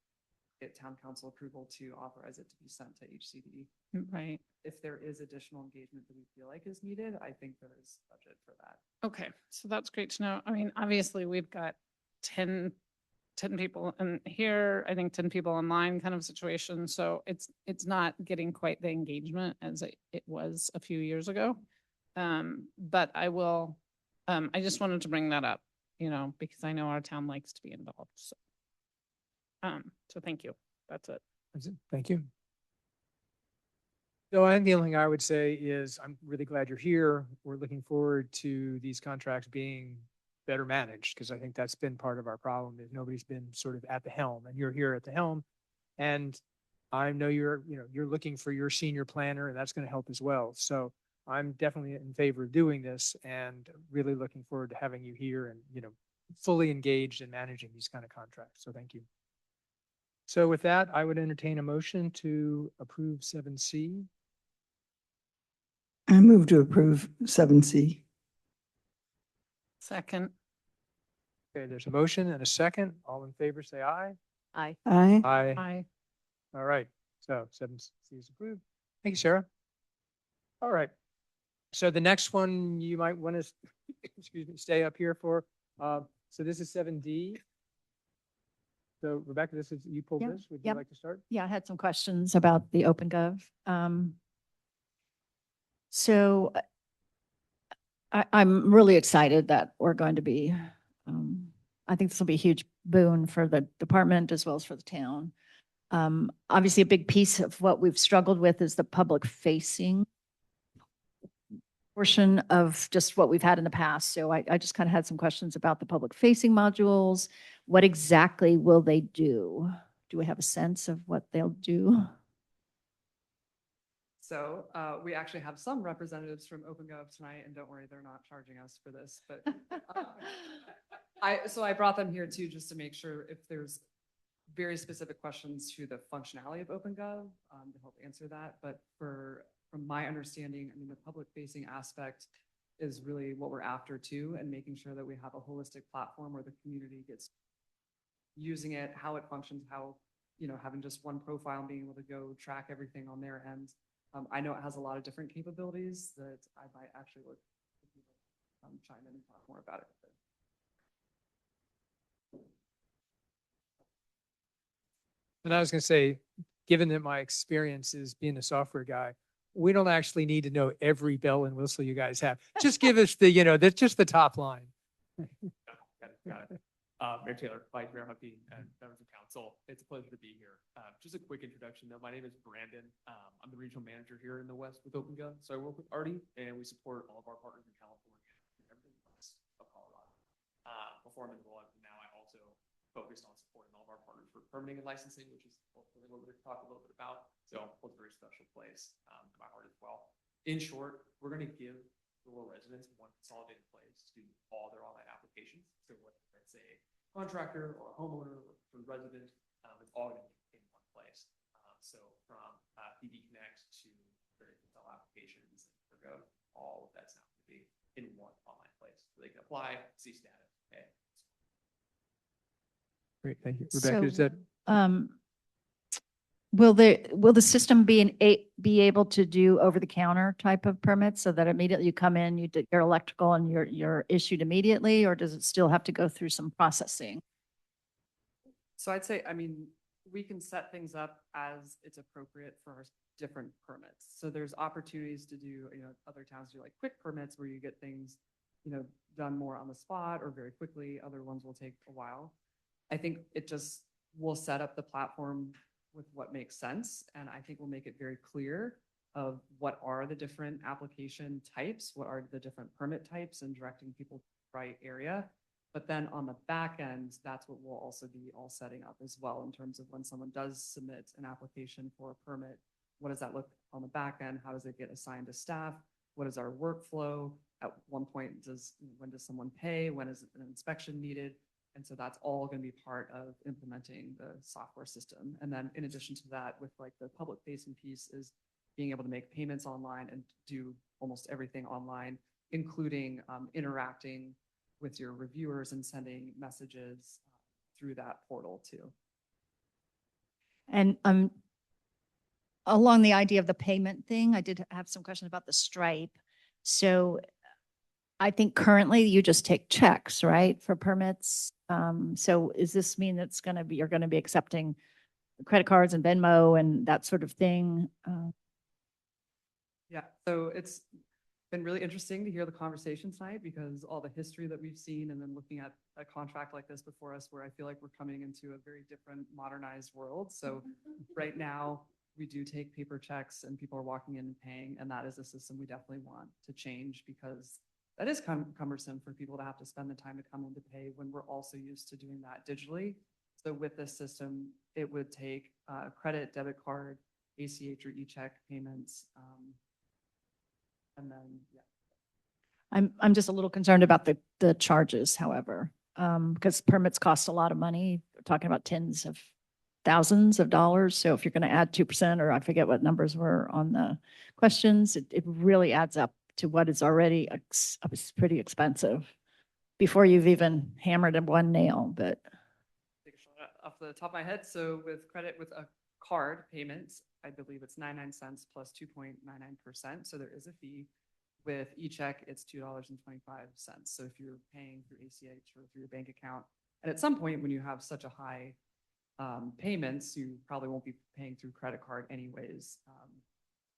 get town council approval to authorize it to be sent to HCD. Right. If there is additional engagement that we feel like is needed, I think there is budget for that. Okay, so that's great to know. I mean, obviously, we've got 10 people in here, I think 10 people online kind of situation. So it's not getting quite the engagement as it was a few years ago. But I will, I just wanted to bring that up, you know, because I know our town likes to be involved. So thank you. That's it. That's it. Thank you. So I think the only thing I would say is I'm really glad you're here. We're looking forward to these contracts being better managed, because I think that's been part of our problem, is nobody's been sort of at the helm, and you're here at the helm. And I know you're looking for your senior planner, and that's going to help as well. So I'm definitely in favor of doing this, and really looking forward to having you here and, you know, fully engaged in managing these kind of contracts. So thank you. So with that, I would entertain a motion to approve 7C. I move to approve 7C. Second. Okay, there's a motion and a second. All in favor, say aye. Aye. Aye. Aye. Aye. All right, so 7C is approved. Thank you, Sarah. All right. So the next one you might want to, excuse me, stay up here for. So this is 7D. So Rebecca, this is, you pulled Yeah, this. Would you yep. like to start? Yeah, I had some questions about the OpenGov. So I'm really excited that we're going to be, I think this will be a huge boon for the department as well as for the town. Obviously, a big piece of what we've struggled with is the public facing portion of just what we've had in the past. So I just kind of had some questions about the public facing modules. What exactly will they do? Do we have a sense of what they'll do? So we actually have some representatives from OpenGov tonight, and don't worry, they're not charging us for this, but so I brought them here too, just to make sure if there's very specific questions to the functionality of OpenGov to help answer that. But from my understanding, I mean, the public facing aspect is really what we're after too, and making sure that we have a holistic platform where the community gets using it, how it functions, how, you know, having just one profile and being able to go track everything on their end. I know it has a lot of different capabilities that I might actually look chime in and talk more about it. And I was going to say, given that my experience is being a software guy, we don't actually need to know every bell and whistle you guys have. Just give us the, that's just the top line. Got it. Mayor Taylor, Vice Mayor Humphrey, and members of council, it's a pleasure to be here. Just a quick introduction though. My name is Brandon. I'm the regional manager here in the West with OpenGov. So I work with Artie and we support all of our partners in California and everything west of Colorado. Before I'm in the role, now I also focused on supporting all of our partners for permitting and licensing, which is hopefully what we're going to talk a little bit about. So it's a very special place in my heart as well. In short, we're going to give rural residents one consolidated place to do all their online applications. So whether it's a contractor or a homeowner or for the resident, it's all going to be in one place. So from PB Connect to their Excel applications, all of that's now going to be in one online place. So they can apply, see status, pay. Great, thank you. Rebecca, is So, that? Will the system be able to do over-the-counter type of permits so that immediately you come in, you do your electrical and you're issued immediately, or does it still have to go through some processing? So I'd say, I mean, we can set things up as it's appropriate for our different permits. So there's opportunities to do, other towns do like quick permits where you get things, done more on the spot or very quickly. Other ones will take a while. I think it just will set up the platform with what makes sense. And I think we'll make it very clear of what are the different application types, what are the different permit types, and directing people to the right area. But then on the back end, that's what we'll also be all setting up as well in terms of when someone does submit an application for a permit, what does that look on the back end? How does it get assigned to staff? What is our workflow? At one point, when does someone pay? When is an inspection needed? And so that's all going to be part of implementing the software system. And then in addition to that, with like the public facing piece is being able to make payments online and do almost everything online, including interacting with your reviewers and sending messages through that portal too. And along the idea of the payment thing, I did have some questions about the Stripe. So I think currently you just take checks, right, for permits. So does this mean that's going to be, you're going to be accepting credit cards and Venmo and that sort of thing? Yeah, so it's been really interesting to hear the conversation tonight because all the history that we've seen and then looking at a contract like this before us where I feel like we're coming into a very different modernized world. So right now we do take paper checks and people are walking in and paying, and that is a system we definitely want to change because that is cumbersome for people to have to spend the time to come in to pay when we're also used to doing that digitally. So with this system, it would take credit, debit card, ACH or e-check payments. And then, yeah. I'm just a little concerned about the charges, however, because permits cost a lot of money. We're talking about tens of thousands of dollars. So if you're going to add 2%, or I forget what numbers were on the questions, it really adds up to what is already pretty expensive before you've even hammered in one nail. But Take a shot off the top of my head. So with credit with a card payments, I believe it's 99 cents plus 2.99%. So there is a fee. With e-check, it's $2.25. So if you're paying through ACH or through your bank account, and at some point when you have such a high payments, you probably won't be paying through credit card anyways.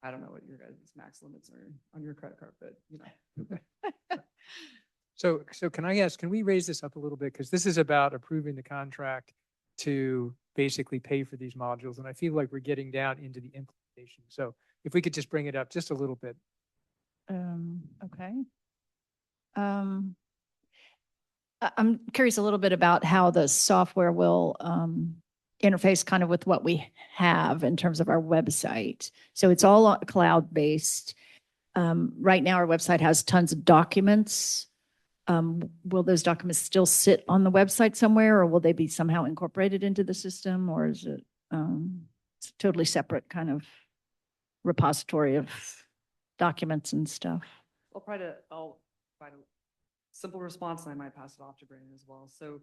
I don't know what your guys' max limits are on your credit card, but So can I ask, can we raise this up a little bit? Because this is about approving the contract to basically pay for these modules. And I feel like we're getting down into the implementation. So if we could just bring it up just a little bit. okay. I'm curious a little bit about how the software will interface kind of with what we have in terms of our website. So it's all cloud-based. Right now, our website has tons of documents. Will those documents still sit on the website somewhere, or will they be somehow incorporated into the system, or is it it's a totally separate kind of repository of documents and stuff? I'll find a simple response and I might pass it off to Brandon as well. So,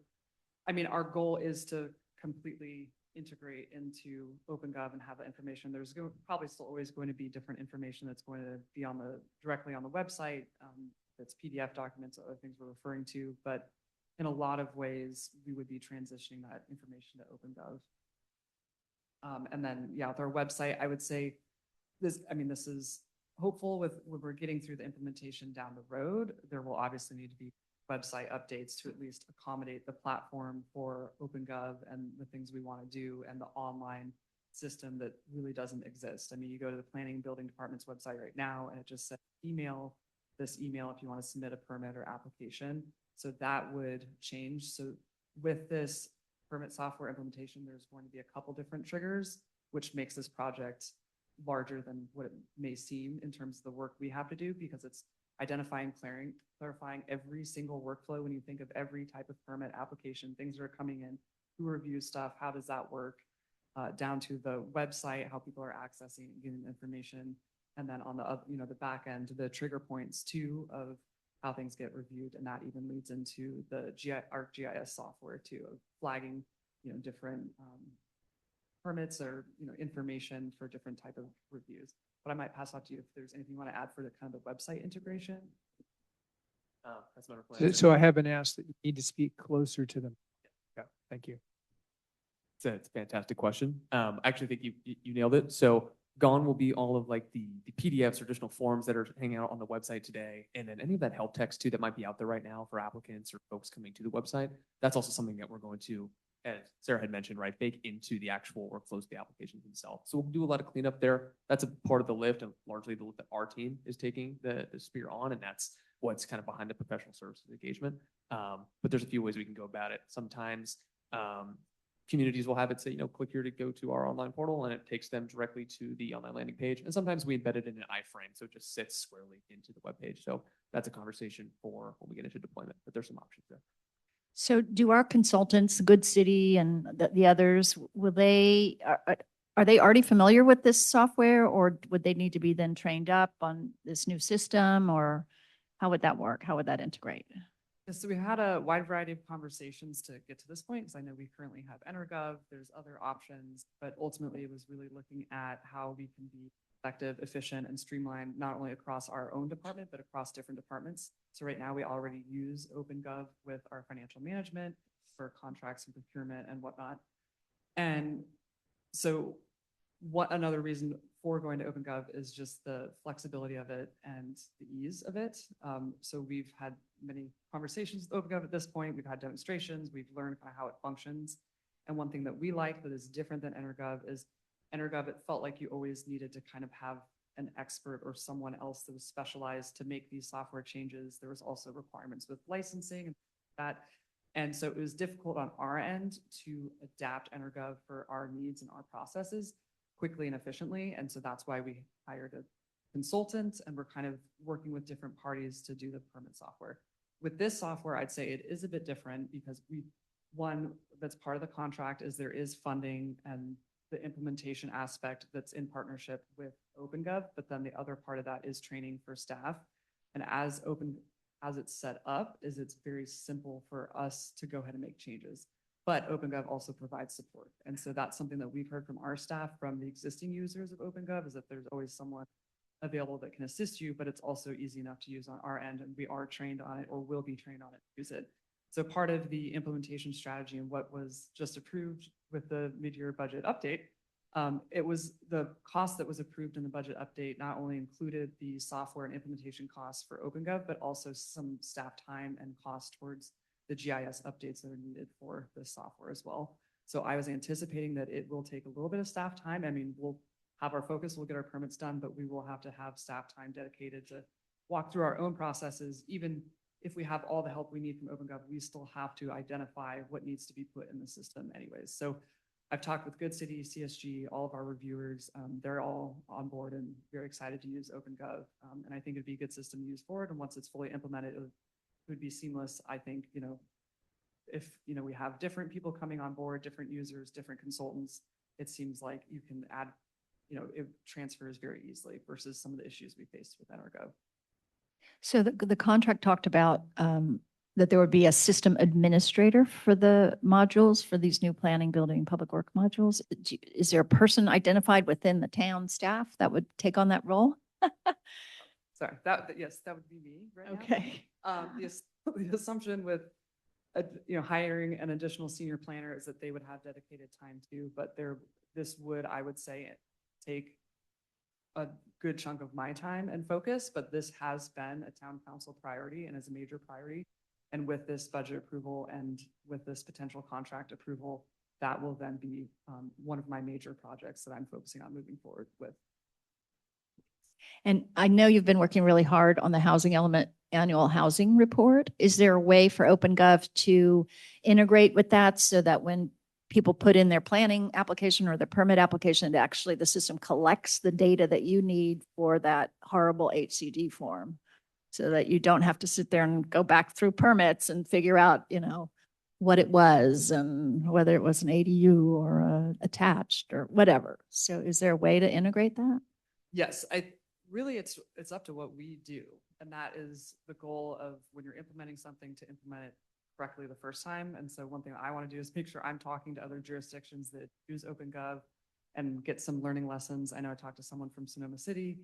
I mean, our goal is to completely integrate into OpenGov and have that information. There's probably still always going to be different information that's going to be directly on the website. That's PDF documents, other things we're referring to, but in a lot of ways, we would be transitioning that information to OpenGov. And then, yeah, with our website, I would say this, I mean, this is hopeful with, when we're getting through the implementation down the road, there will obviously need to be website updates to at least accommodate the platform for OpenGov and the things we want to do and the online system that really doesn't exist. I mean, you go to the planning and building department's website right now and it just says email this email if you want to submit a permit or application. So that would change. So with this permit software implementation, there's going to be a couple different triggers, which makes this project larger than what it may seem in terms of the work we have to do, because it's identifying, clarifying every single workflow. When you think of every type of permit application, things that are coming in, who reviews stuff, how does that work, down to the website, how people are accessing and getting information. And then on the, the back end, the trigger points too of how things get reviewed. And that even leads into the ArcGIS software too, of flagging, different permits or, information for different type of reviews. But I might pass off to you if there's anything you want to add for the kind of the website integration. That's my plan. So I have been asked that you need to speak closer to them. Yeah, thank you. It's a fantastic question. I actually think you nailed it. So gone will be all of like the PDFs or additional forms that are hanging out on the website today. And then any of that help text too that might be out there right now for applicants or folks coming to the website. That's also something that we're going to, as Sarah had mentioned, right, bake into the actual workflows of the applications themselves. So we'll do a lot of cleanup there. That's a part of the lift, and largely the lift that our team is taking the spear on. And that's what's kind of behind the professional services engagement. But there's a few ways we can go about it. Sometimes communities will have it say, click here to go to our online portal, and it takes them directly to the online landing page. And sometimes we embed it in an iframe, so it just sits squarely into the web page. So that's a conversation for when we get into deployment, but there's some options there. So do our consultants, Good City and the others, will they, are they already familiar with this software, or would they need to be then trained up on this new system, or how would that work? How would that integrate? So we had a wide variety of conversations to get to this point, because I know we currently have EnerGov, there's other options, but ultimately it was really looking at how we can be effective, efficient, and streamlined, not only across our own department, but across different departments. So right now we already use OpenGov with our financial management for contracts and procurement and whatnot. And so what another reason for going to OpenGov is just the flexibility of it and the ease of it. So we've had many conversations with OpenGov at this point. We've had demonstrations. We've learned kind of how it functions. And one thing that we like that is different than EnerGov is EnerGov, it felt like you always needed to kind of have an expert or someone else that was specialized to make these software changes. There was also requirements with licensing and that. And so it was difficult on our end to adapt EnerGov for our needs and our processes quickly and efficiently. And so that's why we hired a consultant, and we're kind of working with different parties to do the permit software. With this software, I'd say it is a bit different because one that's part of the contract is there is funding and the implementation aspect that's in partnership with OpenGov, but then the other part of that is training for staff. And as it's set up, it's very simple for us to go ahead and make changes. But OpenGov also provides support. And so that's something that we've heard from our staff, from the existing users of OpenGov, is that there's always someone available that can assist you, but it's also easy enough to use on our end, and we are trained on it or will be trained on it to use it. So part of the implementation strategy and what was just approved with the mid-year budget update, it was the cost that was approved in the budget update not only included the software and implementation costs for OpenGov, but also some staff time and cost towards the GIS updates that are needed for the software as well. So I was anticipating that it will take a little bit of staff time. I mean, we'll have our focus, we'll get our permits done, but we will have to have staff time dedicated to walk through our own processes. Even if we have all the help we need from OpenGov, we still have to identify what needs to be put in the system anyways. So I've talked with Good City, CSG, all of our reviewers. They're all on board and very excited to use OpenGov. And I think it'd be a good system to use forward. And once it's fully implemented, it would be seamless. I think, if, we have different people coming on board, different users, different consultants, it seems like you can add, it transfers very easily versus some of the issues we faced with EnerGov. So the contract talked about that there would be a system administrator for the modules, for these new planning, building, public work modules. Is there a person identified within the town staff that would take on that role? Sorry, yes, that would be me right now. Okay. The assumption with hiring an additional senior planner is that they would have dedicated time too, but this would, I would say, take a good chunk of my time and focus, but this has been a town council priority and is a major priority. And with this budget approval and with this potential contract approval, that will then be one of my major projects that I'm focusing on moving forward with. And I know you've been working really hard on the housing element annual housing report. Is there a way for OpenGov to integrate with that so that when people put in their planning application or the permit application, actually the system collects the data that you need for that horrible HCD form? So that you don't have to sit there and go back through permits and figure out, you know, what it was and whether it was an ADU or attached or whatever. So is there a way to integrate that? Yes, really, it's up to what we do. And that is the goal of when you're implementing something, to implement it correctly the first time. And so one thing I want to do is make sure I'm talking to other jurisdictions that use OpenGov and get some learning lessons. I know I talked to someone from Sonoma City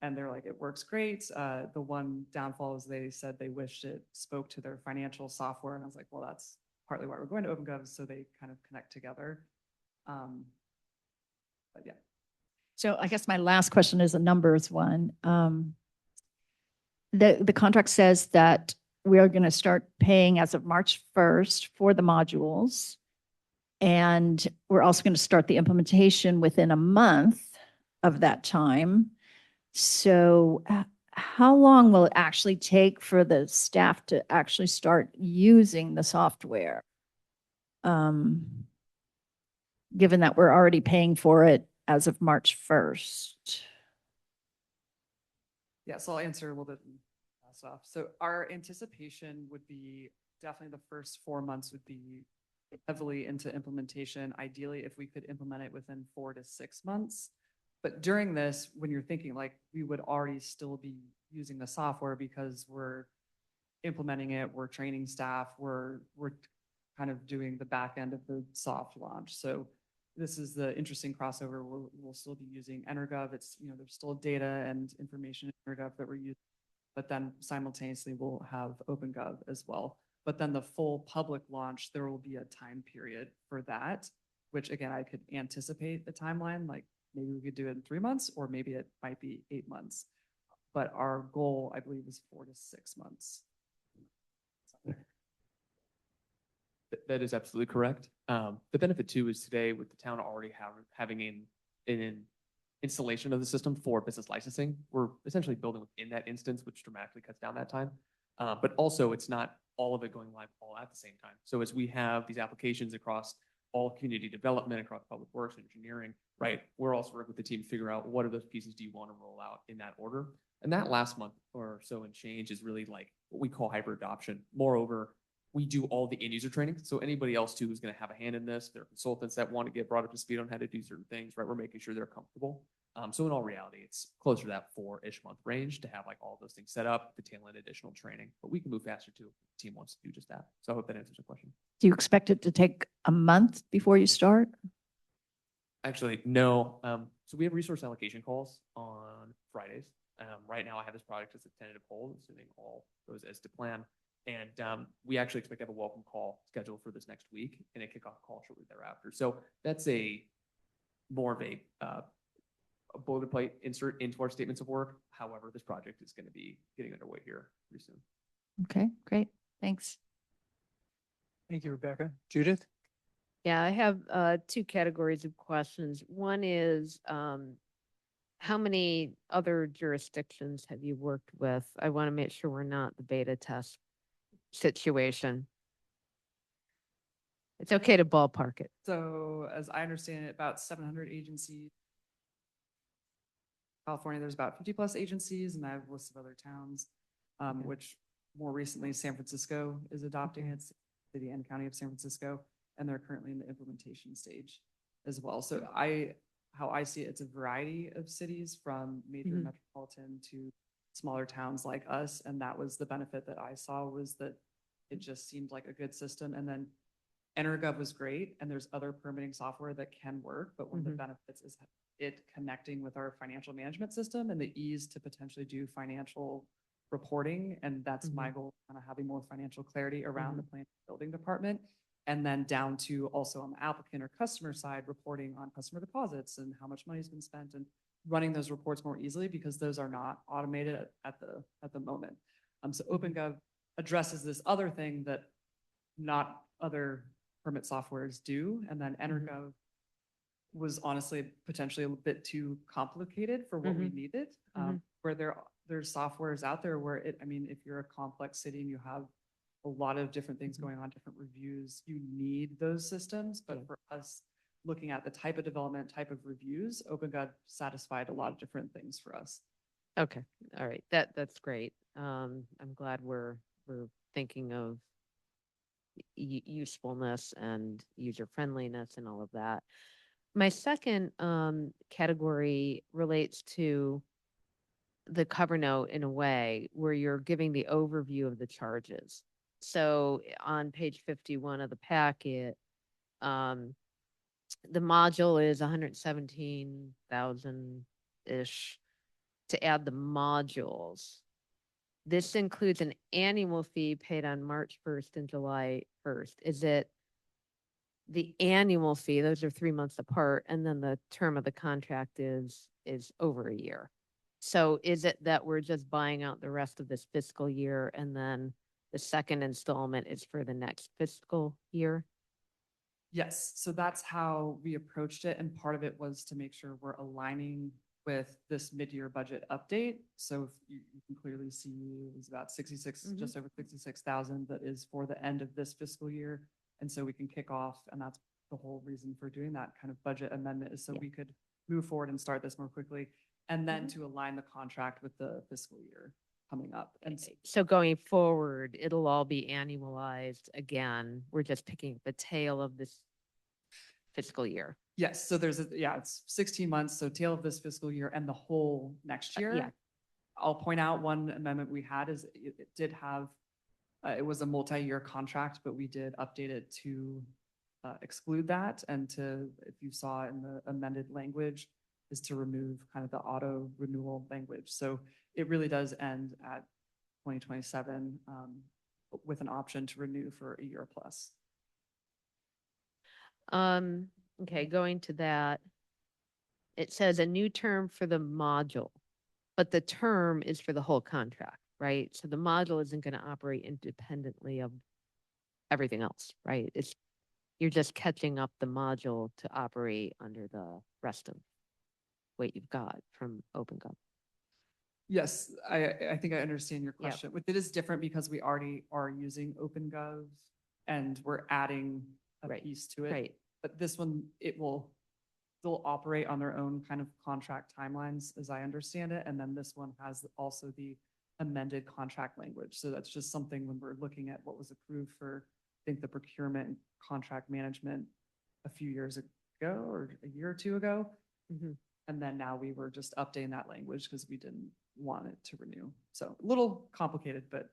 and they're like, it works great. The one downfall is they said they wished it spoke to their financial software. And I was like, well, that's partly why we're going to OpenGov, so they kind of connect together. But yeah. So I guess my last question is a numbers one. The contract says that we are going to start paying as of March 1st for the modules. And we're also going to start the implementation within a month of that time. So how long will it actually take for the staff to actually start using the software? Given that we're already paying for it as of March 1st. Yeah, so I'll answer a little bit off. So our anticipation would be definitely the first 4 months would be heavily into implementation. Ideally, if we could implement it within 4 to 6 months. But during this, when you're thinking like we would already still be using the software because we're implementing it, we're training staff, we're kind of doing the back end of the soft launch. So this is the interesting crossover. We'll still be using Energov. It's, you know, there's still data and information in Energov that we're using, but then simultaneously we'll have OpenGov as well. But then the full public launch, there will be a time period for that, which again, I could anticipate the timeline, like maybe we could do it in 3 months, or maybe it might be 8 months. But our goal, I believe, is 4 to 6 months. That is absolutely correct. The benefit too is today with the town already having an installation of the system for business licensing, we're essentially building within that instance, which dramatically cuts down that time. But also it's not all of it going live all at the same time. So as we have these applications across all community development, across public works, engineering, right? We're also working with the team to figure out what of those pieces do you want to roll out in that order. And that last month or so and change is really like what we call hyper adoption. Moreover, we do all the end user training. So anybody else too who's going to have a hand in this, there are consultants that want to get brought up to speed on how to do certain things, right? We're making sure they're comfortable. So in all reality, it's closer to that 4-ish month range to have like all those things set up, to tail end additional training, but we can move faster too if the team wants to do just that. So I hope that answers your question. Do you expect it to take a month before you start? Actually, no. So we have resource allocation calls on Fridays. Right now I have this project as a tentative hold, assuming all goes as to plan. And we actually expect to have a welcome call scheduled for this next week and a kickoff call shortly thereafter. So that's more of a boilerplate insert into our statements of work. However, this project is going to be getting underway here pretty soon. Okay, great. Thanks. Thank you, Rebecca. Judith? Yeah, I have 2 categories of questions. One is how many other jurisdictions have you worked with? I want to make sure we're not the beta test situation. It's okay to ballpark it. So as I understand it, about 700 agencies. California, there's about 50 plus agencies, and I have a list of other towns, which more recently San Francisco is adopting it, city and county of San Francisco, and they're currently in the implementation stage as well. So how I see it, it's a variety of cities from major metropolitan to smaller towns like us. And that was the benefit that I saw, was that it just seemed like a good system. And then Energov was great, and there's other permitting software that can work, but one of the benefits is it connecting with our financial management system and the ease to potentially do financial reporting. And that's my goal, kind of having more financial clarity around the planning and building department. And then down to also on the applicant or customer side, reporting on customer deposits and how much money's been spent and running those reports more easily because those are not automated at the moment. So OpenGov addresses this other thing that not other permit softwares do. And then EnerGov was honestly potentially a bit too complicated for what we needed. Where there's softwares out there where I mean, if you're a complex city and you have a lot of different things going on, different reviews, you need those systems. But for us, looking at the type of development, type of reviews, OpenGov satisfied a lot of different things for us. Okay, all right, that's great. I'm glad we're thinking of usefulness and user friendliness and all of that. My second category relates to the cover note in a way where you're giving the overview of the charges. So on page 51 of the packet, the module is 117,000-ish to add the modules. This includes an annual fee paid on March 1st and July 1st. Is it the annual fee? Those are 3 months apart. And then the term of the contract is over a year. So is it that we're just buying out the rest of this fiscal year and then the second installment is for the next fiscal year? Yes, so that's how we approached it. And part of it was to make sure we're aligning with this mid-year budget update. So if you can clearly see it's about 66, just over 66,000 that is for the end of this fiscal year. And so we can kick off, and that's the whole reason for doing that kind of budget amendment is so we could move forward and start this more quickly. And then to align the contract with the fiscal year coming up. And So going forward, it'll all be annualized again. We're just picking the tail of this fiscal year. yes, so it's 16 months, so tail of this fiscal year and the whole next year. yeah. I'll point out one amendment we had is it did have, it was a multi-year contract, but we did update it to exclude that and to, if you saw in the amended language, is to remove kind of the auto renewal language. So it really does end at 2027 with an option to renew for a year plus. Okay, going to that, it says a new term for the module, but the term is for the whole contract, right? So the module isn't going to operate independently of everything else, right? You're just catching up the module to operate under the rest of what you've got from OpenGov. Yes, I think I understand your question. It is different because we already are using OpenGov and we're adding a piece to it. Right. But this one, they'll operate on their own kind of contract timelines, as I understand it. And then this one has also the amended contract language. So that's just something when we're looking at what was approved for, I think, the procurement and contract management a few years ago or a year or two ago. And then now we were just updating that language because we didn't want it to renew. So a little complicated, but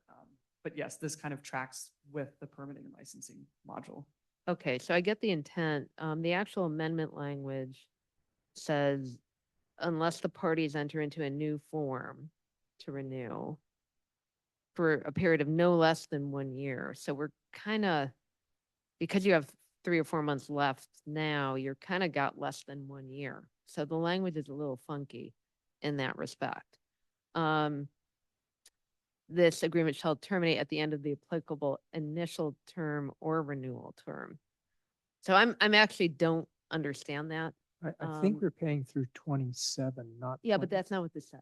yes, this kind of tracks with the permitting and licensing module. Okay, so I get the intent. The actual amendment language says, unless the parties enter into a new form to renew for a period of no less than 1 year. So we're kind of, because you have 3 or 4 months left now, you're kind of got less than 1 year. So the language is a little funky in that respect. This agreement shall terminate at the end of the applicable initial term or renewal term. So I'm actually don't understand that. I think we're paying through 27, not. Yeah, but that's not what this says,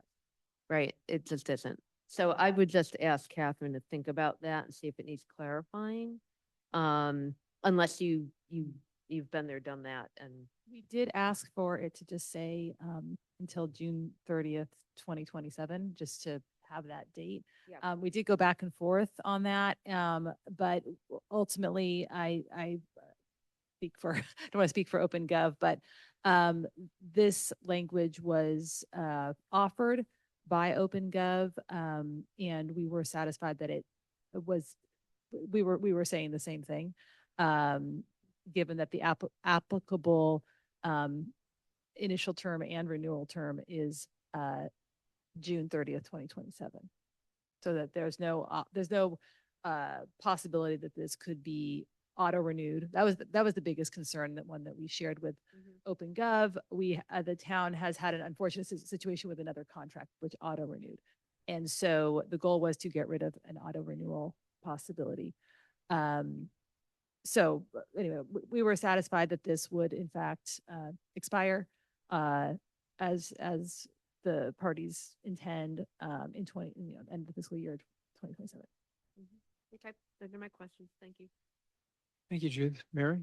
right? It just isn't. So I would just ask Catherine to think about that and see if it needs clarifying. Unless you've been there, done that, and we did ask for it to just say until June 30th, 2027, just to have that date. Yeah. We did go back and forth on that, but ultimately I speak for, I don't want to speak for OpenGov, but this language was offered by OpenGov, and we were satisfied that it was, we were saying the same thing, given that the applicable initial term and renewal term is June 30th, 2027. So that there's no possibility that this could be auto renewed. That was the biggest concern, that one that we shared with OpenGov. The town has had an unfortunate situation with another contract which auto renewed. And so the goal was to get rid of an auto renewal possibility. So anyway, we were satisfied that this would in fact expire as the parties intend in end of the fiscal year 2027. Okay, those are my questions. Thank you. Thank you, Judith. Mary?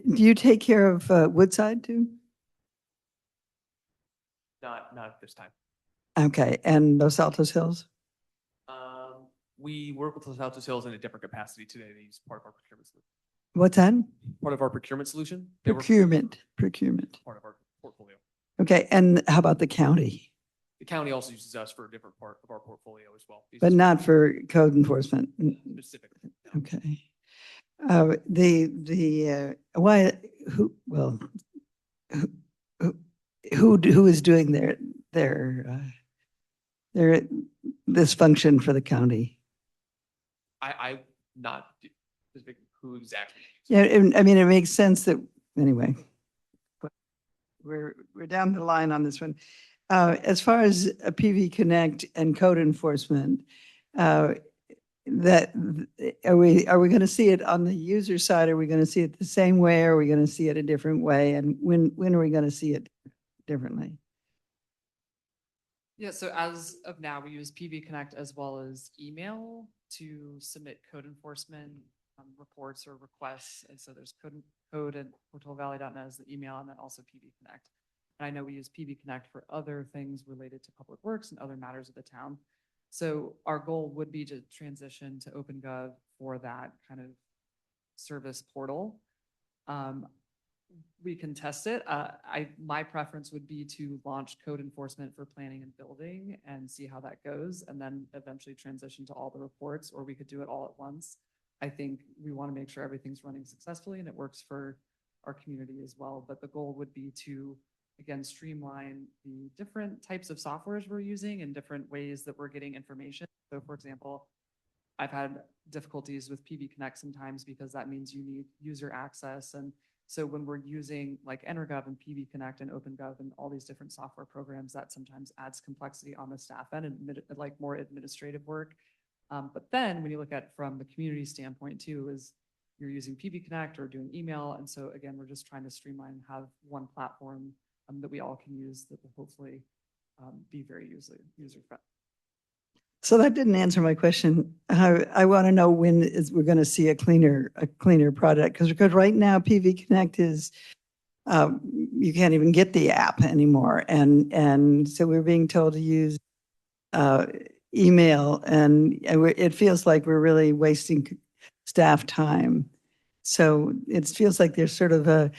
Do you take care of Woodside too? Not at this time. Okay, and Los Altos Hills? We work with Los Altos Hills in a different capacity today. They use part of our procurement solution. What's that? Part of our procurement solution. They work with Procurement. Part of our portfolio. Okay, and how about the county? The county also uses us for a different part of our portfolio as well. But not for code enforcement? Specifically. Okay. Why, who is doing this function for the county? I not specific who exactly. Yeah, I mean, it makes sense that, anyway. We're down the line on this one. As far as a PV Connect and code enforcement, are we going to see it on the user side? Are we going to see it the same way? Or are we going to see it a different way? And when are we going to see it differently? Yeah, so as of now, we use PV Connect as well as email to submit code enforcement reports or requests. And so there's code at portobellovalley.net as the email, and then also PV Connect. And I know we use PV Connect for other things related to public works and other matters of the town. So our goal would be to transition to OpenGov for that kind of service portal. We can test it. My preference would be to launch code enforcement for planning and building and see how that goes, and then eventually transition to all the reports, or we could do it all at once. I think we want to make sure everything's running successfully and it works for our community as well. But the goal would be to, again, streamline the different types of softwares we're using and different ways that we're getting information. So for example, I've had difficulties with PV Connect sometimes because that means you need user access. And so when we're using like Energov and PV Connect and OpenGov and all these different software programs, that sometimes adds complexity on the staff end and like more administrative work. But then when you look at it from the community standpoint too, is you're using PV Connect or doing email. And so again, we're just trying to streamline and have one platform that we all can use that will hopefully be very user-friendly. So that didn't answer my question. I want to know when we're going to see a cleaner product, because right now PV Connect is you can't even get the app anymore, and so we're being told to use email, and it feels like we're really wasting staff time. So it feels like there's sort of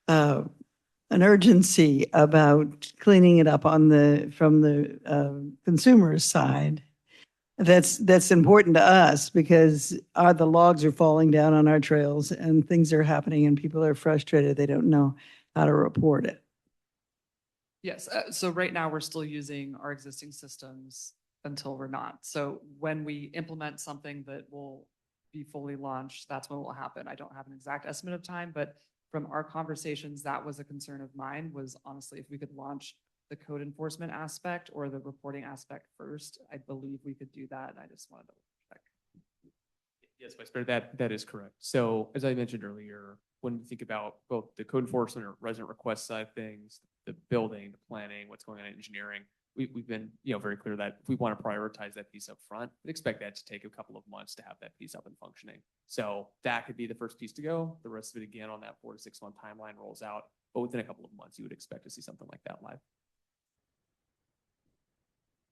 an urgency about cleaning it up from the consumer side. That's important to us because the logs are falling down on our trails and things are happening and people are frustrated. They don't know how to report it. Yes, so right now we're still using our existing systems until we're not. So when we implement something that will be fully launched, that's when it will happen. I don't have an exact estimate of time, but from our conversations, that was a concern of mine, was honestly, if we could launch the code enforcement aspect or the reporting aspect first, I believe we could do that. I just wanted to check. Yes, Vice Mayor, that is correct. So as I mentioned earlier, when we think about both the code enforcement or resident request side of things, the building, the planning, what's going on in engineering, we've been very clear that if we want to prioritize that piece up front, we'd expect that to take a couple of months to have that piece up and functioning. So that could be the first piece to go. The rest of it, again, on that 4 to 6 month timeline rolls out. But within a couple of months, you would expect to see something like that live.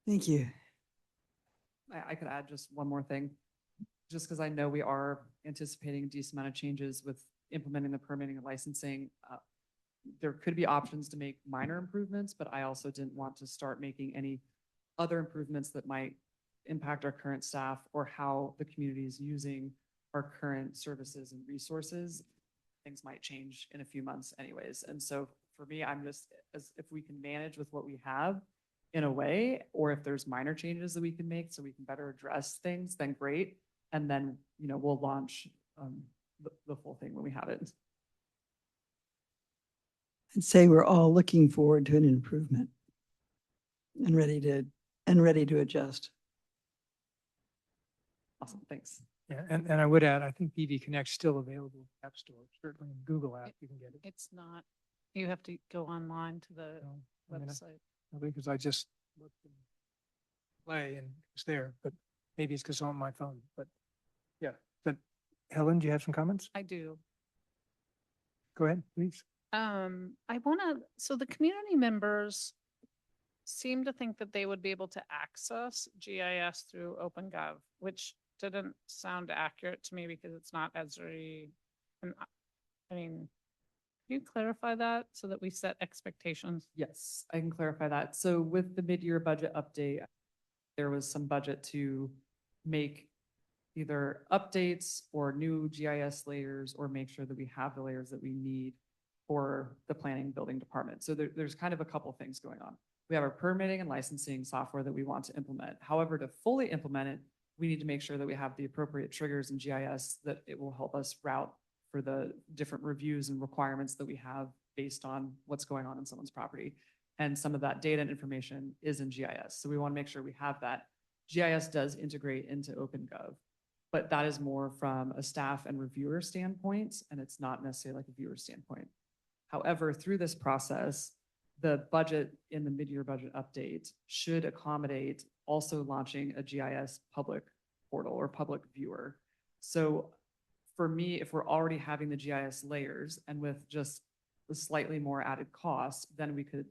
Thank you. I could add just one more thing, just because I know we are anticipating a decent amount of changes with implementing the permitting and licensing. There could be options to make minor improvements, but I also didn't want to start making any other improvements that might impact our current staff or how the community is using our current services and resources. Things might change in a few months anyways. And so for me, I'm just, as if we can manage with what we have in a way, or if there's minor changes that we can make so we can better address things, then great. And then, we'll launch the full thing when we have it. I'd say we're all looking forward to an improvement and ready to adjust. Awesome, thanks. Yeah, and I would add, I think BV Connect's still available in the App Store, certainly in Google app, you can get it. It's not, you have to go online to the I mean, website. Because I just looked and play and it's there, but maybe it's because I'm on my phone, but yeah. But Helen, do you have some comments? I do. Go ahead, please. I wanna, so the community members seem to think that they would be able to access GIS through OpenGov, which didn't sound accurate to me because it's not Esri. And I mean, can you clarify that so that we set expectations? Yes, I can clarify that. So with the mid-year budget update, there was some budget to make either updates or new GIS layers or make sure that we have the layers that we need for the planning building department. So there's kind of a couple things going on. We have our permitting and licensing software that we want to implement. However, to fully implement it, we need to make sure that we have the appropriate triggers in GIS that it will help us route for the different reviews and requirements that we have based on what's going on in someone's property. And some of that data and information is in GIS. So we want to make sure we have that. GIS does integrate into OpenGov, but that is more from a staff and reviewer standpoint, and it's not necessarily like a viewer standpoint. However, through this process, the budget in the mid-year budget update should accommodate also launching a GIS public portal or public viewer. So for me, if we're already having the GIS layers and with just the slightly more added cost, then we could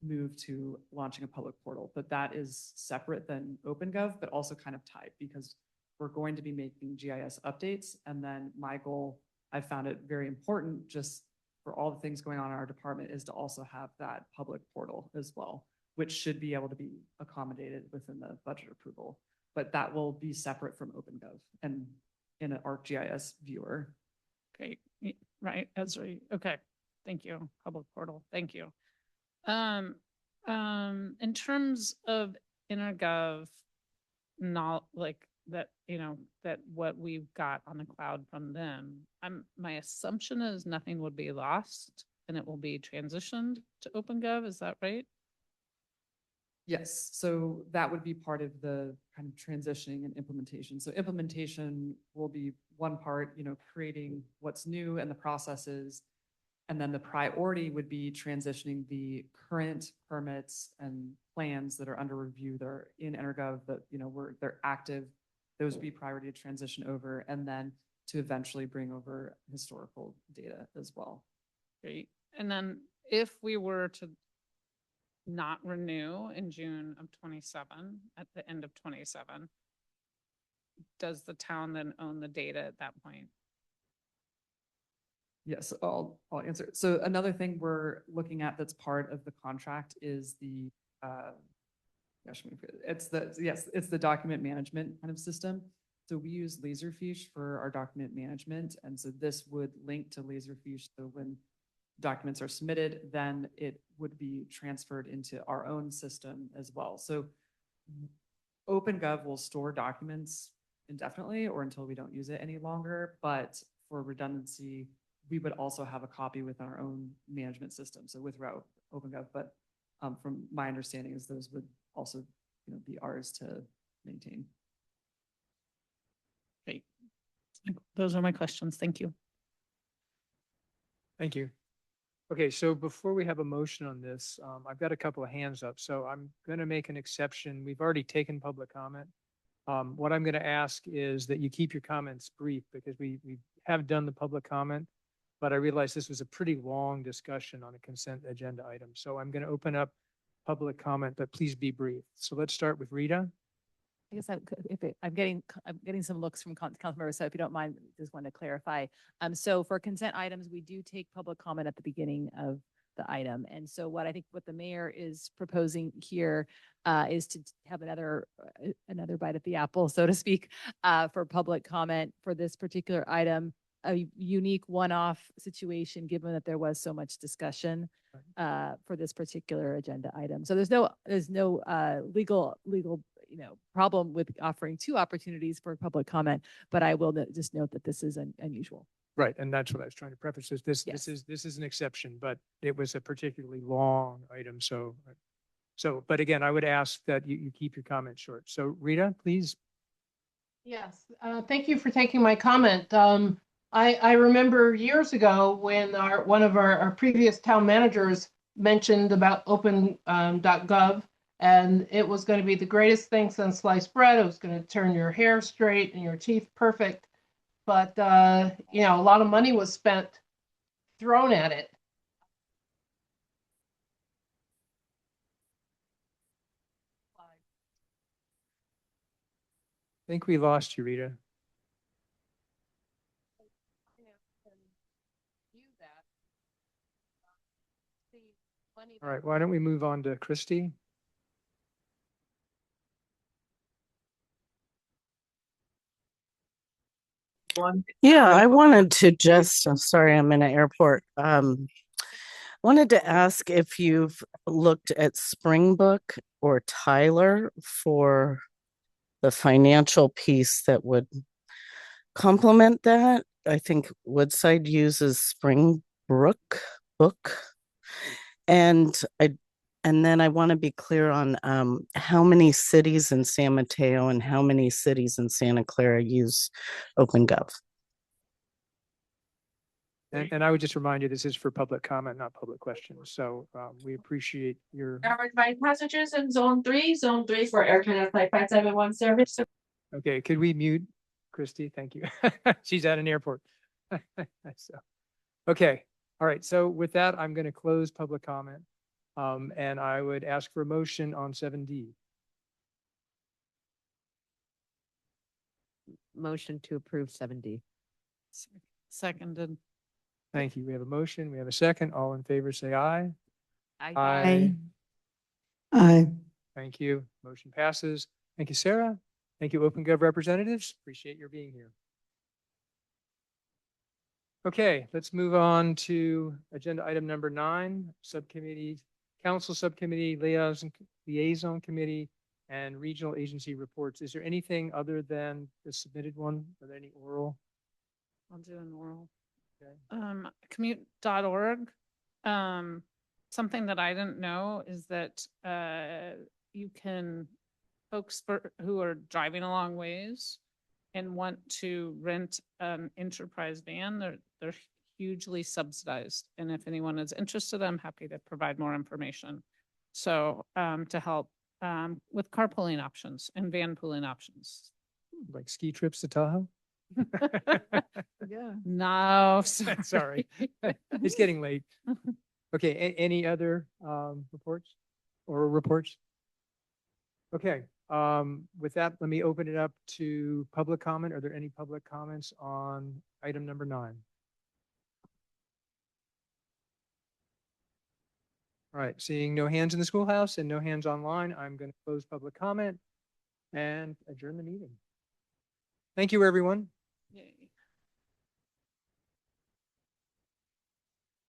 move to launching a public portal. But that is separate than OpenGov, but also kind of tied because we're going to be making GIS updates. And then my goal, I found it very important just for all the things going on in our department is to also have that public portal as well, which should be able to be accommodated within the budget approval. But that will be separate from OpenGov and in an ArcGIS viewer. Great, right, Esri, okay, thank you, public portal, thank you. In terms of InterGov, not like that, that what we've got on the cloud from them, my assumption is nothing would be lost and it will be transitioned to OpenGov, is that right? Yes, so that would be part of the kind of transitioning and implementation. So implementation will be one part, creating what's new and the processes. And then the priority would be transitioning the current permits and plans that are under review that are in InterGov that, they're active. Those would be priority to transition over and then to eventually bring over historical data as well. Great. And then if we were to not renew in June of 27, at the end of 27, does the town then own the data at that point? Yes, I'll answer. So another thing we're looking at that's part of the contract is the, it's the document management kind of system. So we use Laserfiche for our document management. And so this would link to Laserfiche. So when documents are submitted, then it would be transferred into our own system as well. So OpenGov will store documents indefinitely or until we don't use it any longer. But for redundancy, we would also have a copy within our own management system. So with OpenGov, but from my understanding is those would also be ours to maintain. Great. Those are my questions. Thank you. Thank you. Okay, so before we have a motion on this, I've got a couple of hands up, so I'm going to make an exception. We've already taken public comment. What I'm going to ask is that you keep your comments brief because we have done the public comment, but I realize this was a pretty long discussion on a consent agenda item. So I'm going to open up public comment, but please be brief. So let's start with Rita. I guess I'm getting some looks from council members, so if you don't mind, just want to clarify. So for consent items, we do take public comment at the beginning of the item. And so what the mayor is proposing here is to have another bite at the apple, so to speak, for public comment for this particular item a unique one-off situation, given that there was so much discussion for this particular agenda item. So there's no legal, problem with offering two opportunities for public comment, but I will just note that this is unusual. Right, and that's what I was trying to preface is this Yes. this is an exception, but it was a particularly long item, so but again, I would ask that you keep your comments short. So Rita, please. Yes, thank you for taking my comment. I remember years ago when one of our previous town managers mentioned about open.gov, and it was going to be the greatest thing since sliced bread. It was going to turn your hair straight and your teeth perfect. But, a lot of money was thrown at it. I think we lost you, Rita. All right, why don't we move on to Christy? Yeah, I wanted to I'm sorry, I'm in an airport. Wanted to ask if you've looked at Springbrook or Tyler for the financial piece that would complement that. I think Woodside uses Springbrook book. And then I want to be clear on how many cities in San Mateo and how many cities in Santa Clara use OpenGov. And I would just remind you, this is for public comment, not public questions. So we appreciate your. Average flight passengers in zone 3 for Air Canada Flight 571 service. Okay, could we mute Christy? Thank you. She's at an airport. Okay, all right. So with that, I'm going to close public comment. And I would ask for a motion on 7D. Motion to approve 7D. Seconded. Thank you. We have a motion. We have a second. All in favor, say aye. Aye. Aye. Thank you. Motion passes. Thank you, Sarah. Thank you, OpenGov representatives. Appreciate your being here. Okay, let's move on to agenda item number 9, subcommittees, council subcommittee, liaison committee, and regional agency reports. Is there anything other than the submitted one? Are there any oral? I'll do an oral. Okay. Commute.org. Something that I didn't know is that you can, folks who are driving a long ways and want to rent an enterprise van, they're hugely subsidized. And if anyone is interested, I'm happy to provide more information. So to help with carpooling options and van pooling options. Like ski trips to Tahoe? Yeah. No. Sorry. It's getting late. Okay, any other reports? Okay, with that, let me open it up to public comment. Are there any public comments on item number 9? All right, seeing no hands in the schoolhouse and no hands online, I'm going to close public comment and adjourn the meeting. Thank you, everyone. Yay.